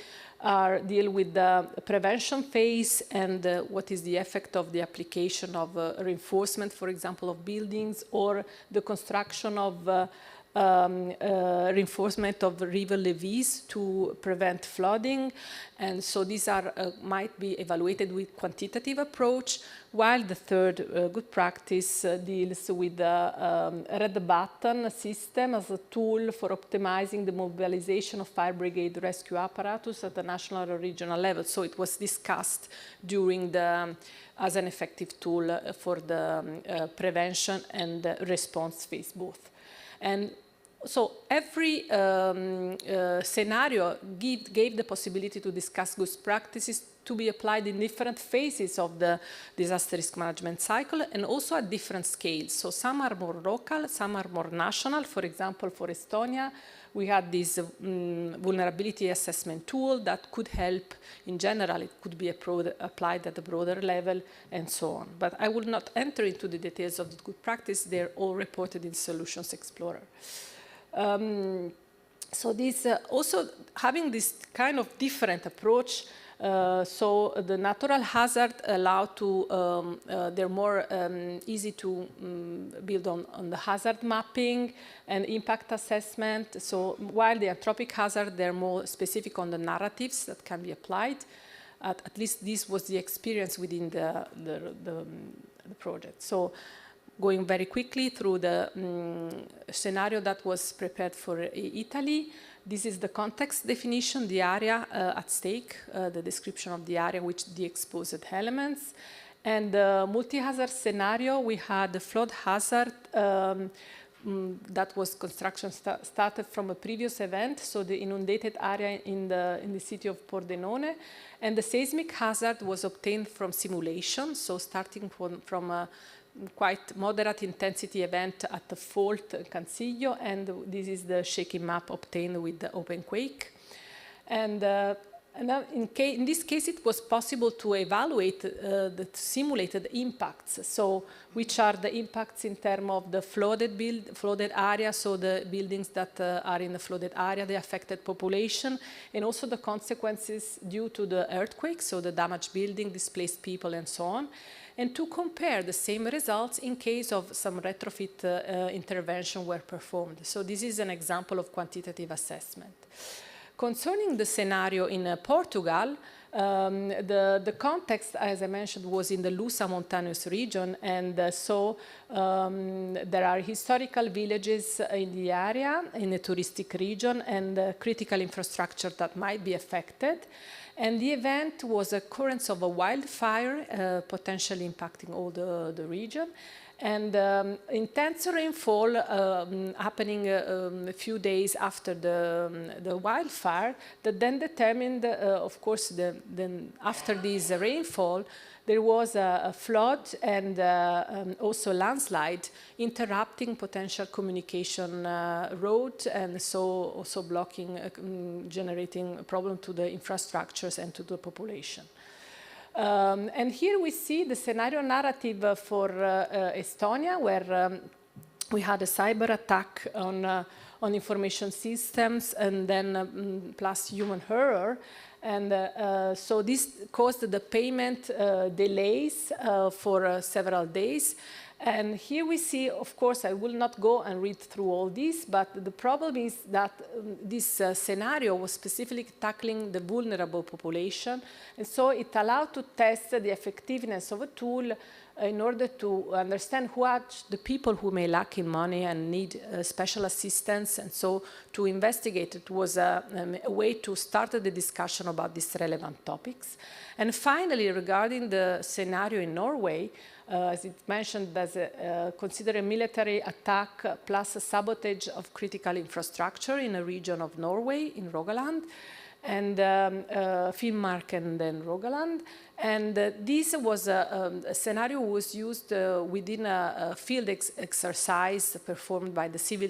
deal with the prevention phase and what is the effect of the application of reinforcement, for example, of buildings, or the construction of reinforcement of river levees to prevent flooding. And so these might be evaluated with quantitative approach, while the third good practice deals with the red button system as a tool for optimizing the mobilization of fire brigade rescue apparatus at the national or regional level. So it was discussed during as an effective tool for the prevention and response phase both. And so every scenario gave the possibility to discuss good practices to be applied in different phases of the disaster risk management cycle, and also at different scales. So some are more local, some are more national. For example, for Estonia, we had this vulnerability assessment tool that could help in general. It could be applied at a broader level and so on. But I will not enter into the details of the good practice. They're all reported in Solutions Explorer. So this also having this kind of different approach. So the natural hazard allow to, they're more easy to build on the hazard mapping and impact assessment. So while the anthropic hazard, they're more specific on the narratives that can be applied. At least this was the experience within the project. So going very quickly through the scenario that was prepared for Italy. This is the context definition, the area at stake, the description of the area, which the exposed elements. And the multi-hazard scenario, we had the flood hazard that was construction started from a previous event, so the inundated area in the city of Pordenone. And the seismic hazard was obtained from simulation, so starting from a quite moderate intensity event at the fault Cansiglio, and this is the shaking map obtained with the OpenQuake. And in this case, it was possible to evaluate the simulated impacts. So, which are the impacts in terms of the flooded area, so the buildings that are in the flooded area, the affected population, and also the consequences due to the earthquake, so the damaged building, displaced people, and so on. And to compare the same results in case of some retrofit intervention were performed. So this is an example of quantitative assessment. Concerning the scenario in Portugal, The context, as I mentioned, was in the Lusa mountainous region, and there are historical villages in the area, in the touristic region, and critical infrastructure that might be affected. And the event was a occurrence of a wildfire, potentially impacting all the region. And intense rainfall happening a few days after the wildfire that then determined, of course, after this rainfall, there was a flood and also landslide interrupting potential communication road, and so also blocking, generating a problem to the infrastructures and to the population. And here we see the scenario narrative for Estonia, where we had a cyber attack on information systems, and then plus human error. And so this caused the payment delays for several days. And here we see, of course, I will not go and read through all this, but the problem is that this scenario was specifically tackling the vulnerable population. And so it allowed to test the effectiveness of a tool in order to understand who are the people who may lack in money and need special assistance. And so to investigate, it was a way to start the discussion about these relevant topics. And finally, regarding the scenario in Norway, as it mentioned, as consider a military attack plus a sabotage of critical infrastructure in a region of Norway, in Rogaland, and Finnmark and then Rogaland. And this was a scenario was used within a field exercise performed by the Civil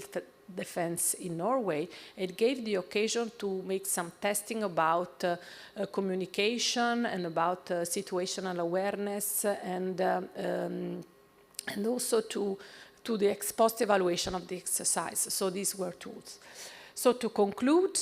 Defense in Norway. It gave the occasion to make some testing about communication and about situational awareness, and also to the ex post evaluation of the exercise. So these were tools. So to conclude,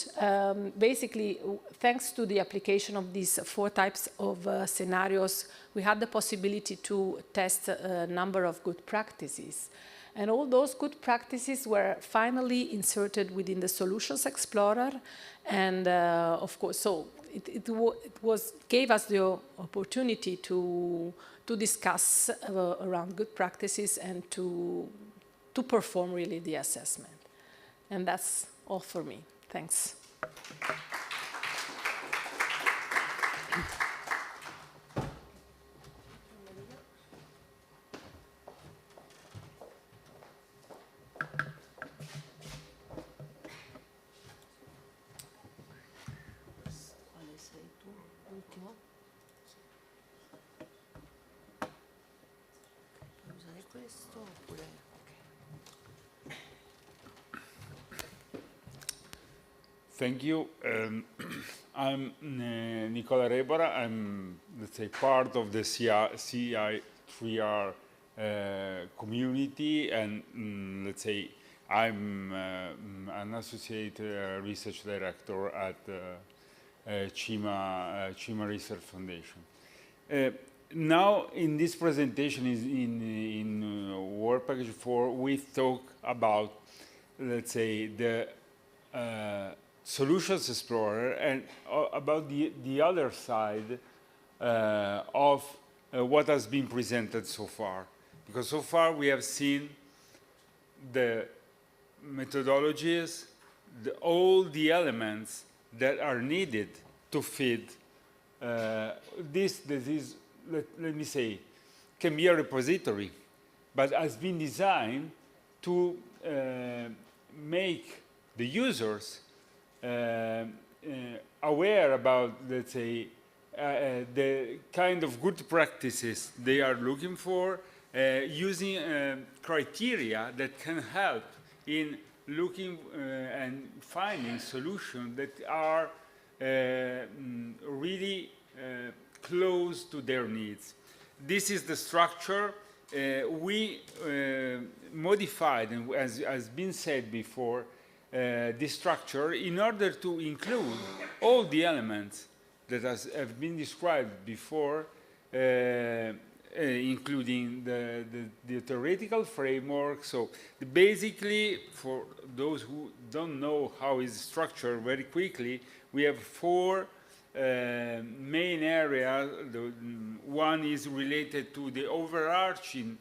basically, thanks to the application of these 4 types of scenarios, we had the possibility to test a number of good practices. And all those good practices were finally inserted within the Solutions Explorer. And of course, so it gave us the opportunity to discuss around good practices and to perform really the assessment. And that's all for me. Thanks. Thank you. I'm Nicola Rebora. I'm, let's say, part of the CI3R community, and let's say I'm an associate research director at CIMA Research Foundation. Now, in this presentation, in Work Package 4, we talk about, let's say, the Solutions Explorer, and about the other side of what has been presented so far. Because so far we have seen the methodologies, all the elements that are needed to feed this is, let me say, can be a repository, but has been designed to make the users aware about, let's say, the kind of good practices they are looking for, using criteria that can help in looking and finding solutions that are really close to their needs. This is the structure. We modified, and as has been said before, this structure in order to include all the elements that have been described before, including the theoretical framework. So basically, for those who don't know how it's structured, very quickly, we have 4 main areas. One is related to the overarching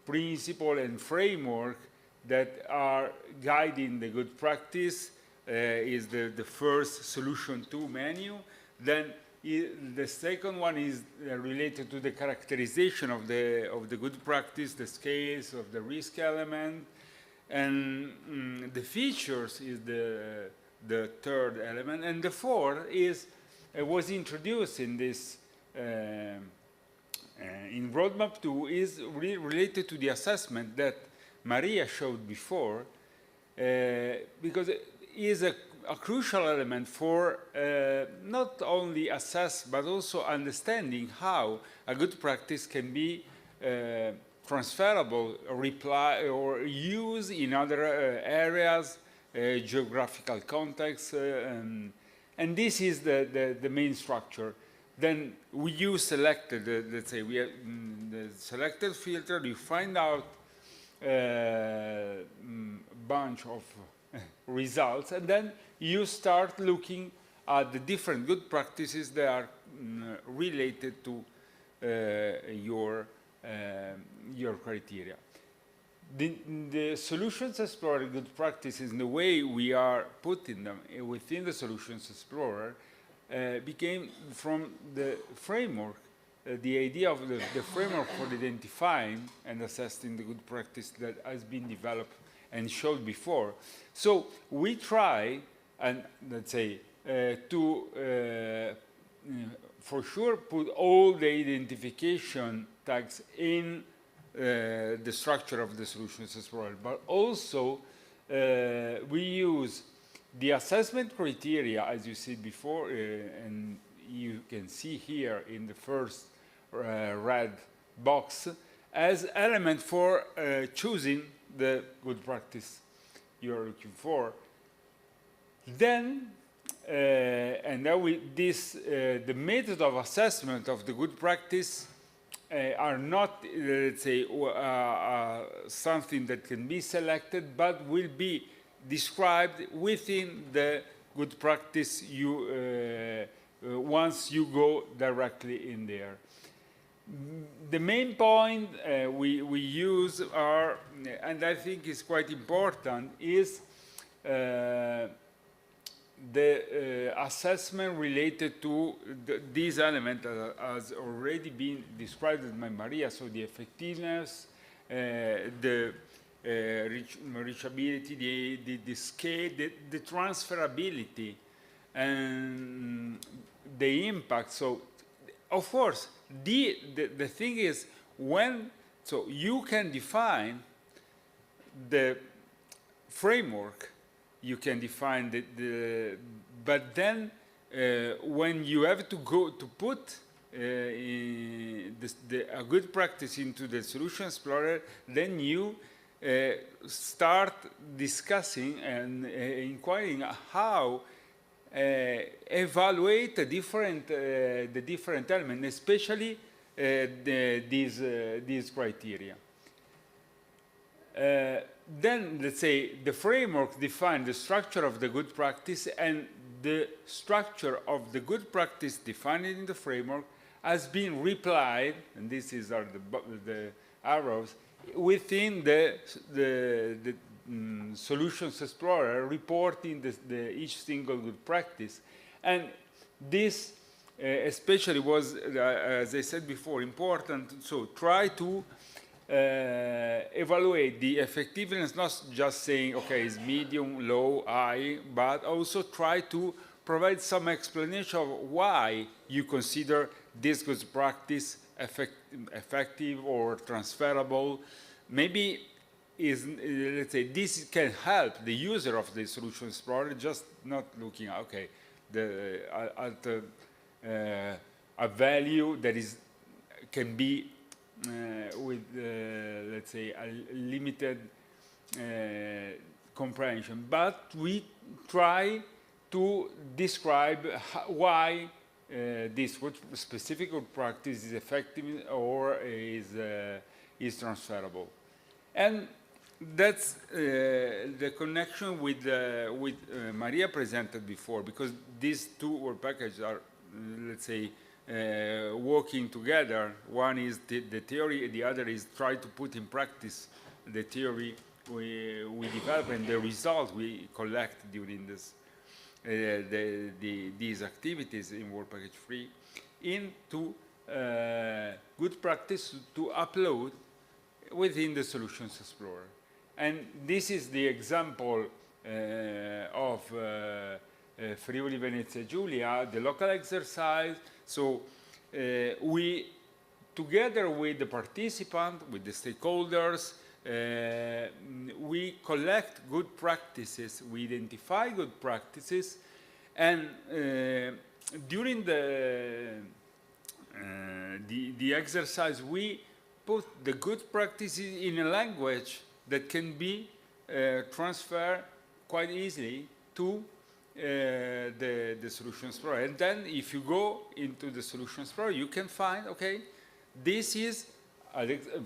principle and framework that are guiding the good practice, is the first solution to menu. Then the second one is related to the characterization of the good practice, the scales of the risk element, and the features is the third element, and the fourth is was introduced in this in ROADMAP2 is related to the assessment that Maria showed before, because it is a crucial element for not only assess but also understanding how a good practice can be transferable, or used in other areas, geographical context, and this is the main structure. Then we use selected, let's say we have the selected filter, you find out a bunch of results, and then you start looking at the different good practices that are related to your criteria. The Solutions Explorer good practices, and the way we are putting them within the Solutions Explorer, became from the framework, the idea of the framework for identifying and assessing the good practice that has been developed and showed before. So we try, and let's say, to for sure put all the identification tags in the structure of the Solutions Explorer, but also we use the assessment criteria, as you said before, and you can see here in the first red box, as element for choosing the good practice you're looking for. Then, and now the method of assessment of the good practice are not, let's say, something that can be selected, but will be described within the good practice once you go directly in there. The main point we use are, and I think is quite important, is the assessment related to this element has already been described by Maria, so the effectiveness, the reachability, the scale, the transferability, and the impact. So, of course, the thing is, so you can define the framework, you can define but then when you have to go to put a good practice into the Solution Explorer, then you start discussing and inquiring how evaluate the different elements, especially these criteria. Then, let's say, the framework defines the structure of the good practice, and the structure of the good practice defined in the framework has been replied, and these are the arrows, within the Solutions Explorer, reporting each single good practice. And this especially was, as I said before, important. So try to evaluate the effectiveness, not just saying, okay, it's medium, low, high, but also try to provide some explanation of why you consider this good practice effective or transferable. Maybe let's say, this can help the user of the Solution Explorer, just not looking at, okay, at a value that can be with, let's say, a limited comprehension. But we try to describe why this specific practice is effective or is transferable. And that's the connection with Maria presented before, because these two work packages are, let's say, working together. One is the theory, the other is try to put in practice the theory we develop and the result we collect during this these activities in Work Package 3 into good practice to upload within the Solutions Explorer. And this is the example of Friuli Venezia Giulia, the local exercise. So we, together with the participant, with the stakeholders, we collect good practices, we identify good practices, and during the exercise we put the good practices in a language that can be transferred quite easily to the Solutions Pro. And then if you go into the Solutions Pro, you can find, okay, this is,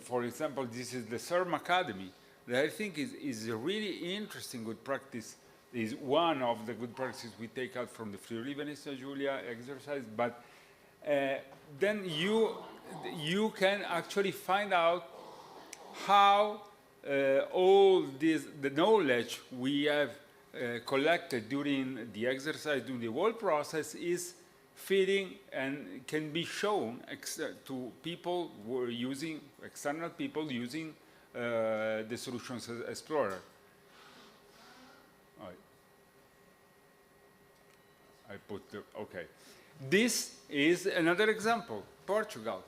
for example, this is the CERM Academy, that I think is a really interesting good practice, is one of the good practices we take out from the Friuli Venezia Giulia exercise. But then you can actually find out how all this, the knowledge we have collected during the exercise, during the whole process, is feeding and can be shown to people who are using, external people using the Solutions Explorer. I put the, okay. This is another example, Portugal.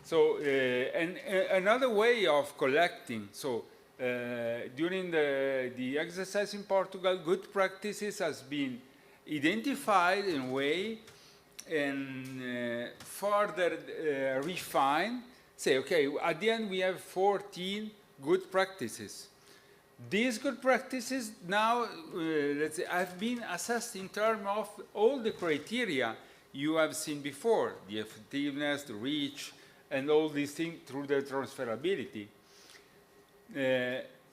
So, and another way of collecting, so during the exercise in Portugal, good practices has been identified in a way and further refined. Say, okay, at the end we have 14 good practices. These good practices now, let's say, have been assessed in terms of all the criteria you have seen before, the effectiveness, the reach, and all these things through the transferability.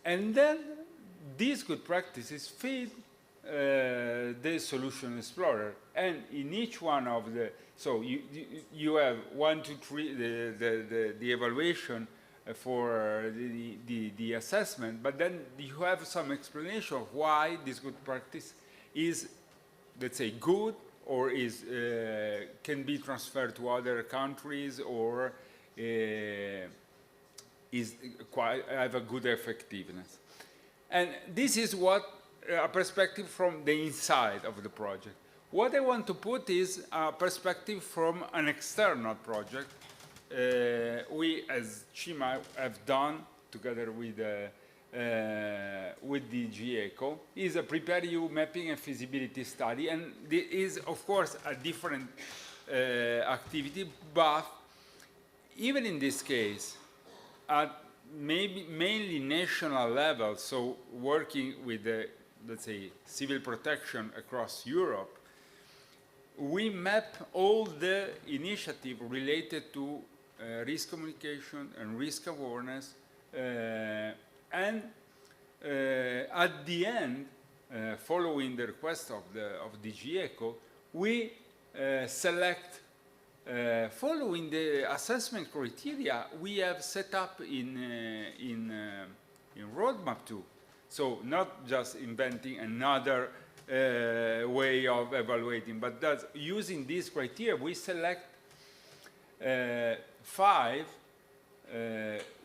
And then these good practices feed the Solution Explorer. And in each one of the, so you have 1, 2, 3, the evaluation for the assessment, but then you have some explanation of why this good practice is, let's say, good, or is can be transferred to other countries, or is quite have a good effectiveness. And this is what a perspective from the inside of the project. What I want to put is a perspective from an external project. We, as CIMA, have done together with DG ECO, is a Prepare EU mapping and feasibility study, and this is, of course, a different activity, but even in this case, at maybe mainly national level, so working with the, let's say, civil protection across Europe, we map all the initiatives related to risk communication and risk awareness, and at the end, following the request of DG ECO, we select, following the assessment criteria we have set up in ROADMAP2. So not just inventing another way of evaluating, but that's using these criteria, we select 5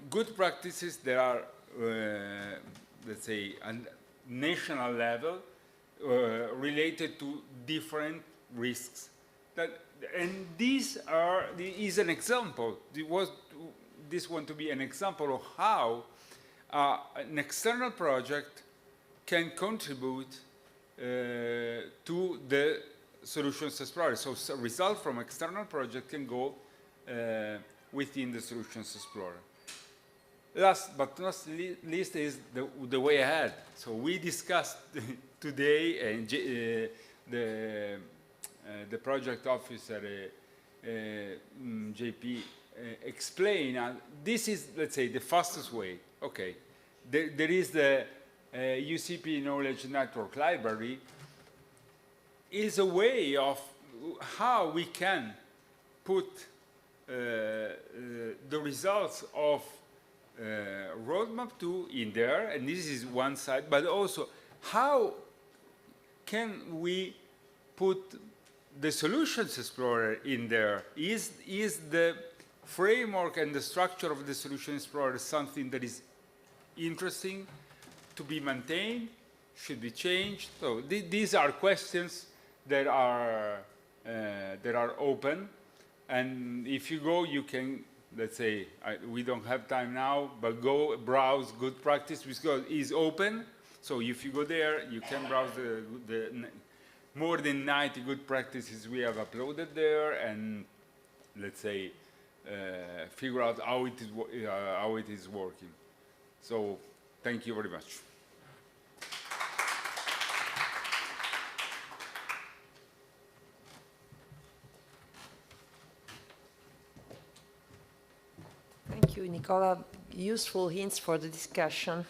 good practices that are, let's say, at national level related to different risks. And these is an example. This want to be an example of how an external project can contribute to the Solutions Explorer. So result from external project can go within the Solutions Explorer. Last but not least is the way ahead. So we discussed today, and the project officer, JP, explained, this is, let's say, the fastest way. Okay, there is the UCP Knowledge Network Library, is a way of how we can put the results of ROADMAP2 in there, and this is one side, but also how can we put the Solutions Explorer in there? Is the framework and the structure of the Solution Explorer something that is interesting to be maintained, should be changed? So these are questions that are open, and if you go, you can, let's say, we don't have time now, but go browse good practice because it's open. So if you go there, you can browse the more than 90 good practices we have uploaded there, and let's say figure out how it is working. So thank you very much. Thank you, Nicola. Useful hints for the discussion.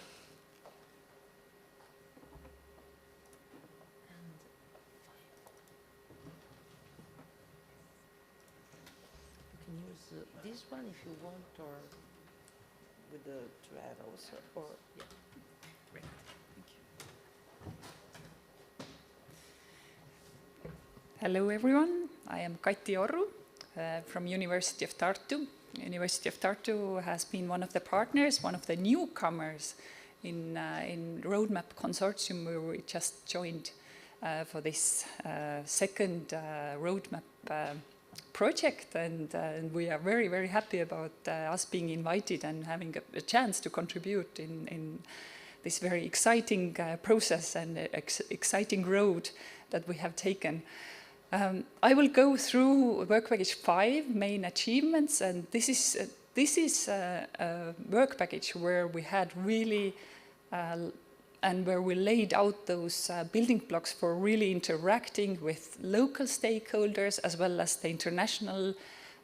You can use this one if you want, or with the thread also, or yeah. Great. Thank you. Hello, everyone. I am Kati Orru from University of Tartu. University of Tartu has been one of the partners, one of the newcomers in ROADMAP consortium, where we just joined for this second ROADMAP project, and we are very, very happy about us being invited and having a chance to contribute in this very exciting process and exciting road that we have taken. I will go through Work Package 5 main achievements, and this is a work package where we had really and where we laid out those building blocks for really interacting with local stakeholders as well as the international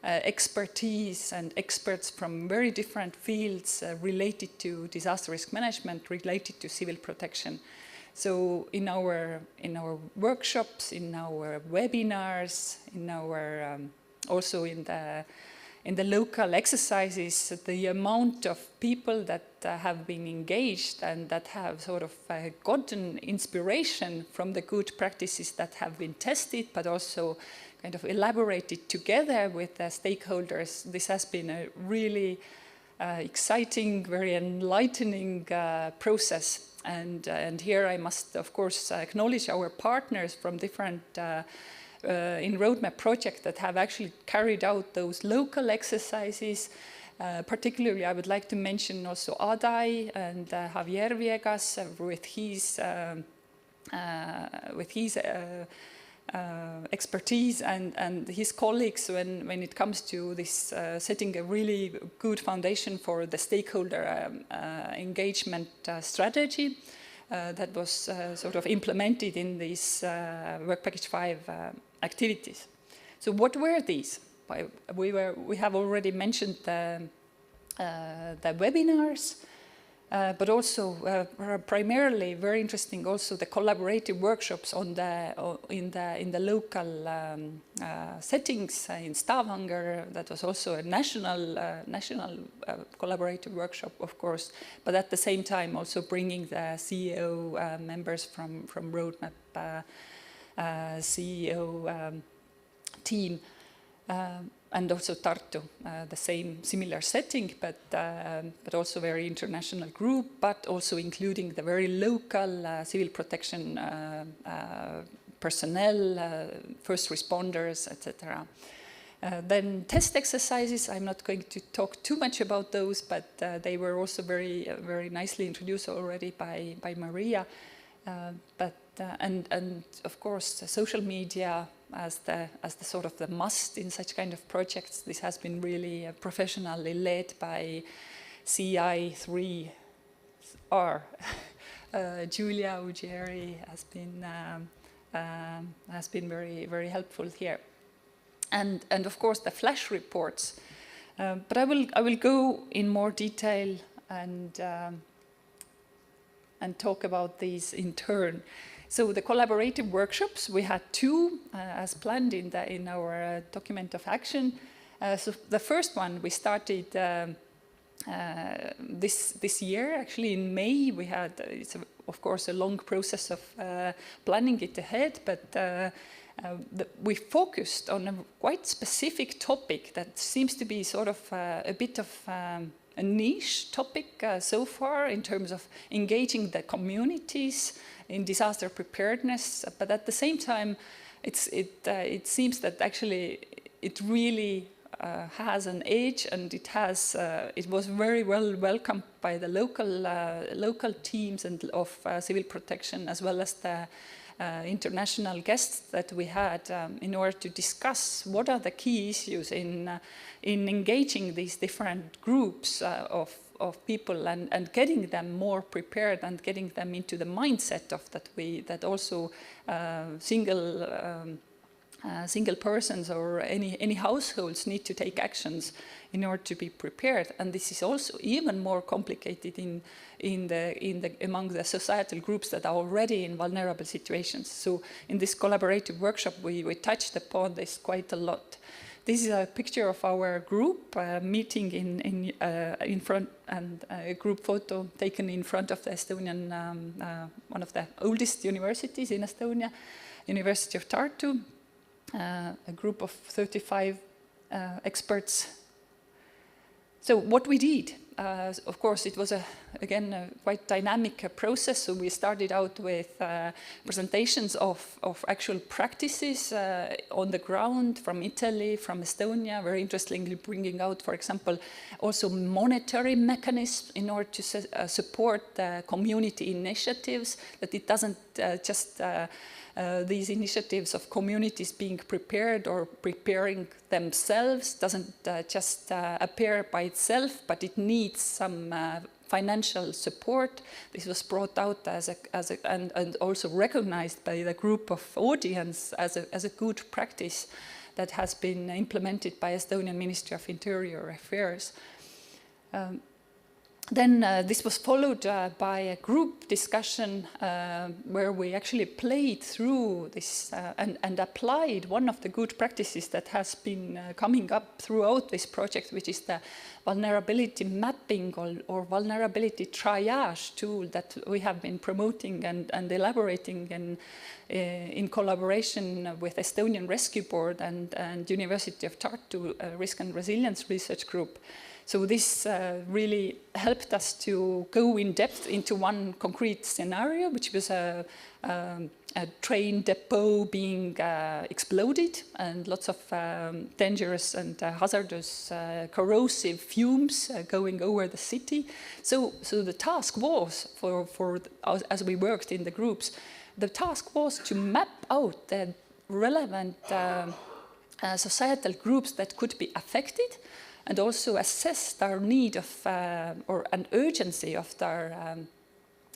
expertise and experts from very different fields related to disaster risk management, related to civil protection. So in our workshops, in our webinars, in our also in the local exercises, the amount of people that have been engaged and that have sort of gotten inspiration from the good practices that have been tested, but also kind of elaborated together with the stakeholders. This has been a really exciting, very enlightening process. And here I must, of course, acknowledge our partners from different in ROADMAP project that have actually carried out those local exercises. Particularly, I would like to mention also Adai and Javier Viegas with his expertise and his colleagues when it comes to this setting a really good foundation for the stakeholder engagement strategy that was sort of implemented in these Work Package 5 activities. So what were these? We have already mentioned the webinars, but also primarily very interesting also the collaborative workshops in the local settings in Stavanger. That was also a national collaborative workshop, of course, but at the same time also bringing the CEO members from ROADMAP CEO team. And also Tartu, the similar setting, but also very international group, but also including the very local civil protection personnel, first responders, etc. Then test exercises, I'm not going to talk too much about those, but they were also very, very nicely introduced already by Maria. And of course, social media as the sort of the must in such kind of projects. This has been really professionally led by CI3R. Julia Ugeri has been very, very helpful here. And of course the flash reports. But I will go in more detail and and talk about these in turn. So the collaborative workshops, we had 2 as planned in our document of action. So the first one we started this year, actually in May. We had, of course, a long process of planning it ahead, but we focused on a quite specific topic that seems to be sort of a bit of a niche topic so far in terms of engaging the communities in disaster preparedness, but at the same time, it seems that actually it really has an edge, and it was very well welcomed by the local teams and of civil protection, as well as the international guests that we had in order to discuss what are the key issues in engaging these different groups of people and getting them more prepared and getting them into the mindset of that also single persons or any households need to take actions in order to be prepared. And this is also even more complicated among the societal groups that are already in vulnerable situations. So in this collaborative workshop, we touched upon this quite a lot. This is a picture of our group meeting in front, and a group photo taken in front of the Estonian, one of the oldest universities in Estonia, University of Tartu. A group of 35 experts. So what we did, of course, it was again a quite dynamic process. So we started out with presentations of actual practices on the ground from Italy, from Estonia, very interestingly bringing out, for example, also monetary mechanisms in order to support community initiatives, that it doesn't just these initiatives of communities being prepared or preparing themselves doesn't just appear by itself, but it needs some financial support. This was brought out and also recognized by the group of audience as a good practice that has been implemented by Estonian Ministry of Interior Affairs. Then this was followed by a group discussion where we actually played through this and applied one of the good practices that has been coming up throughout this project, which is the vulnerability mapping or vulnerability triage tool that we have been promoting and elaborating in collaboration with Estonian Rescue Board and University of Tartu Risk and Resilience Research Group. So this really helped us to go in depth into one concrete scenario, which was a train depot being exploded and lots of dangerous and hazardous corrosive fumes going over the city. So the task was, as we worked in the groups, the task was to map out the relevant societal groups that could be affected, and also assess their need of, or an urgency of their,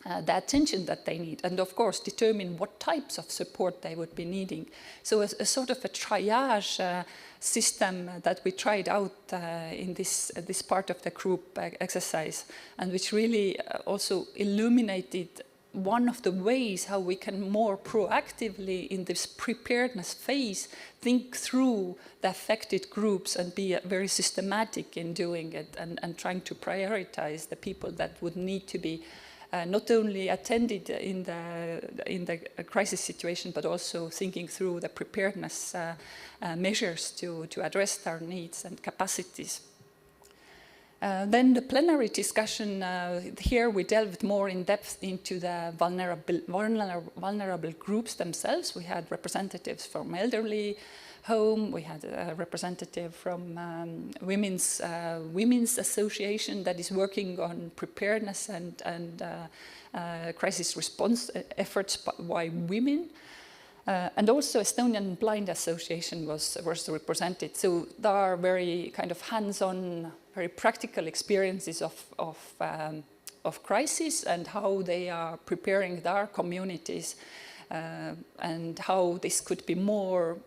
the attention that they need, and of course determine what types of support they would be needing. So a sort of a triage system that we tried out in this part of the group exercise, and which really also illuminated one of the ways how we can more proactively in this preparedness phase think through the affected groups and be very systematic in doing it and trying to prioritize the people that would need to be not only attended in the crisis situation, but also thinking through the preparedness measures to address their needs and capacities. Then the plenary discussion, here we delved more in depth into the vulnerable groups themselves. We had representatives from elderly home, we had a representative from women's association that is working on preparedness and crisis response efforts by women. And also Estonian Blind Association was represented. So there are very kind of hands-on, very practical experiences of crisis and how they are preparing their communities and how this could be more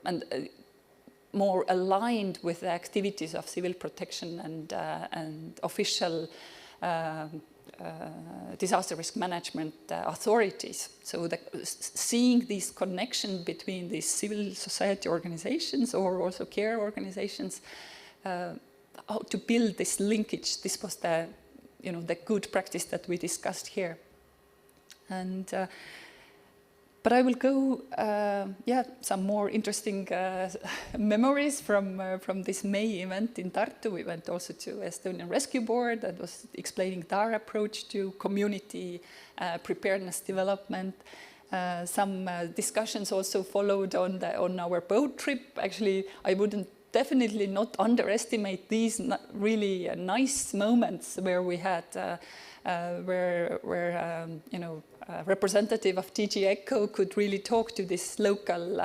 aligned with the activities of civil protection and official disaster risk management authorities. So seeing this connection between these civil society organizations or also care organizations, how to build this linkage. This was the good practice that we discussed here. And but I will go, some more interesting memories from this May event in Tartu. We went also to Estonian Rescue Board that was explaining their approach to community preparedness development. Some discussions also followed on our boat trip. Actually, I wouldn't definitely not underestimate these really nice moments where we had, representative of DG ECHO could really talk to this local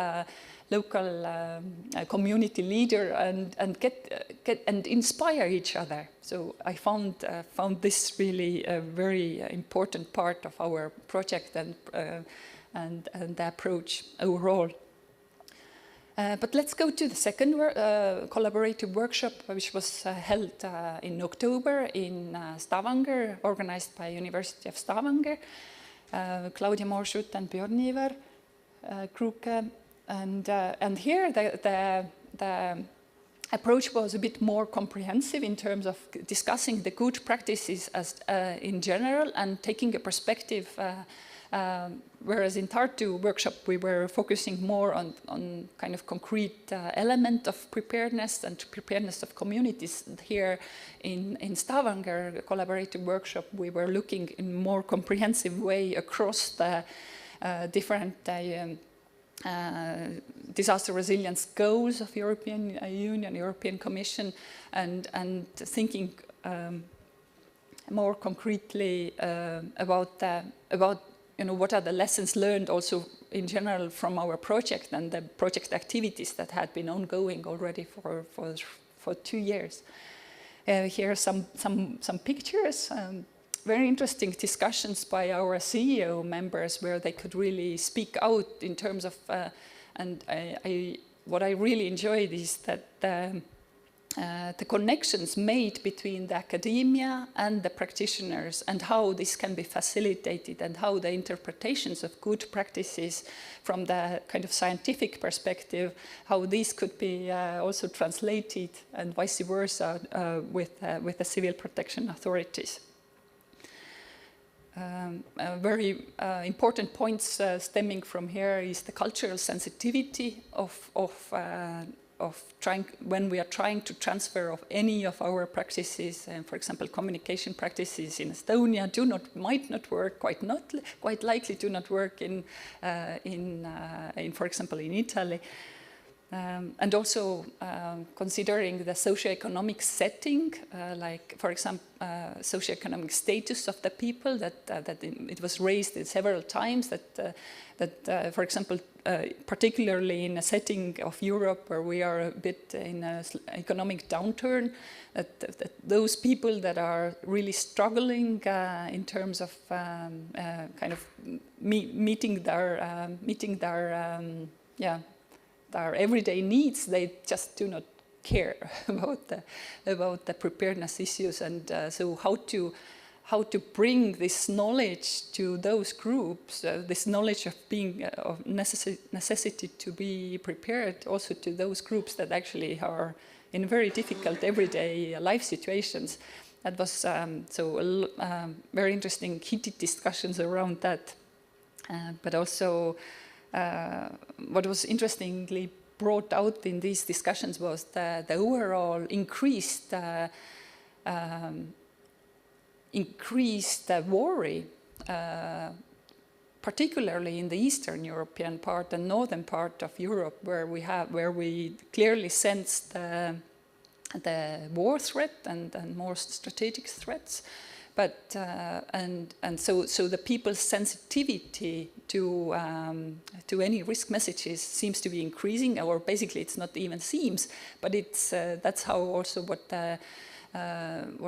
community leader and get and inspire each other. So I found this really a very important part of our project and the approach overall. But let's go to the second collaborative workshop, which was held in October in Stavanger, organized by University of Stavanger, Claudia Morschutt and Björn Ivar Kruke. And here the approach was a bit more comprehensive in terms of discussing the good practices as in general and taking a perspective. Whereas in Tartu workshop, we were focusing more on kind of concrete element of preparedness and preparedness of communities. Here in Stavanger collaborative workshop, we were looking in more comprehensive way across the different disaster resilience goals of European Union, European Commission, and thinking more concretely about what are the lessons learned also in general from our project and the project activities that had been ongoing already for 2 years. Here are some pictures. Very interesting discussions by our CEO members where they could really speak out in terms of, what I really enjoyed is that the connections made between the academia and the practitioners and how this can be facilitated and how the interpretations of good practices from the kind of scientific perspective, how these could be also translated and vice versa with the civil protection authorities. Very important points stemming from here is the cultural sensitivity of trying, when we are trying to transfer of any of our practices, and for example, communication practices in Estonia might not work, quite likely do not work in for example, in Italy. And also considering the socioeconomic setting, like for example, socioeconomic status of the people, that it was raised several times that for example, particularly in a setting of Europe where we are a bit in an economic downturn, that those people that are really struggling in terms of kind of meeting their everyday needs, they just do not care about the preparedness issues, and so how to bring this knowledge to those groups, this knowledge of being of necessity to be prepared, also to those groups that actually are in very difficult everyday life situations. That was very interesting, heated discussions around that, but also. What was interestingly brought out in these discussions was the overall increased worry, particularly in the Eastern European part and northern part of Europe, where we clearly sensed the war threat and more strategic threats. But so the people's sensitivity to any risk messages seems to be increasing, or basically it's not even seems, but it's that's how also what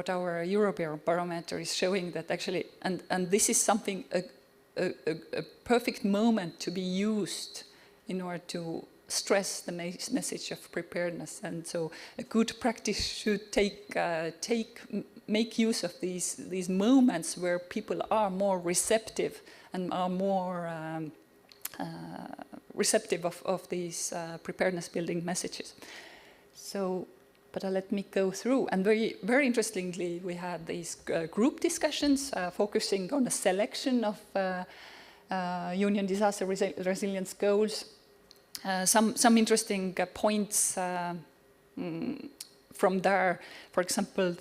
our Eurobarometer is showing, that actually, and this is something a perfect moment to be used in order to stress the message of preparedness. And so a good practice should take make use of these moments where people are more receptive and are more receptive of these preparedness building messages. So, but let me go through. And very interestingly, we had these group discussions focusing on the selection of Union disaster resilience goals. Some interesting points from there. For example,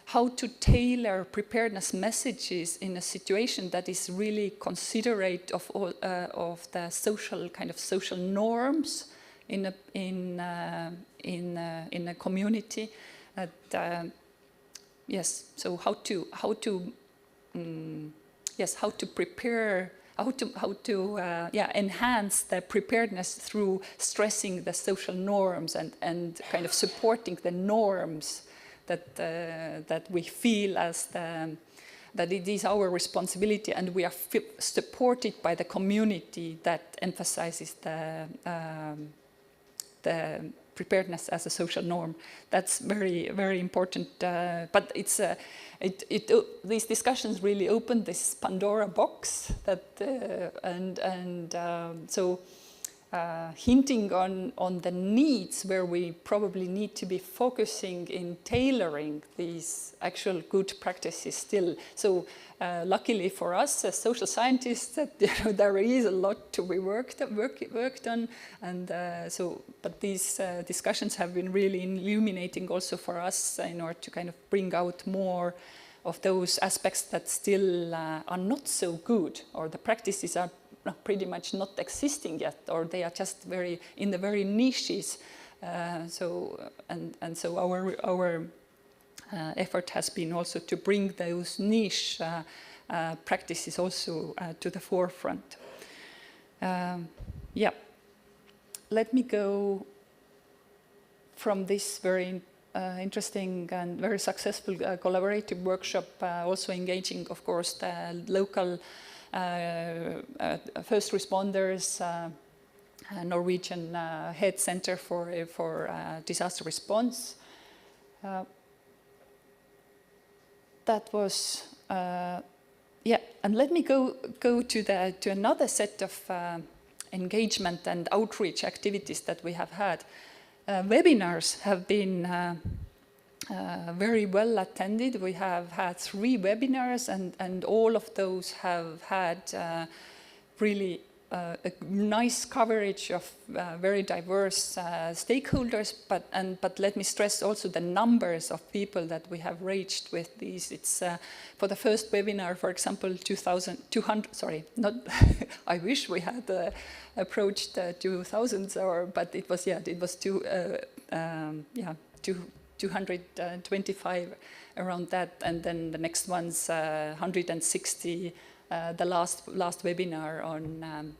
how to tailor preparedness messages in a situation that is really considerate of all of the social norms in a community. So how to prepare. How to enhance the preparedness through stressing the social norms and kind of supporting the norms that we feel as that it is our responsibility, and we are supported by the community that emphasizes the preparedness as a social norm. That's very important. But it's these discussions really opened this Pandora box that so hinting on the needs where we probably need to be focusing in tailoring these actual good practices still. So luckily for us as social scientists, that there is a lot to be worked on, and but these discussions have been really illuminating also for us in order to kind of bring out more of those aspects that still are not so good, or the practices are pretty much not existing yet, or they are just in the very niches. So our effort has been also to bring those niche practices also to the forefront. Let me go from this very interesting and very successful collaborative workshop, also engaging, of course, the local first responders, Norwegian Head Center for Disaster Response. That was and let me go to another set of engagement and outreach activities that we have had. Webinars have been very well attended. We have had 3 webinars, and all of those have had really a nice coverage of very diverse stakeholders. But let me stress also the numbers of people that we have reached with these. It's for the first webinar, for example, 2,200. Sorry, not. I wish we had approached 2,000, but it was 225 around that, and then the next one's 160. The last webinar on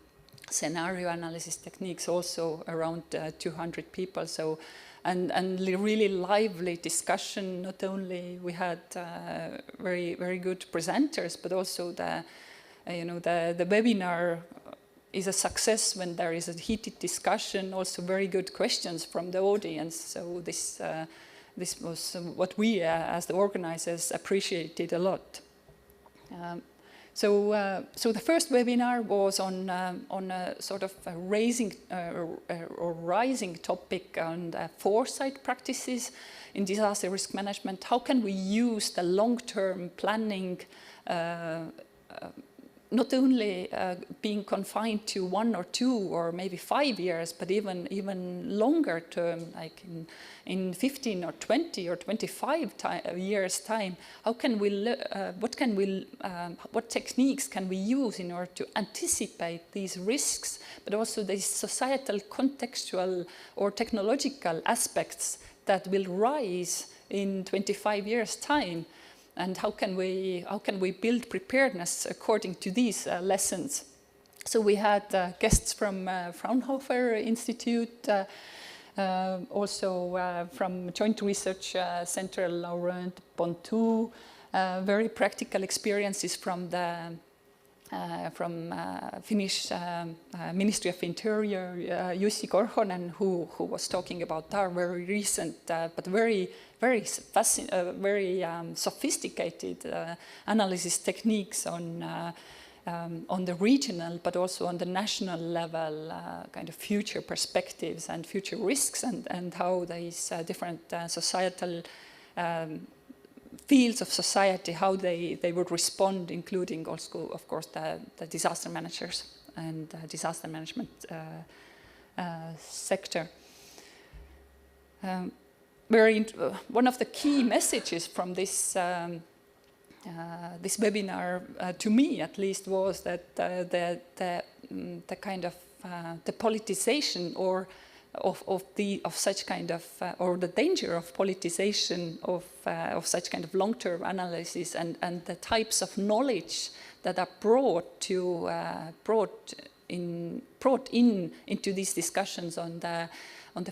scenario analysis techniques, also around 200 people. So, and really lively discussion. Not only we had very good presenters, but also the webinar is a success when there is a heated discussion. Also, very good questions from the audience. So this was what we as the organizers appreciated a lot. So the first webinar was on a sort of a rising topic on foresight practices in disaster risk management. How can we use the long-term planning, not only being confined to 1 or 2 or maybe 5 years, but even longer term, like in 15 or 20 or 25 years time? How can we? What techniques can we use in order to anticipate these risks, but also these societal, contextual, or technological aspects that will rise in 25 years time? And how can we build preparedness according to these lessons? So we had guests from Fraunhofer Institute, also from Joint Research Center ROADMAP2, very practical experiences from the from Finnish Ministry of Interior, Jussi Korhonen, who was talking about our very recent but very sophisticated analysis techniques on the regional but also on the national level kind of future perspectives and future risks, and how these different societal fields of society, how they would respond, including also, of course, the disaster managers and disaster management sector. One of the key messages from this this webinar, to me at least, was that the kind of the politicization of such kind of or the danger of politicization of such kind of long-term analysis and the types of knowledge that are brought into these discussions on the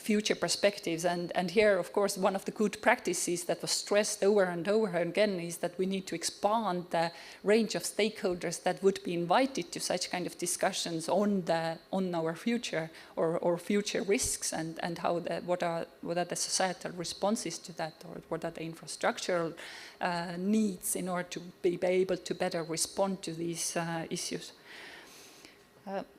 future perspectives. And here, of course, one of the good practices that was stressed over and over again is that we need to expand the range of stakeholders that would be invited to such kind of discussions on our future or future risks, and how what are the societal responses to that, or what are the infrastructural needs in order to be able to better respond to these issues.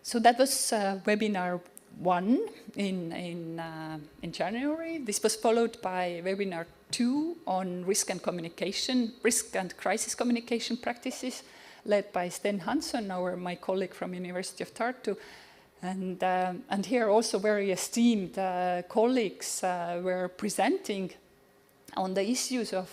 So that was webinar 1 in January. This was followed by webinar 2 on risk and crisis communication practices, led by Sten Hansson, my colleague from University of Tartu. And here also very esteemed colleagues were presenting on the issues of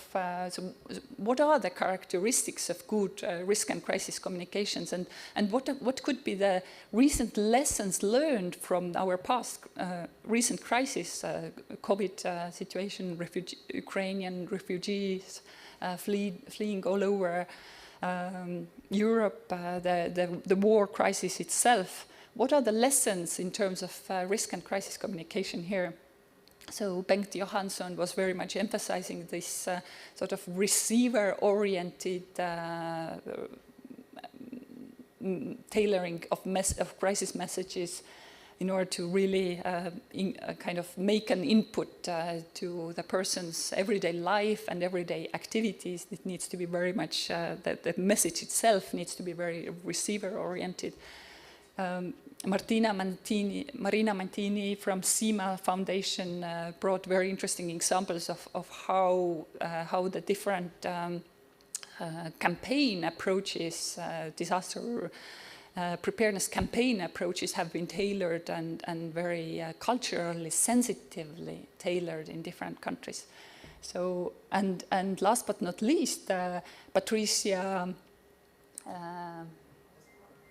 so what are the characteristics of good risk and crisis communications, and what could be the recent lessons learned from our past recent crisis, COVID situation, Ukrainian refugees fleeing all over Europe, the war crisis itself. What are the lessons in terms of risk and crisis communication here? So Bengt Johansson was very much emphasizing this sort of receiver-oriented tailoring of crisis messages in order to really kind of make an input to the person's everyday life and everyday activities. It needs to be very much, the message itself needs to be very receiver-oriented. Marina Mantini from CIMA Foundation brought very interesting examples of how the different campaign approaches, disaster preparedness campaign approaches have been tailored and very culturally sensitively tailored in different countries. So, and last but not least, Patricia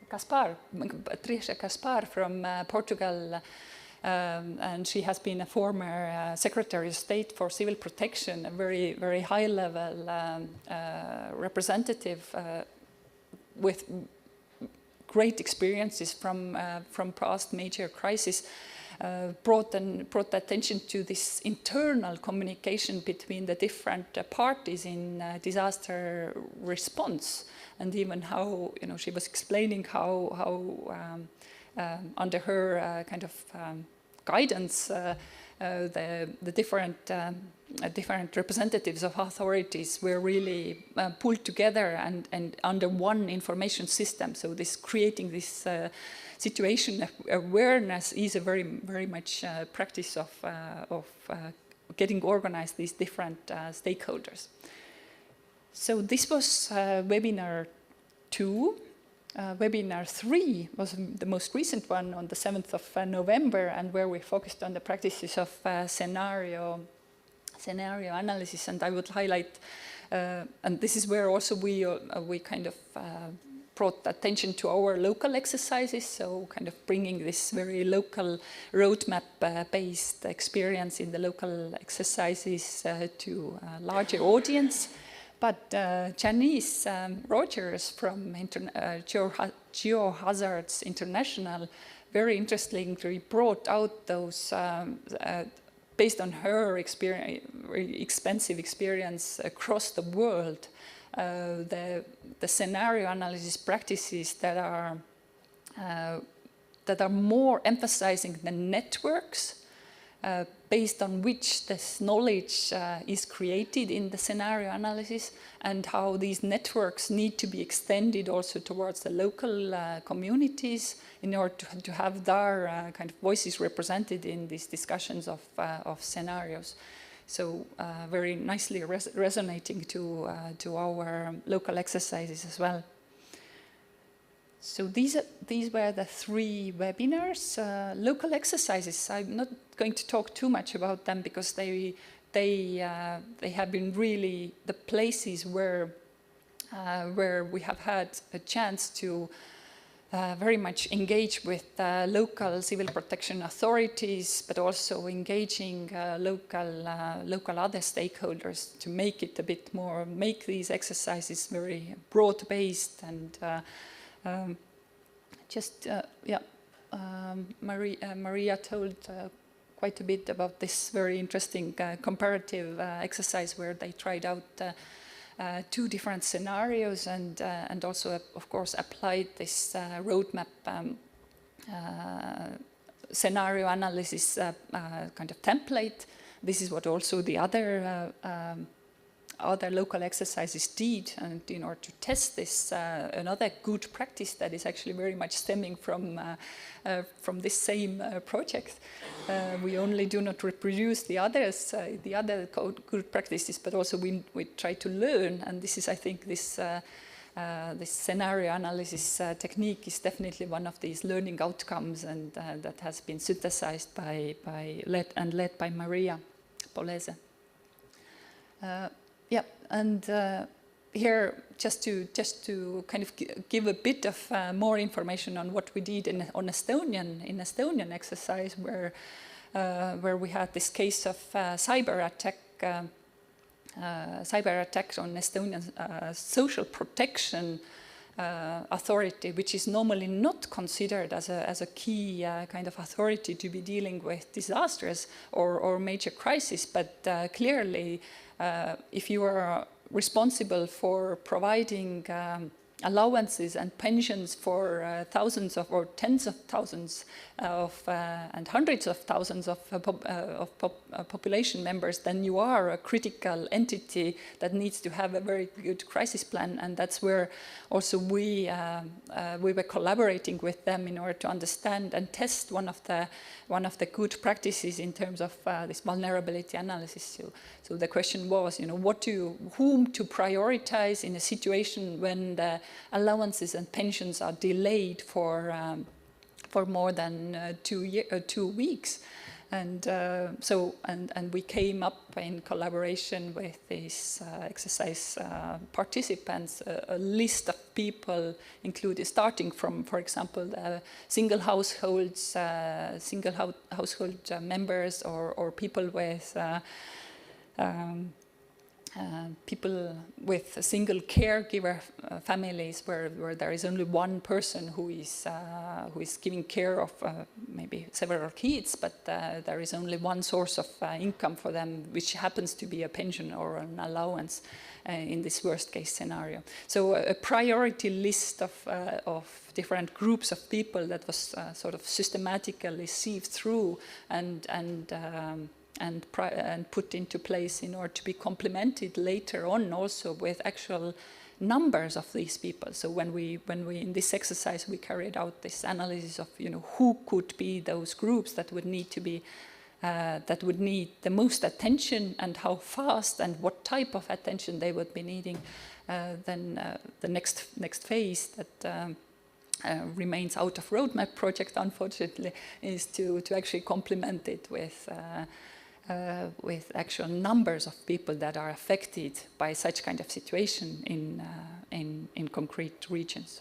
Caspar from Portugal, and she has been a former Secretary of State for Civil Protection, a very, very high-level representative with great experiences from past major crises, brought attention to this internal communication between the different parties in disaster response. And even how, she was explaining how under her kind of guidance, the different representatives of authorities were really pulled together and under one information system. So creating this situation awareness is a very, very much practice of getting organized these different stakeholders. So this was webinar 2. Webinar 3 was the most recent one on the 7th of November, and where we focused on the practices of scenario analysis. And I would highlight, and this is where also we kind of brought attention to our local exercises, so kind of bringing this very local roadmap-based experience in the local exercises to a larger audience. But Janice Rogers from Geohazards International very interestingly brought out those, based on her experience, very expensive experience across the world, the scenario analysis practices that are more emphasizing the networks based on which this knowledge is created in the scenario analysis, and how these networks need to be extended also towards the local communities in order to have their kind of voices represented in these discussions of scenarios. So very nicely resonating to our local exercises as well. So these were the 3 webinars. Local exercises, I'm not going to talk too much about them because they have been really the places where we have had a chance to very much engage with local civil protection authorities, but also engaging local other stakeholders to make it a bit more, make these exercises very broad-based and Maria told quite a bit about this very interesting comparative exercise where they tried out 2 different scenarios and also, of course, applied this roadmap scenario analysis kind of template. This is what also the other local exercises did, and in order to test this, another good practice that is actually very much stemming from this same project. We only do not reproduce the others, the other good practices, but also we try to learn, and this is, I think, this scenario analysis technique is definitely one of these learning outcomes, and that has been synthesized led by Maria Polese. Here, just to kind of give a bit of more information on what we did in Estonian exercise, where we had this case of cyber attack on Estonian social protection authority, which is normally not considered as a key kind of authority to be dealing with disasters or major crises, but clearly if you are responsible for providing allowances and pensions for thousands of or tens of thousands of and hundreds of thousands of population members, then you are a critical entity that needs to have a very good crisis plan, and that's where also we were collaborating with them in order to understand and test one of the good practices in terms of this vulnerability analysis. So the question was, whom to prioritize in a situation when the allowances and pensions are delayed for more than 2 weeks, and we came up in collaboration with these exercise participants a list of people included, starting from, for example, single household members or people with single caregiver families where there is only one person who is giving care of maybe several kids, but there is only one source of income for them, which happens to be a pension or an allowance in this worst case scenario. So a priority list of different groups of people that was sort of systematically sieved through and put into place in order to be complemented later on also with actual numbers of these people. So when we in this exercise we carried out this analysis of who could be those groups that would need to be that would need the most attention and how fast and what type of attention they would be needing, then the next phase that remains out of roadmap project, unfortunately, is to actually complement it with actual numbers of people that are affected by such kind of situation in concrete regions.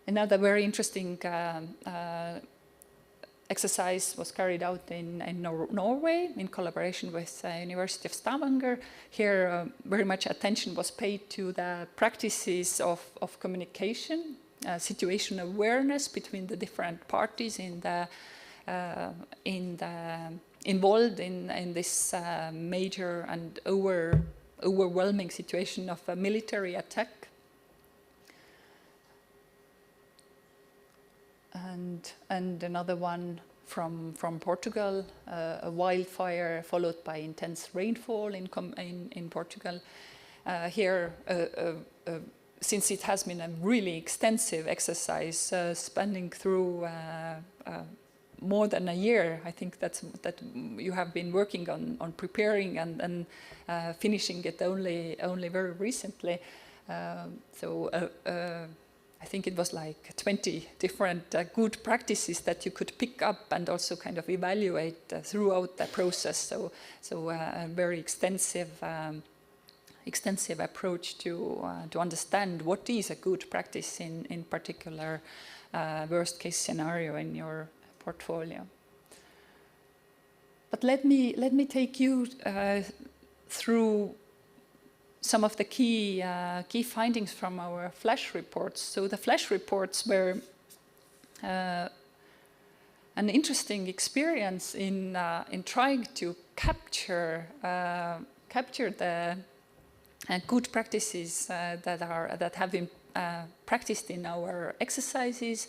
Another very interesting exercise was carried out in Norway in collaboration with University of Stavanger. Here very much attention was paid to the practices of communication, situation awareness between the different parties in the involved in this major and overwhelming situation of a military attack. And another one from Portugal, a wildfire followed by intense rainfall in Portugal. Here, since it has been a really extensive exercise spanning through more than a year, I think that you have been working on preparing and finishing it only very recently. I think it was like 20 different good practices that you could pick up and also kind of evaluate throughout the process. So a very extensive approach to understand what is a good practice in particular worst case scenario in your portfolio. But let me take you through some of the key findings from our flash reports. So the flash reports were an interesting experience in trying to capture the good practices that have been practiced in our exercises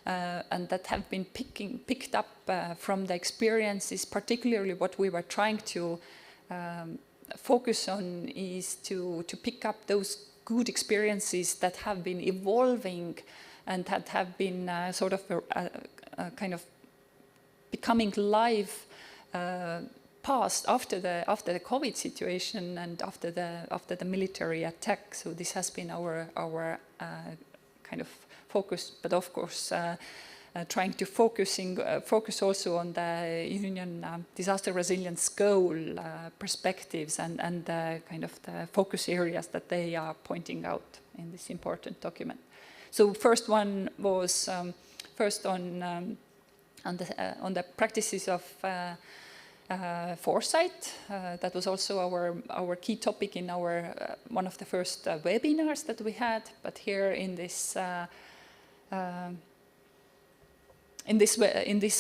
and that have been picked up from the experiences. Particularly, what we were trying to focus on is to pick up those good experiences that have been evolving and that have been sort of kind of becoming live past after the COVID situation and after the military attack. So this has been our kind of focus, but of course trying to focus also on the Union disaster resilience goal perspectives and the kind of the focus areas that they are pointing out in this important document. So first one was first on the practices of foresight. That was also our key topic in our one of the first webinars that we had. But here in this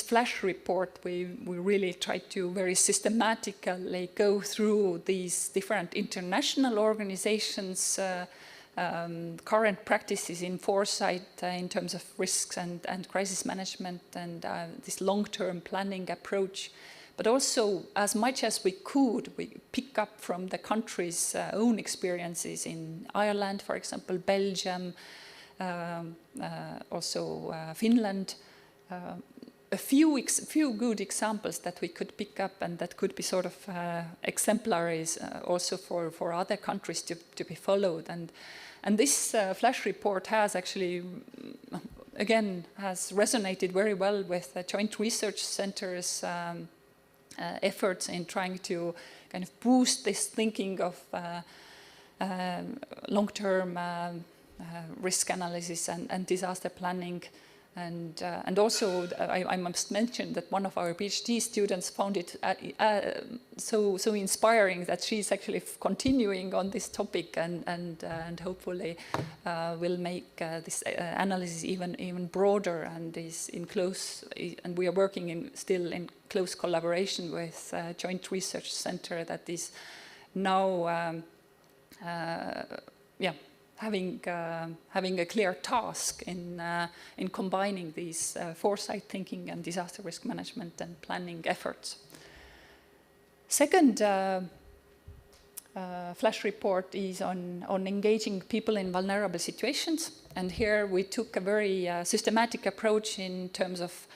flash report, we really tried to very systematically go through these different international organizations' current practices in foresight in terms of risks and crisis management and this long-term planning approach. But also, as much as we could, we pick up from the country's own experiences in Ireland, for example, Belgium, also Finland. A few good examples that we could pick up and that could be sort of exemplaries also for other countries to be followed. And this flash report has actually, again, has resonated very well with the Joint Research Centre's efforts in trying to kind of boost this thinking of long-term risk analysis and disaster planning. And also, I must mention that one of our PhD students found it so inspiring that she's actually continuing on this topic and hopefully will make this analysis even broader and is in close. And we are working still in close collaboration with Joint Research Centre that is now, having a clear task in combining these foresight thinking and disaster risk management and planning efforts. Second flash report is on engaging people in vulnerable situations, and here we took a very systematic approach in terms of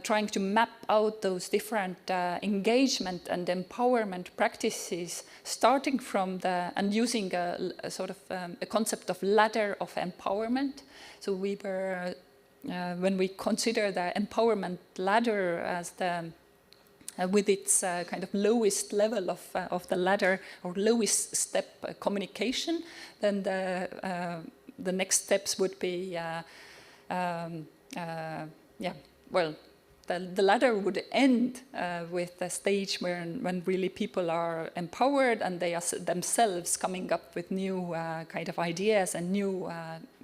trying to map out those different engagement and empowerment practices, starting from and using a sort of a concept of ladder of empowerment. So we were, when we consider the empowerment ladder as with its kind of lowest level of the ladder or lowest step communication, then the next steps would be, the ladder would end with a stage when really people are empowered and they are themselves coming up with new kind of ideas and new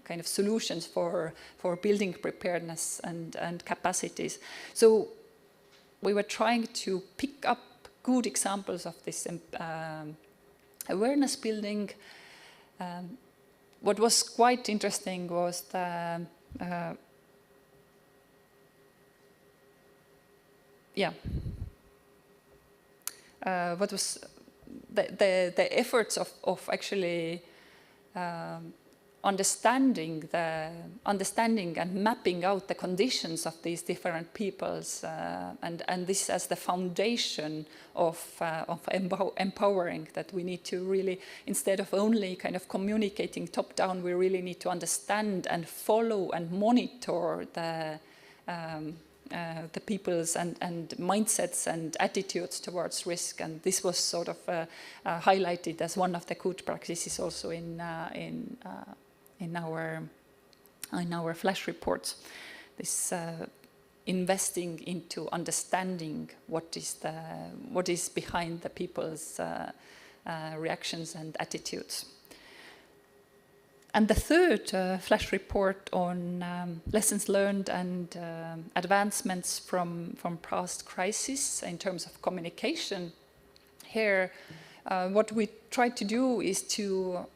kind of solutions for building preparedness and capacities. So we were trying to pick up good examples of this awareness building. What was quite interesting was the what was the efforts of actually understanding and mapping out the conditions of these different peoples, and this as the foundation of empowering, that we need to really, instead of only kind of communicating top down, we really need to understand and follow and monitor the people's and mindsets and attitudes towards risk. And this was sort of highlighted as one of the good practices also in our flash reports. This investing into understanding what is behind the people's reactions and attitudes. And the third flash report on lessons learned and advancements from past crises in terms of communication. Here, what we try to do is to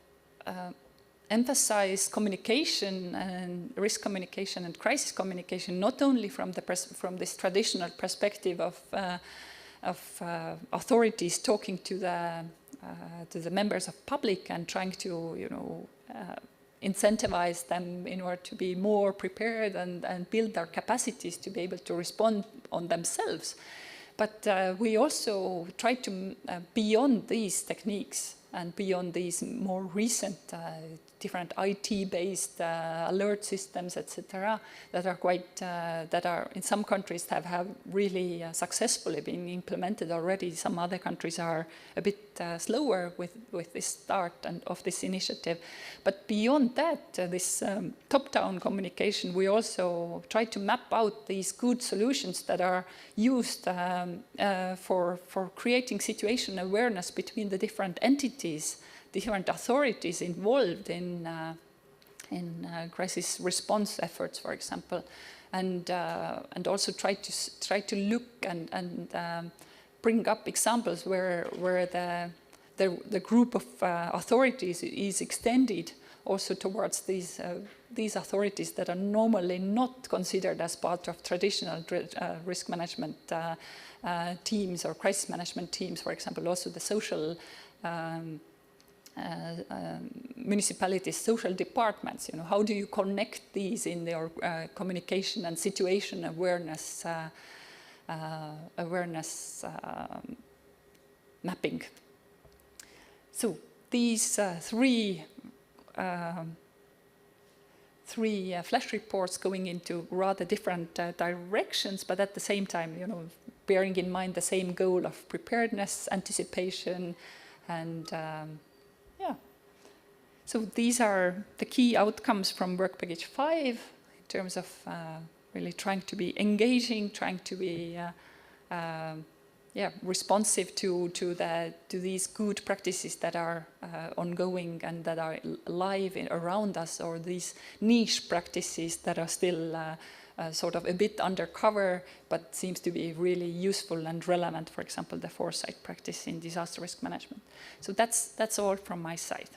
emphasize communication and risk communication and crisis communication, not only from this traditional perspective of authorities talking to the members of public and trying to incentivize them in order to be more prepared and build their capacities to be able to respond on themselves. But we also try to, beyond these techniques and beyond these more recent different IT-based alert systems, etc., that are in some countries have really successfully been implemented already. Some other countries are a bit slower with this start and of this initiative. But beyond that, this top-down communication, we also try to map out these good solutions that are used for creating situation awareness between the different entities, different authorities involved in crisis response efforts, for example, and also try to look and bring up examples where the group of authorities is extended also towards these authorities that are normally not considered as part of traditional risk management teams or crisis management teams. For example, also the social municipalities, social departments. How do you connect these in their communication and situation awareness mapping? So these three flash reports going into rather different directions, but at the same time, bearing in mind the same goal of preparedness, anticipation, and so these are the key outcomes from work package 5 in terms of really trying to be engaging, trying to be responsive to these good practices that are ongoing and that are live around us, or these niche practices that are still sort of a bit undercover, but seems to be really useful and relevant. For example, the foresight practice in disaster risk management. So that's all from my side.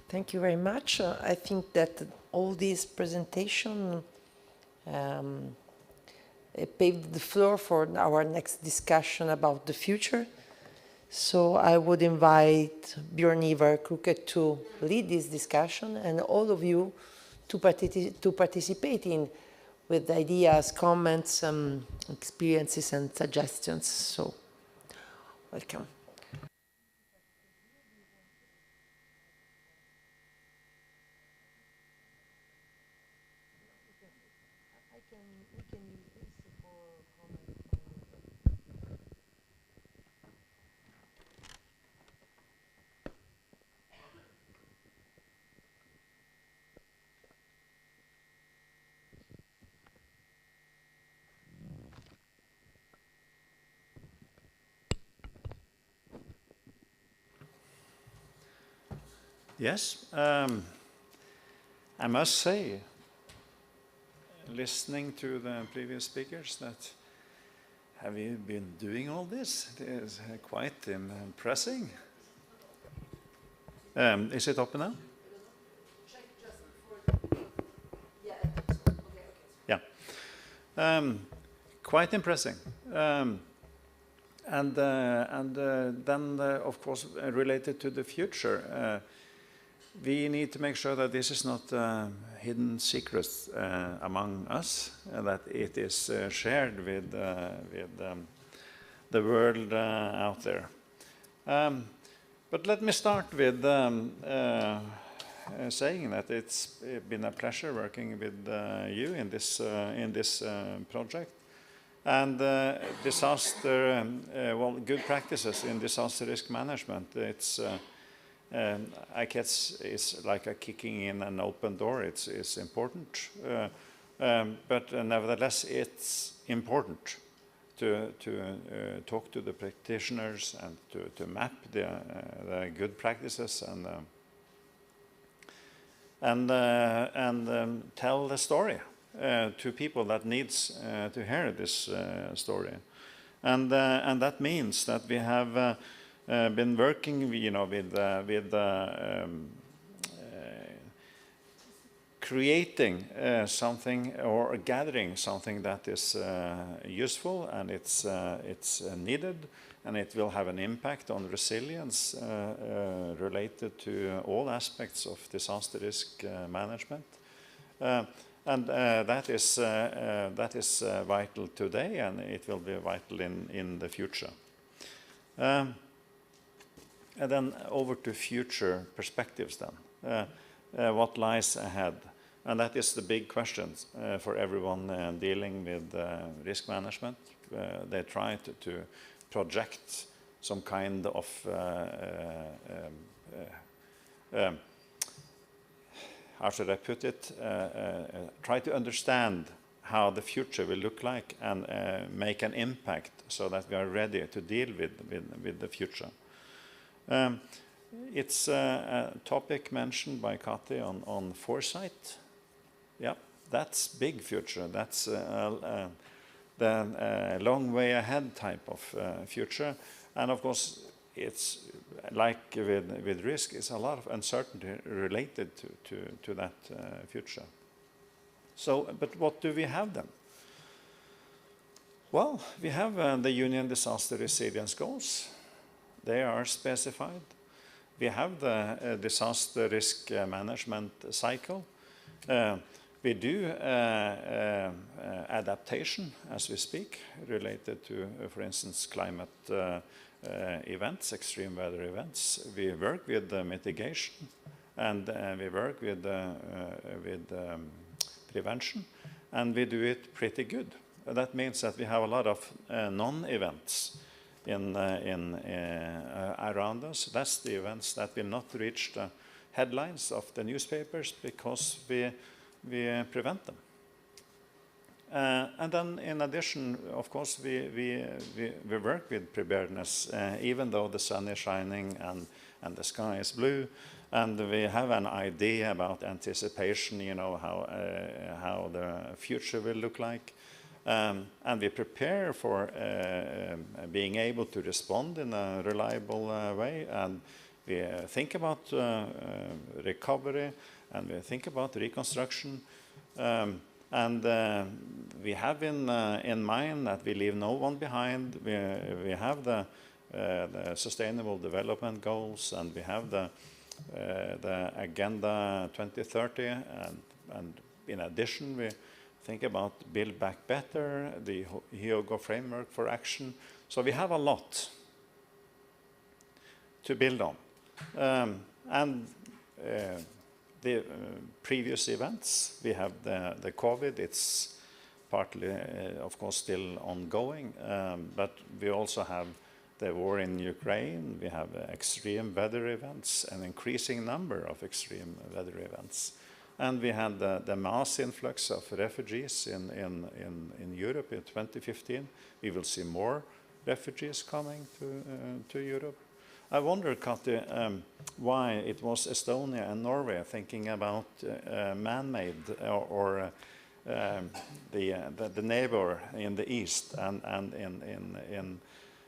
Thank you very much. I think that all this presentation paved the floor for our next discussion about the future. So I would invite Björn Ivar Kruket to lead this discussion, and all of you to participate in with ideas, comments, experiences, and suggestions. So welcome. Yes, I must say, listening to the previous speakers, that have you been doing all this? It is quite impressive. Is it open now? Yeah. Quite impressive. And then, of course, related to the future, we need to make sure that this is not hidden secrets among us, that it is shared with the world out there. But let me start with saying that it's been a pleasure working with you in this project. And disaster, well, good practices in disaster risk management, it's, I guess, is like a kicking in an open door. It's important, but nevertheless, it's important to talk to the practitioners and to map the good practices and tell the story to people that needs to hear this story, and that means that we have been working, you know, with creating something or gathering something that is useful, and it's needed, and it will have an impact on resilience related to all aspects of disaster risk management. And that is vital today, and it will be vital in the future. And then over to future perspectives then. What lies ahead? And that is the big question for everyone dealing with risk management. They try to project some kind of how should I put it, try to understand how the future will look like and make an impact so that we are ready to deal with the future. It's a topic mentioned by Kati on foresight. Yeah, that's big future. That's the long way ahead type of future. And of course, it's like with risk, it's a lot of uncertainty related to that future. So, but what do we have then? Well, we have the Union Disaster Resilience Goals. They are specified. We have the disaster risk management cycle. We do adaptation as we speak, related to, for instance, climate events, extreme weather events. We work with mitigation, and we work with prevention, and we do it pretty good. That means that we have a lot of non-events around us. That's the events that will not reach the headlines of the newspapers because we prevent them. And then in addition, of course, we work with preparedness, even though the sun is shining and the sky is blue, and we have an idea about anticipation, you know, how the future will look like. And we prepare for being able to respond in a reliable way, and we think about recovery, and we think about reconstruction, and we have in mind that we leave no one behind. We have the Sustainable Development Goals, and we have the Agenda 2030, and in addition we think about Build Back Better, the Hyogo framework for action. So we have a lot to build on. And the previous events, we have the COVID, it's partly, of course, still ongoing, but we also have the war in Ukraine, we have extreme weather events, an increasing number of extreme weather events. And we had the mass influx of refugees in Europe in 2015. We will see more refugees coming to Europe. I wonder, Kati, why it was Estonia and Norway thinking about man-made or the neighbor in the east, and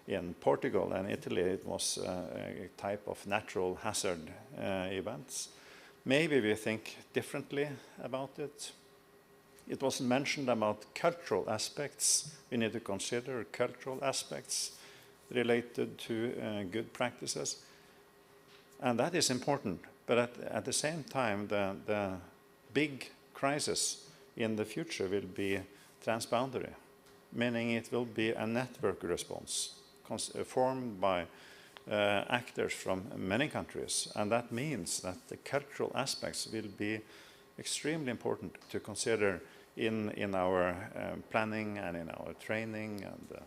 in Portugal and Italy it was a type of natural hazard events. Maybe we think differently about it. It was mentioned about cultural aspects. We need to consider cultural aspects related to good practices. And that is important. But at the same time, the big crisis in the future will be transboundary, meaning it will be a network response formed by actors from many countries. And that means that the cultural aspects will be extremely important to consider in our planning and in our training and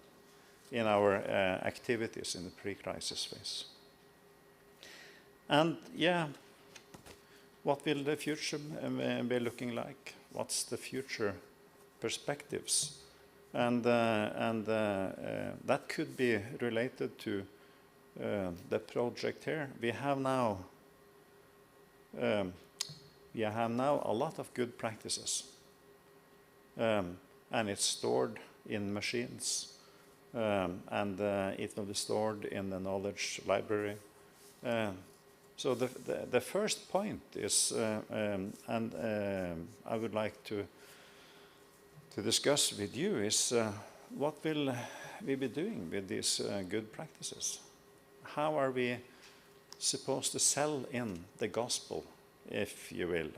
in our activities in the pre-crisis phase. And yeah, what will the future be looking like? What's the future perspectives? And that could be related to the project here. We have now a lot of good practices, and it's stored in machines, and it will be stored in the knowledge library. So the first point is, and I would like to discuss with you, is what will we be doing with these good practices? How are we supposed to sell in the gospel, if you will,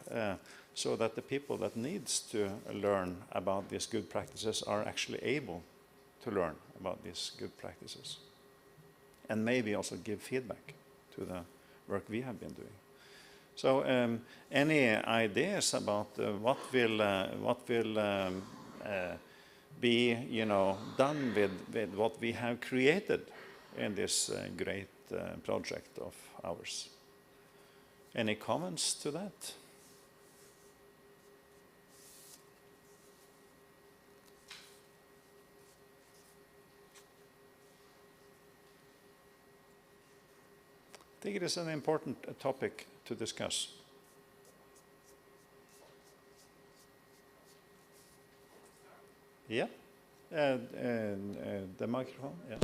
so that the people that needs to learn about these good practices are actually able to learn about these good practices, and maybe also give feedback to the work we have been doing. So, any ideas about what will be, done with what we have created in this great project of ours? Any comments to that? I think it is an important topic to discuss. Yeah, the microphone. Yeah.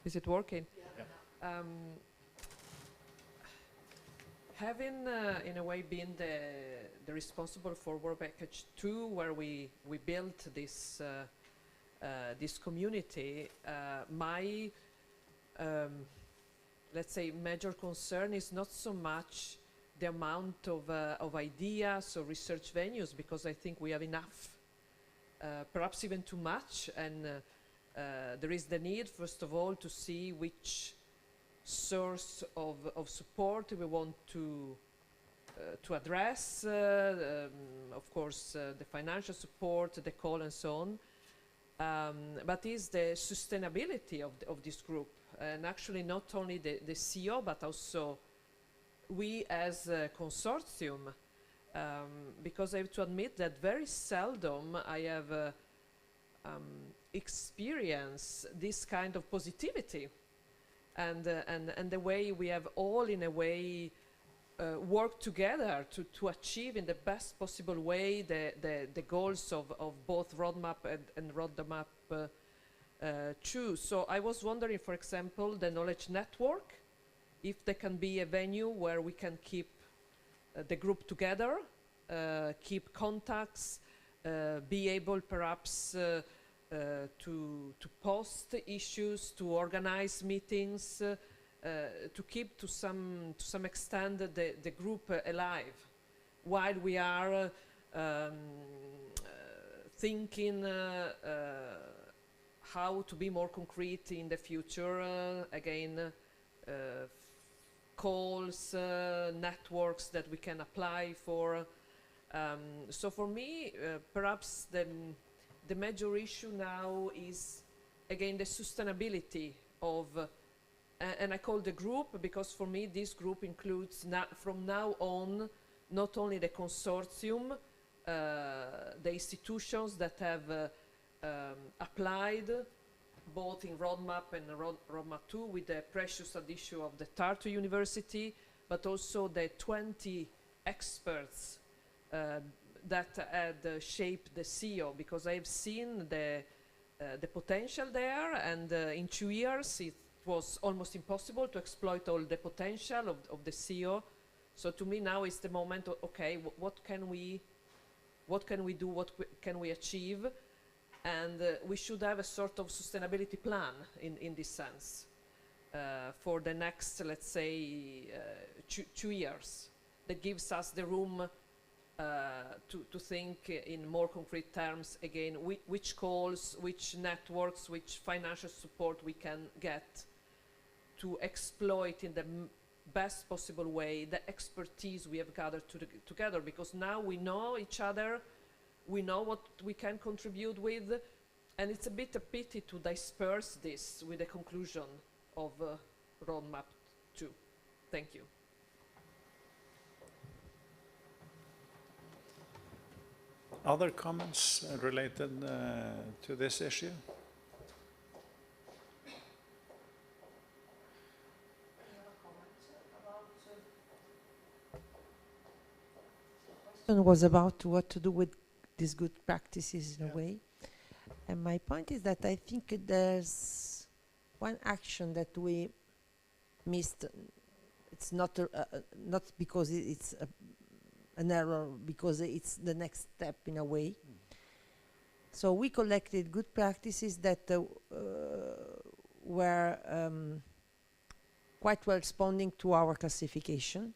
Is it working? Yeah. Having, in a way, been the responsible for Work Package 2, where we built this this community, my let's say major concern is not so much the amount of ideas or research venues, because I think we have enough, perhaps even too much, and there is the need, first of all, to see which source of support we want to address. Of course, the financial support, the call, and so on. But is the sustainability of this group, and actually not only the CEO, but also we as a consortium, because I have to admit that very seldom I have experienced this kind of positivity, and the way we have all, in a way, worked together to achieve in the best possible way the goals of both ROADMAP and ROADMAP2. So I was wondering, for example, the knowledge network, if there can be a venue where we can keep the group together, keep contacts, be able perhaps to post issues, to organize meetings, to keep to some extent the group alive, while we are thinking how to be more concrete in the future. Again, calls, networks that we can apply for. So for me, perhaps the major issue now is, again, the sustainability of and I call the group because for me this group includes from now on not only the consortium, the institutions that have applied both in ROADMAP and ROADMAP2 with the precious addition of the Tartu University, but also the 20 experts that had shaped the CEO, because I've seen the potential there, and in 2 years it was almost impossible to exploit all the potential of the CEO. So to me now is the moment of, okay, what can we do, what can we achieve? And we should have a sort of sustainability plan in this sense for the next, let's say, 2 years. That gives us the room to think in more concrete terms again, which calls, which networks, which financial support we can get to exploit in the best possible way the expertise we have gathered together, because now we know each other, we know what we can contribute with, and it's a bit a pity to disperse this with the conclusion of ROADMAP 2. Thank you. Other comments related to this issue? Was about what to do with these good practices in a way. And my point is that I think there's one action that we missed. It's not not because it's an error, because it's the next step in a way. So we collected good practices that were quite well responding to our classification.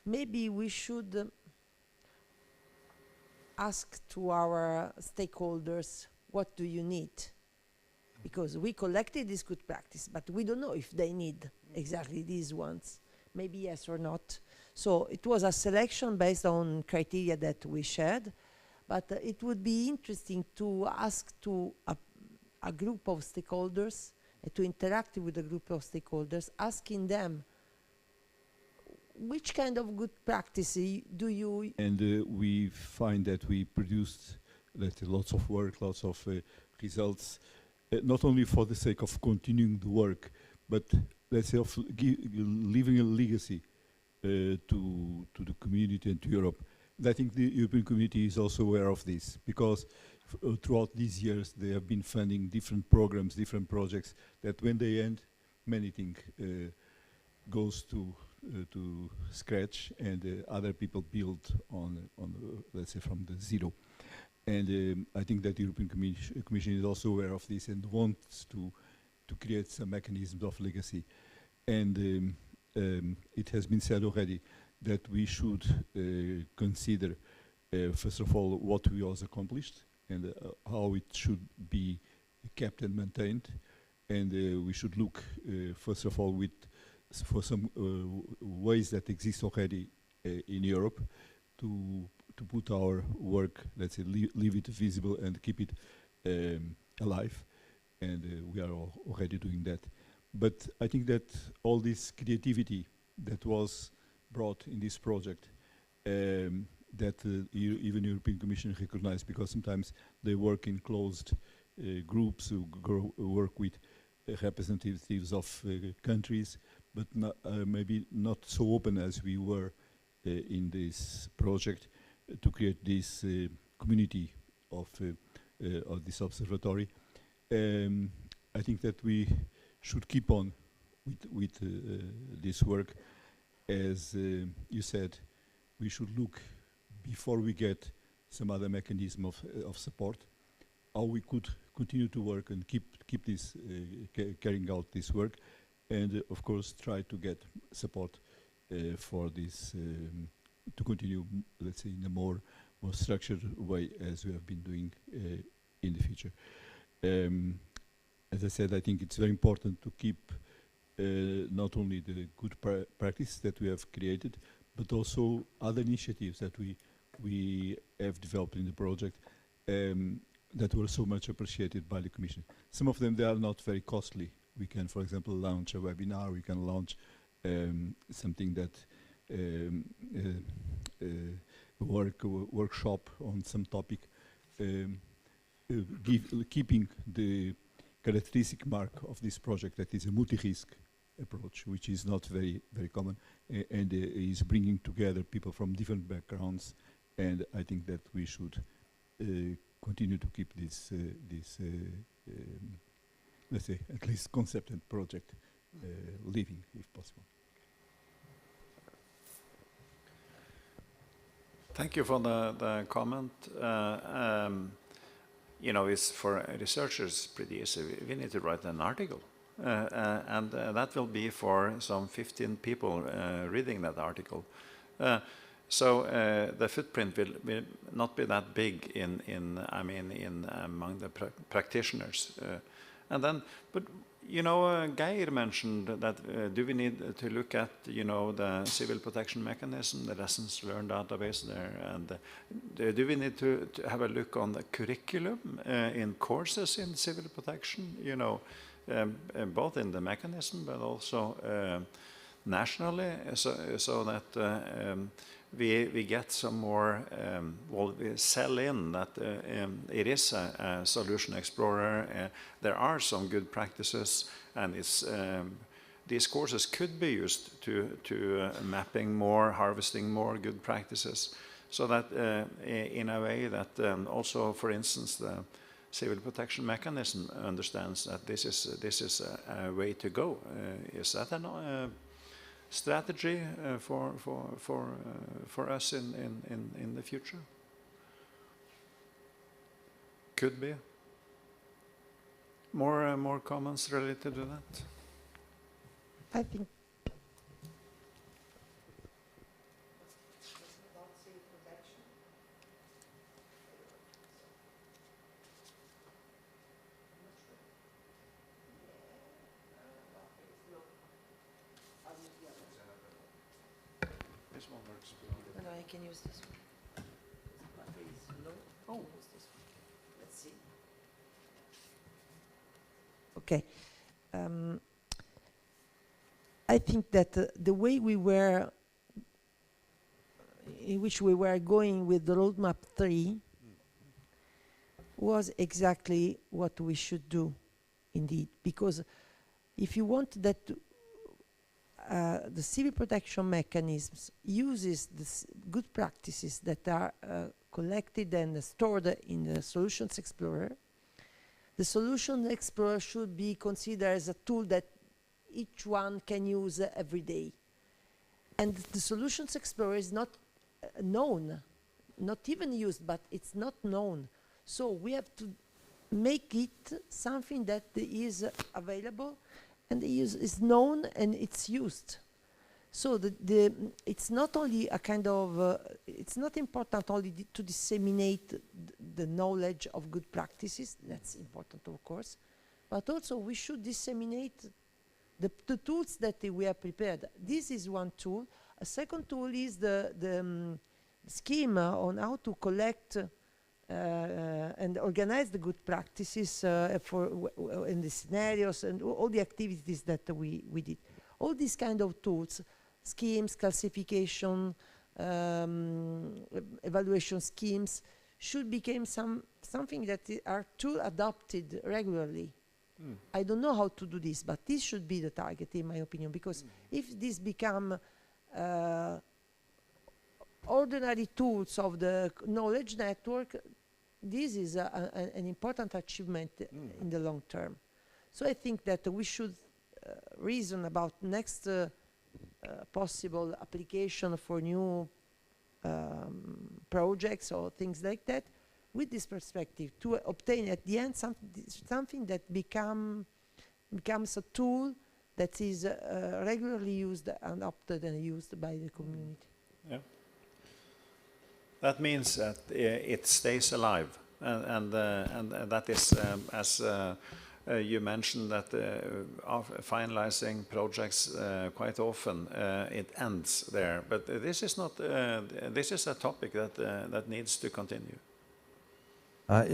Maybe we should ask to our stakeholders, what do you need? Because we collected this good practice, but we don't know if they need exactly these ones. Maybe yes or not. So it was a selection based on criteria that we shared, but it would be interesting to ask to a group of stakeholders, to interact with a group of stakeholders, asking them, which kind of good practice do you... And we find that we produced lots of work, lots of results, not only for the sake of continuing the work, but let's say of leaving a legacy to the community and to Europe. And I think the European community is also aware of this, because throughout these years they have been funding different programs, different projects, that when they end, many things goes to scratch, and other people build on let's say from the zero. And I think that the European Commission is also aware of this and wants to create some mechanisms of legacy. And it has been said already that we should consider first of all what we also accomplished and how it should be kept and maintained, and we should look first of all for some ways that exist already in Europe to put our work, let's say, leave it visible and keep it alive, and we are already doing that. But I think that all this creativity that was brought in this project, that even European Commission recognized, because sometimes they work in closed groups who work with representatives of countries, but not, maybe not so open as we were in this project to create this community of this observatory. I think that we should keep on with this work. As you said, we should look, before we get some other mechanism of support, how we could continue to work and keep this carrying out this work, and of course try to get support for this to continue, let's say, in a more structured way as we have been doing in the future. As I said, I think it's very important to keep not only the good practice that we have created, but also other initiatives that we have developed in the project that were so much appreciated by the Commission. Some of them, they are not very costly We can, for example, launch a webinar. We can launch something that workshop on some topic, keeping the characteristic mark of this project that is a multi-risk approach, which is not very common, and is bringing together people from different backgrounds. And I think that we should continue to keep this let's say, at least concept and project living, if possible. Thank you for the comment. You know, it's for researchers pretty easy. We need to write an article. And that will be for some 15 people reading that article. So the footprint will not be that big among the practitioners. And then, but you know, Geir mentioned that do we need to look at, you know, the civil protection mechanism, the lessons learned database there, and do we need to have a look on the curriculum in courses in civil protection, you know, both in the mechanism but also nationally, so that we get some more, well, we sell in that it is a solution explorer. There are some good practices, and it's, these courses could be used to mapping more, harvesting more good practices, so that in a way that also, for instance, the civil protection mechanism understands that this is a way to go. Is that a strategy for us in the future? Could be. More comments related to that? I think. No, I can use this one. Battery is low. Oh, use this one. Let's see. Okay. I think that the way in which we were going with the roadmap 3 was exactly what we should do, indeed, because if you want that the civil protection mechanisms uses the good practices that are collected and stored in the Solutions Explorer. The Solutions Explorer should be considered as a tool that each one can use every day. And the Solutions Explorer is not known, not even used, but it's not known. So we have to make it something that is available and is known and it's used. So it's not only a kind of, it's not important only to disseminate the knowledge of good practices, that's important of course, but also we should disseminate the tools that we have prepared. This is one tool. A second tool is the scheme on how to collect and organize the good practices in the scenarios and all the activities that we did. All these kind of tools, schemes, classification, evaluation schemes, should become something that are tool adopted regularly. I don't know how to do this, but this should be the target, in my opinion, because if this become ordinary tools of the knowledge network, this is an important achievement in the long term. So I think that we should reason about next possible application for new projects or things like that with this perspective, to obtain at the end something that becomes a tool that is regularly used and adopted and used by the community. Yeah. That means that it stays alive, and that is, as you mentioned, that finalizing projects quite often it ends there. But this is not. This is a topic that needs to continue.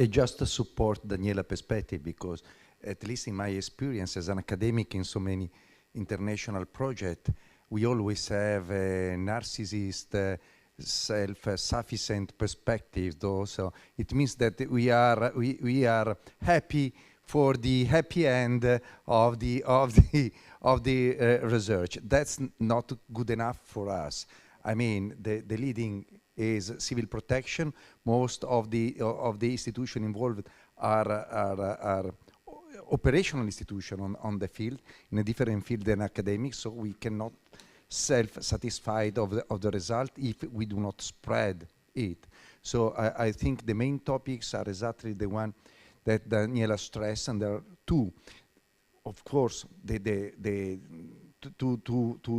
Just to support Daniela's perspective, because at least in my experience as an academic in so many international projects, we always have a narcissist, self-sufficient perspective, though. So it means that we are happy for the happy end of the research. That's not good enough for us. I mean, the leading is civil protection. Most of the institutions involved are operational institutions on the field, in a different field than academics. So we cannot self-satisfied of the result if we do not spread it. So I think the main topics are exactly the one that Daniela stressed, and there are two. Of course, to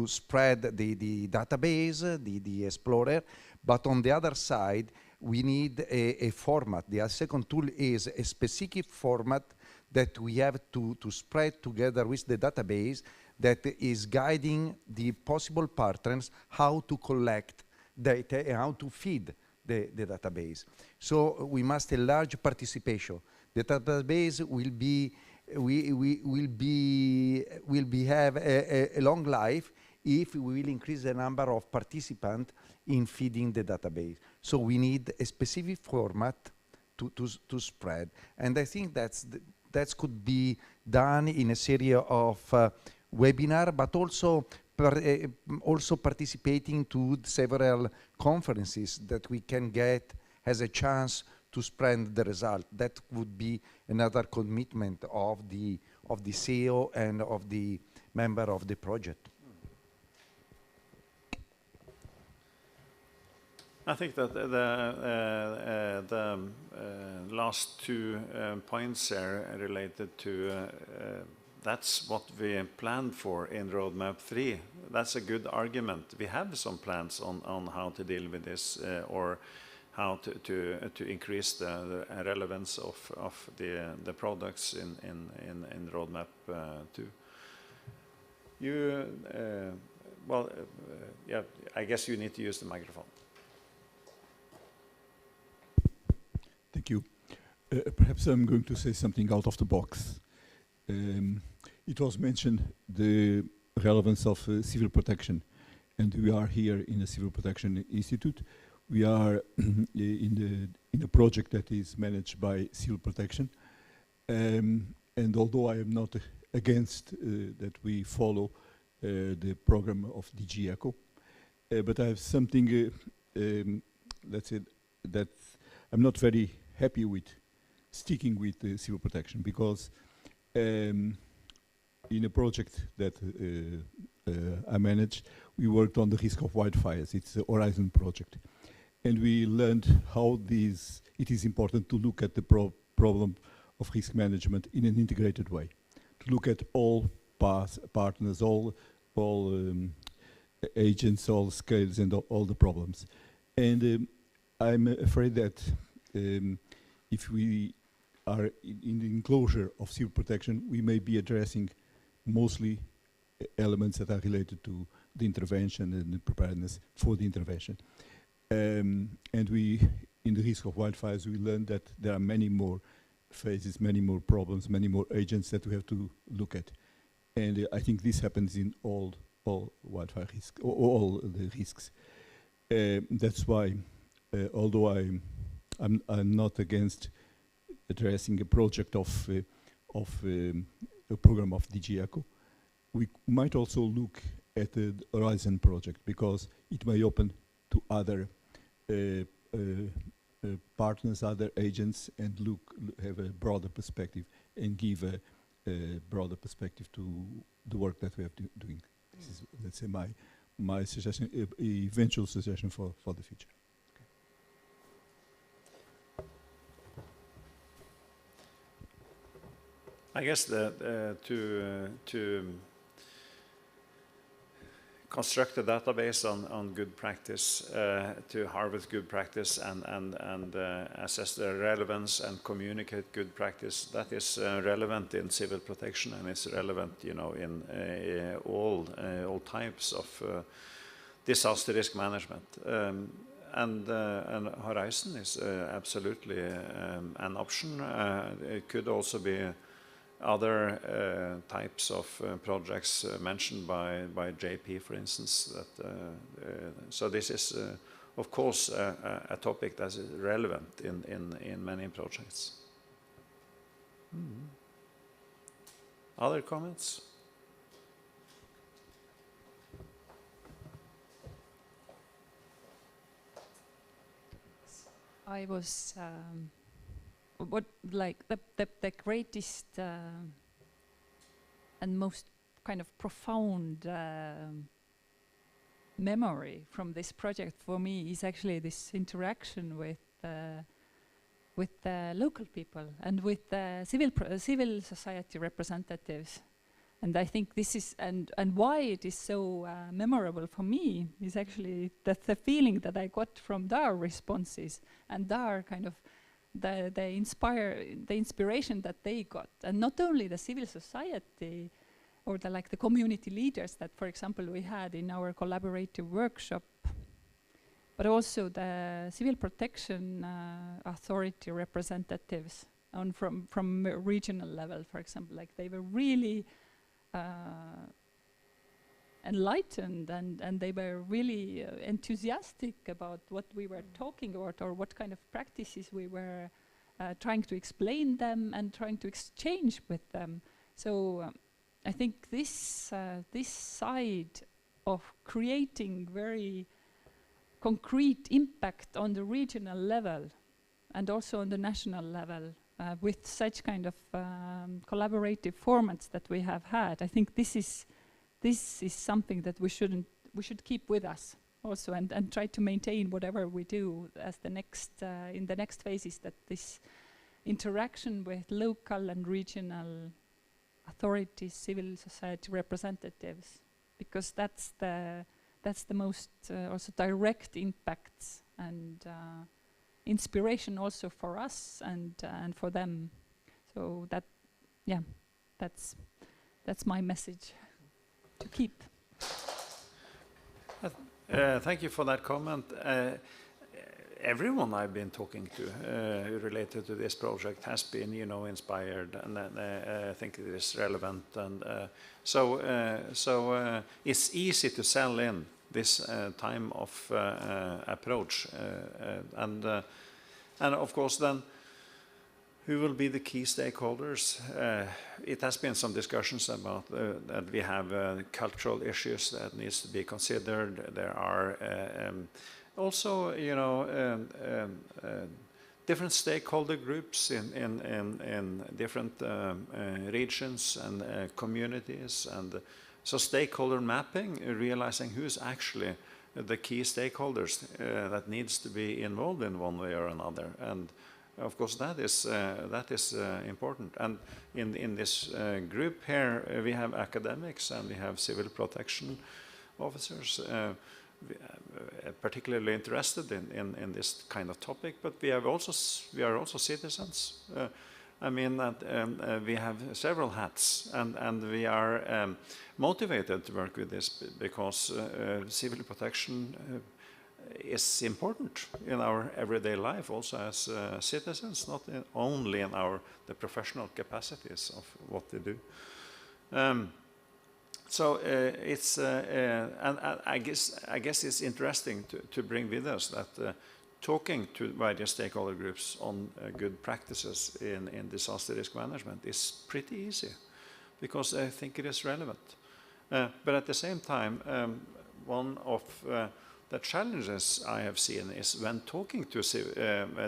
spread the database, the explorer, but on the other side, we need a format. The second tool is a specific format that we have to spread together with the database that is guiding the possible partners how to collect data and how to feed the database. So we must enlarge participation. The database will have a long life if we will increase the number of participants in feeding the database. So we need a specific format to spread. And I think that could be done in a series of webinar, but also participating to several conferences that we can get as a chance to spread the result. That would be another commitment of the CEO and of the member of the project. I think that the last 2 points are related to that's what we planned for in Roadmap 3. That's a good argument. We have some plans on how to deal with this or how to increase the relevance of the products in Roadmap 2. Yeah, I guess you need to use the microphone. Thank you. Perhaps I'm going to say something out of the box. It was mentioned the relevance of civil protection, and we are here in the Civil Protection Institute. We are in a project that is managed by Civil Protection, and although I am not against that we follow the program of DG ECHO, but I have something, let's say, that I'm not very happy with sticking with civil protection, because in a project that I manage, we worked on the risk of wildfires. It's the Horizon project. And we learned how it is important to look at the problem of risk management in an integrated way, to look at all partners, all agents, all scales, and all the problems. And I'm afraid that if we are in the enclosure of civil protection, we may be addressing mostly elements that are related to the intervention and the preparedness for the intervention. And we, in the risk of wildfires, we learned that there are many more phases, many more problems, many more agents that we have to look at. And I think this happens in all wildfire risks, all the risks. That's why, although I'm not against addressing a project of a program of DG ECHO, we might also look at the Horizon project, because it may open to other partners, other agents, and have a broader perspective and give a broader perspective to the work that we are doing. This is, let's say, my suggestion, eventual suggestion for the future. I guess that to construct a database on good practice, to harvest good practice and assess the relevance and communicate good practice, that is relevant in civil protection, and it's relevant, you know, in all types of disaster risk management. And Horizon is absolutely an option. It could also be other types of projects mentioned by JP, for instance. So this is, of course, a topic that is relevant in many projects. Other comments? I was what like the greatest and most kind of profound memory from this project for me is actually this interaction with the local people and with the civil society representatives. And I think this is, and why it is so memorable for me is actually that the feeling that I got from their responses and their kind of the inspiration that they got, and not only the civil society or the community leaders that, for example, we had in our collaborative workshop, but also the civil protection authority representatives from regional level, for example, like they were really enlightened and they were really enthusiastic about what we were talking about or what kind of practices we were trying to explain them and trying to exchange with them. So I think this side of creating very concrete impact on the regional level and also on the national level with such kind of collaborative formats that we have had, I think this is something that we should keep with us also and try to maintain whatever we do as the next in the next phases, that this interaction with local and regional authorities, civil society representatives, because that's the most also direct impacts and inspiration also for us and for them. So that's my message to keep. Thank you for that comment. Everyone I've been talking to related to this project has been, inspired, and I think it is relevant, and so it's easy to sell in this time of approach, and of course then, who will be the key stakeholders? It has been some discussions about that we have cultural issues that needs to be considered. There are also, different stakeholder groups in different regions and communities, and so stakeholder mapping, realizing who's actually the key stakeholders that needs to be involved in one way or another, and of course that is important. And in this group here, we have academics and we have civil protection officers. Particularly interested in this kind of topic, but we are also citizens. I mean that we have several hats, and we are motivated to work with this because civil protection is important in our everyday life, also as citizens, not only in the professional capacities of what we do. So it's and I guess it's interesting to bring with us that talking to various stakeholder groups on good practices in disaster risk management is pretty easy, because I think it is relevant. But at the same time, one of the challenges I have seen is when talking to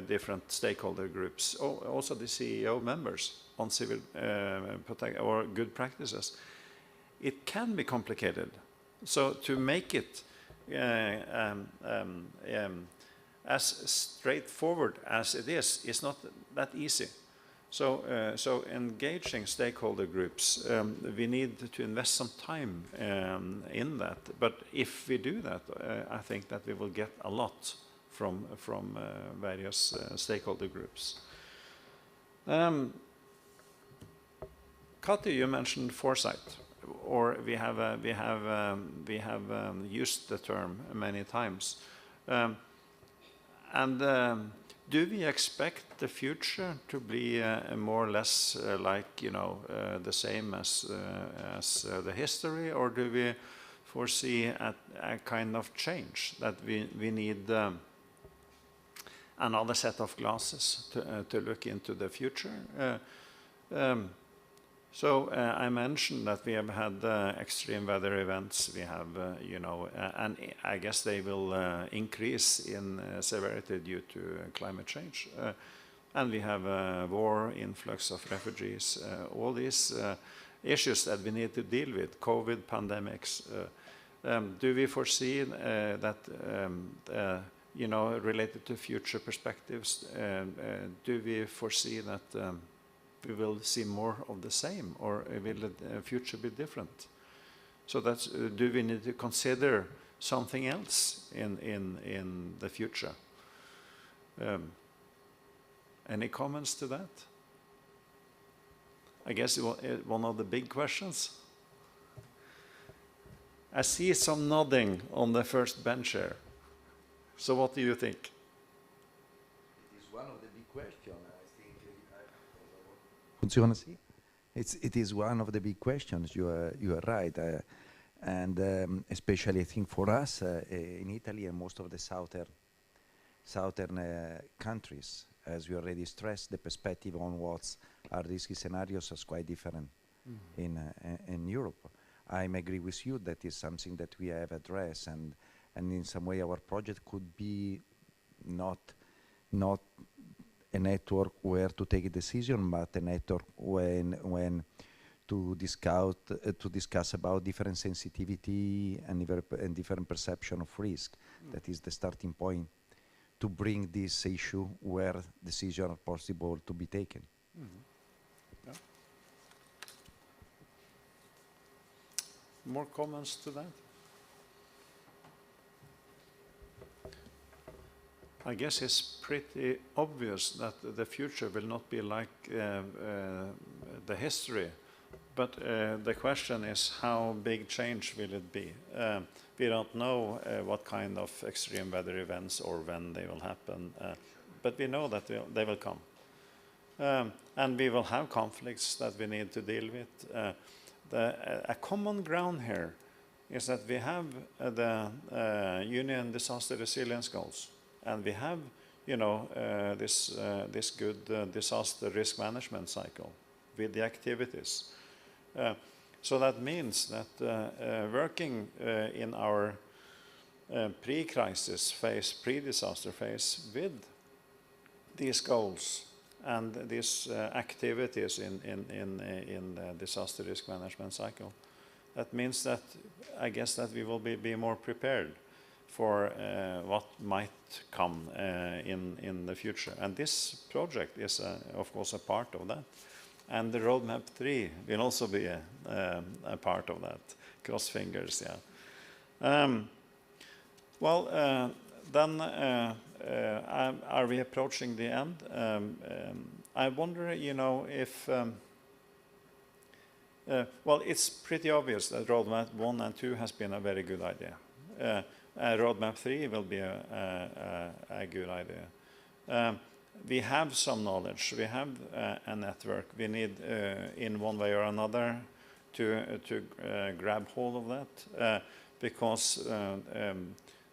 different stakeholder groups, also the CEO members on civil or good practices, it can be complicated. So to make it as straightforward as it is not that easy. So engaging stakeholder groups, we need to invest some time in that. But if we do that, I think that we will get a lot from various stakeholder groups. Kati, you mentioned foresight, or we have used the term many times, and do we expect the future to be more or less like, you know, the same as the history, or do we foresee a kind of change, that we need another set of glasses to look into the future? So I mentioned that we have had extreme weather events. We have, you know, and I guess they will increase in severity due to climate change. And we have war, influx of refugees, all these issues that we need to deal with, COVID, pandemics. Do we foresee that, you know, related to future perspectives, do we foresee that we will see more of the same, or will the future be different? So that's, do we need to consider something else in the future? Any comments to that? I guess one of the big questions. I see some nodding on the first bench here. So what do you think? It is one of the big questions. Funziona sì? It is one of the big questions. You are right, and especially I think for us in Italy and most of the southern countries, as we already stressed, the perspective on what are risky scenarios is quite different in Europe. I agree with you that is something that we have addressed, and in some way our project could be not a network where to take a decision, but a network when to discuss about different sensitivity and different perception of risk. That is the starting point to bring this issue where decisions are possible to be taken. Yeah. More comments to that? I guess it's pretty obvious that the future will not be like the history, but the question is how big change will it be? We don't know what kind of extreme weather events or when they will happen, but we know that they will come. And we will have conflicts that we need to deal with. A common ground here is that we have the Union Disaster Resilience Goals. And we have, you know, this good disaster risk management cycle with the activities. So that means that working in our pre-crisis phase, pre-disaster phase with these goals and these activities in the disaster risk management cycle, that means that I guess that we will be more prepared for what might come in the future. And this project is, of course, a part of that. And the ROADMAP2 will also be a part of that. Cross fingers, yeah. Then are we approaching the end? I wonder, you know, if... well, it's pretty obvious that ROADMAP 1 and 2 has been a very good idea. ROADMAP 3 will be a good idea. We have some knowledge. We have a network. We need, in one way or another, to grab hold of that, because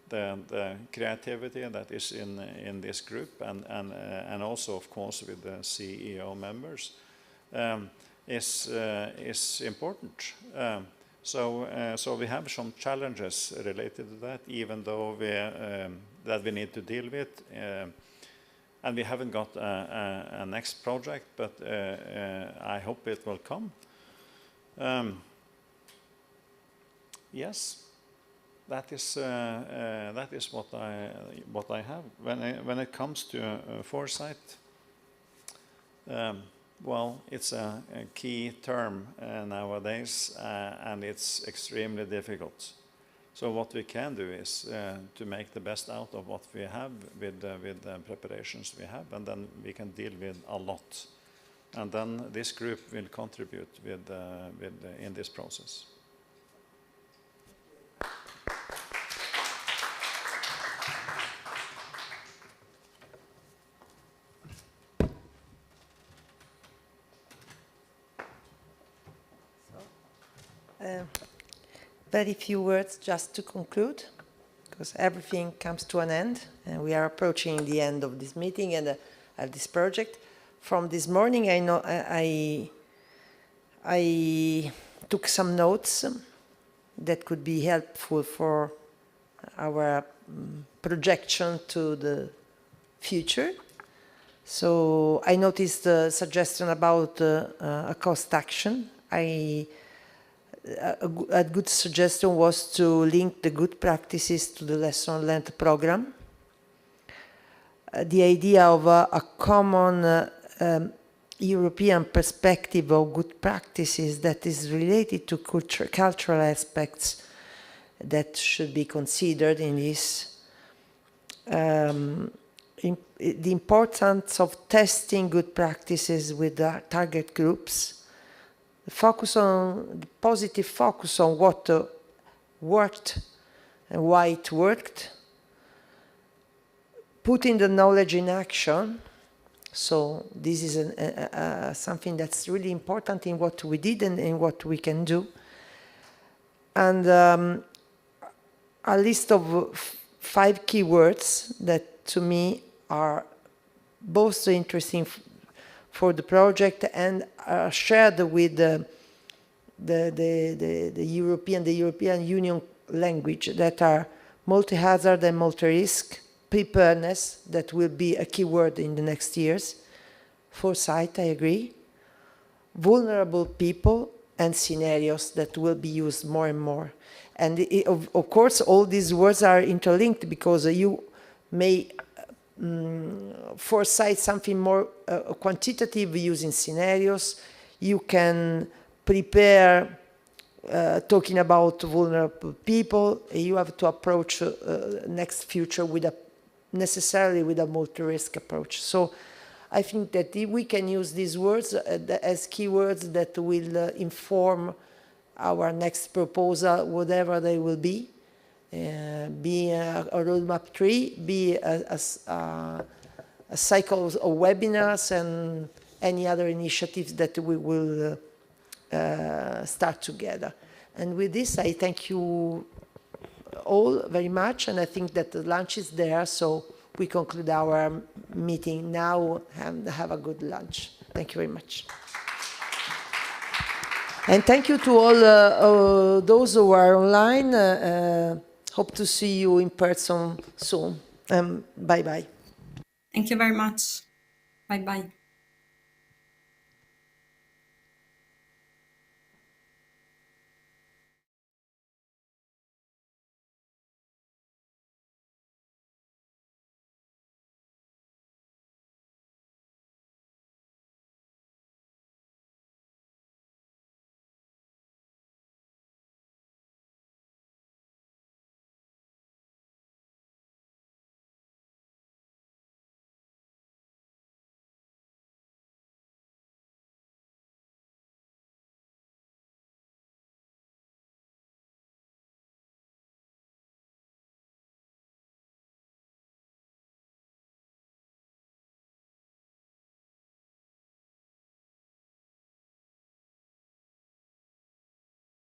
the creativity that is in this group, and also, of course, with the CEO members, is important. So we have some challenges related to that, even though that we need to deal with. And we haven't got a next project, but I hope it will come. Yes, that is what I have. When it comes to foresight, well, it's a key term nowadays, and it's extremely difficult. So what we can do is to make the best out of what we have with the preparations we have, and then we can deal with a lot. And then this group will contribute in this process. Very few words just to conclude, because everything comes to an end, and we are approaching the end of this meeting and of this project. From this morning, I know I took some notes that could be helpful for our projection to the future. So I noticed the suggestion about a cost action. A good suggestion was to link the good practices to the lesson learned program. The idea of a common European perspective of good practices that is related to cultural aspects that should be considered in this. The importance of testing good practices with the target groups. The positive focus on what worked and why it worked. Putting the knowledge in action. So this is something that's really important in what we did and in what we can do. And a list of 5 keywords that to me are both interesting for the project and are shared with the European Union language, that are multi-hazard and multi-risk, preparedness, that will be a keyword in the next years, foresight, I agree, vulnerable people, and scenarios that will be used more and more. And of course, all these words are interlinked, because you may foresight something more quantitative using scenarios. You can prepare talking about vulnerable people. You have to approach next future with necessarily with a multi-risk approach. So I think that we can use these words as keywords that will inform our next proposal, whatever they will be a roadmap 3, be a cycle of webinars and any other initiatives that we will start together. And with this, I thank you all very much, and I think that the lunch is there, so we conclude our meeting now and have a good lunch. Thank you very much. And thank you to all those who are online. Hope to see you in person soon. Bye-bye. Thank you very much. Bye-bye.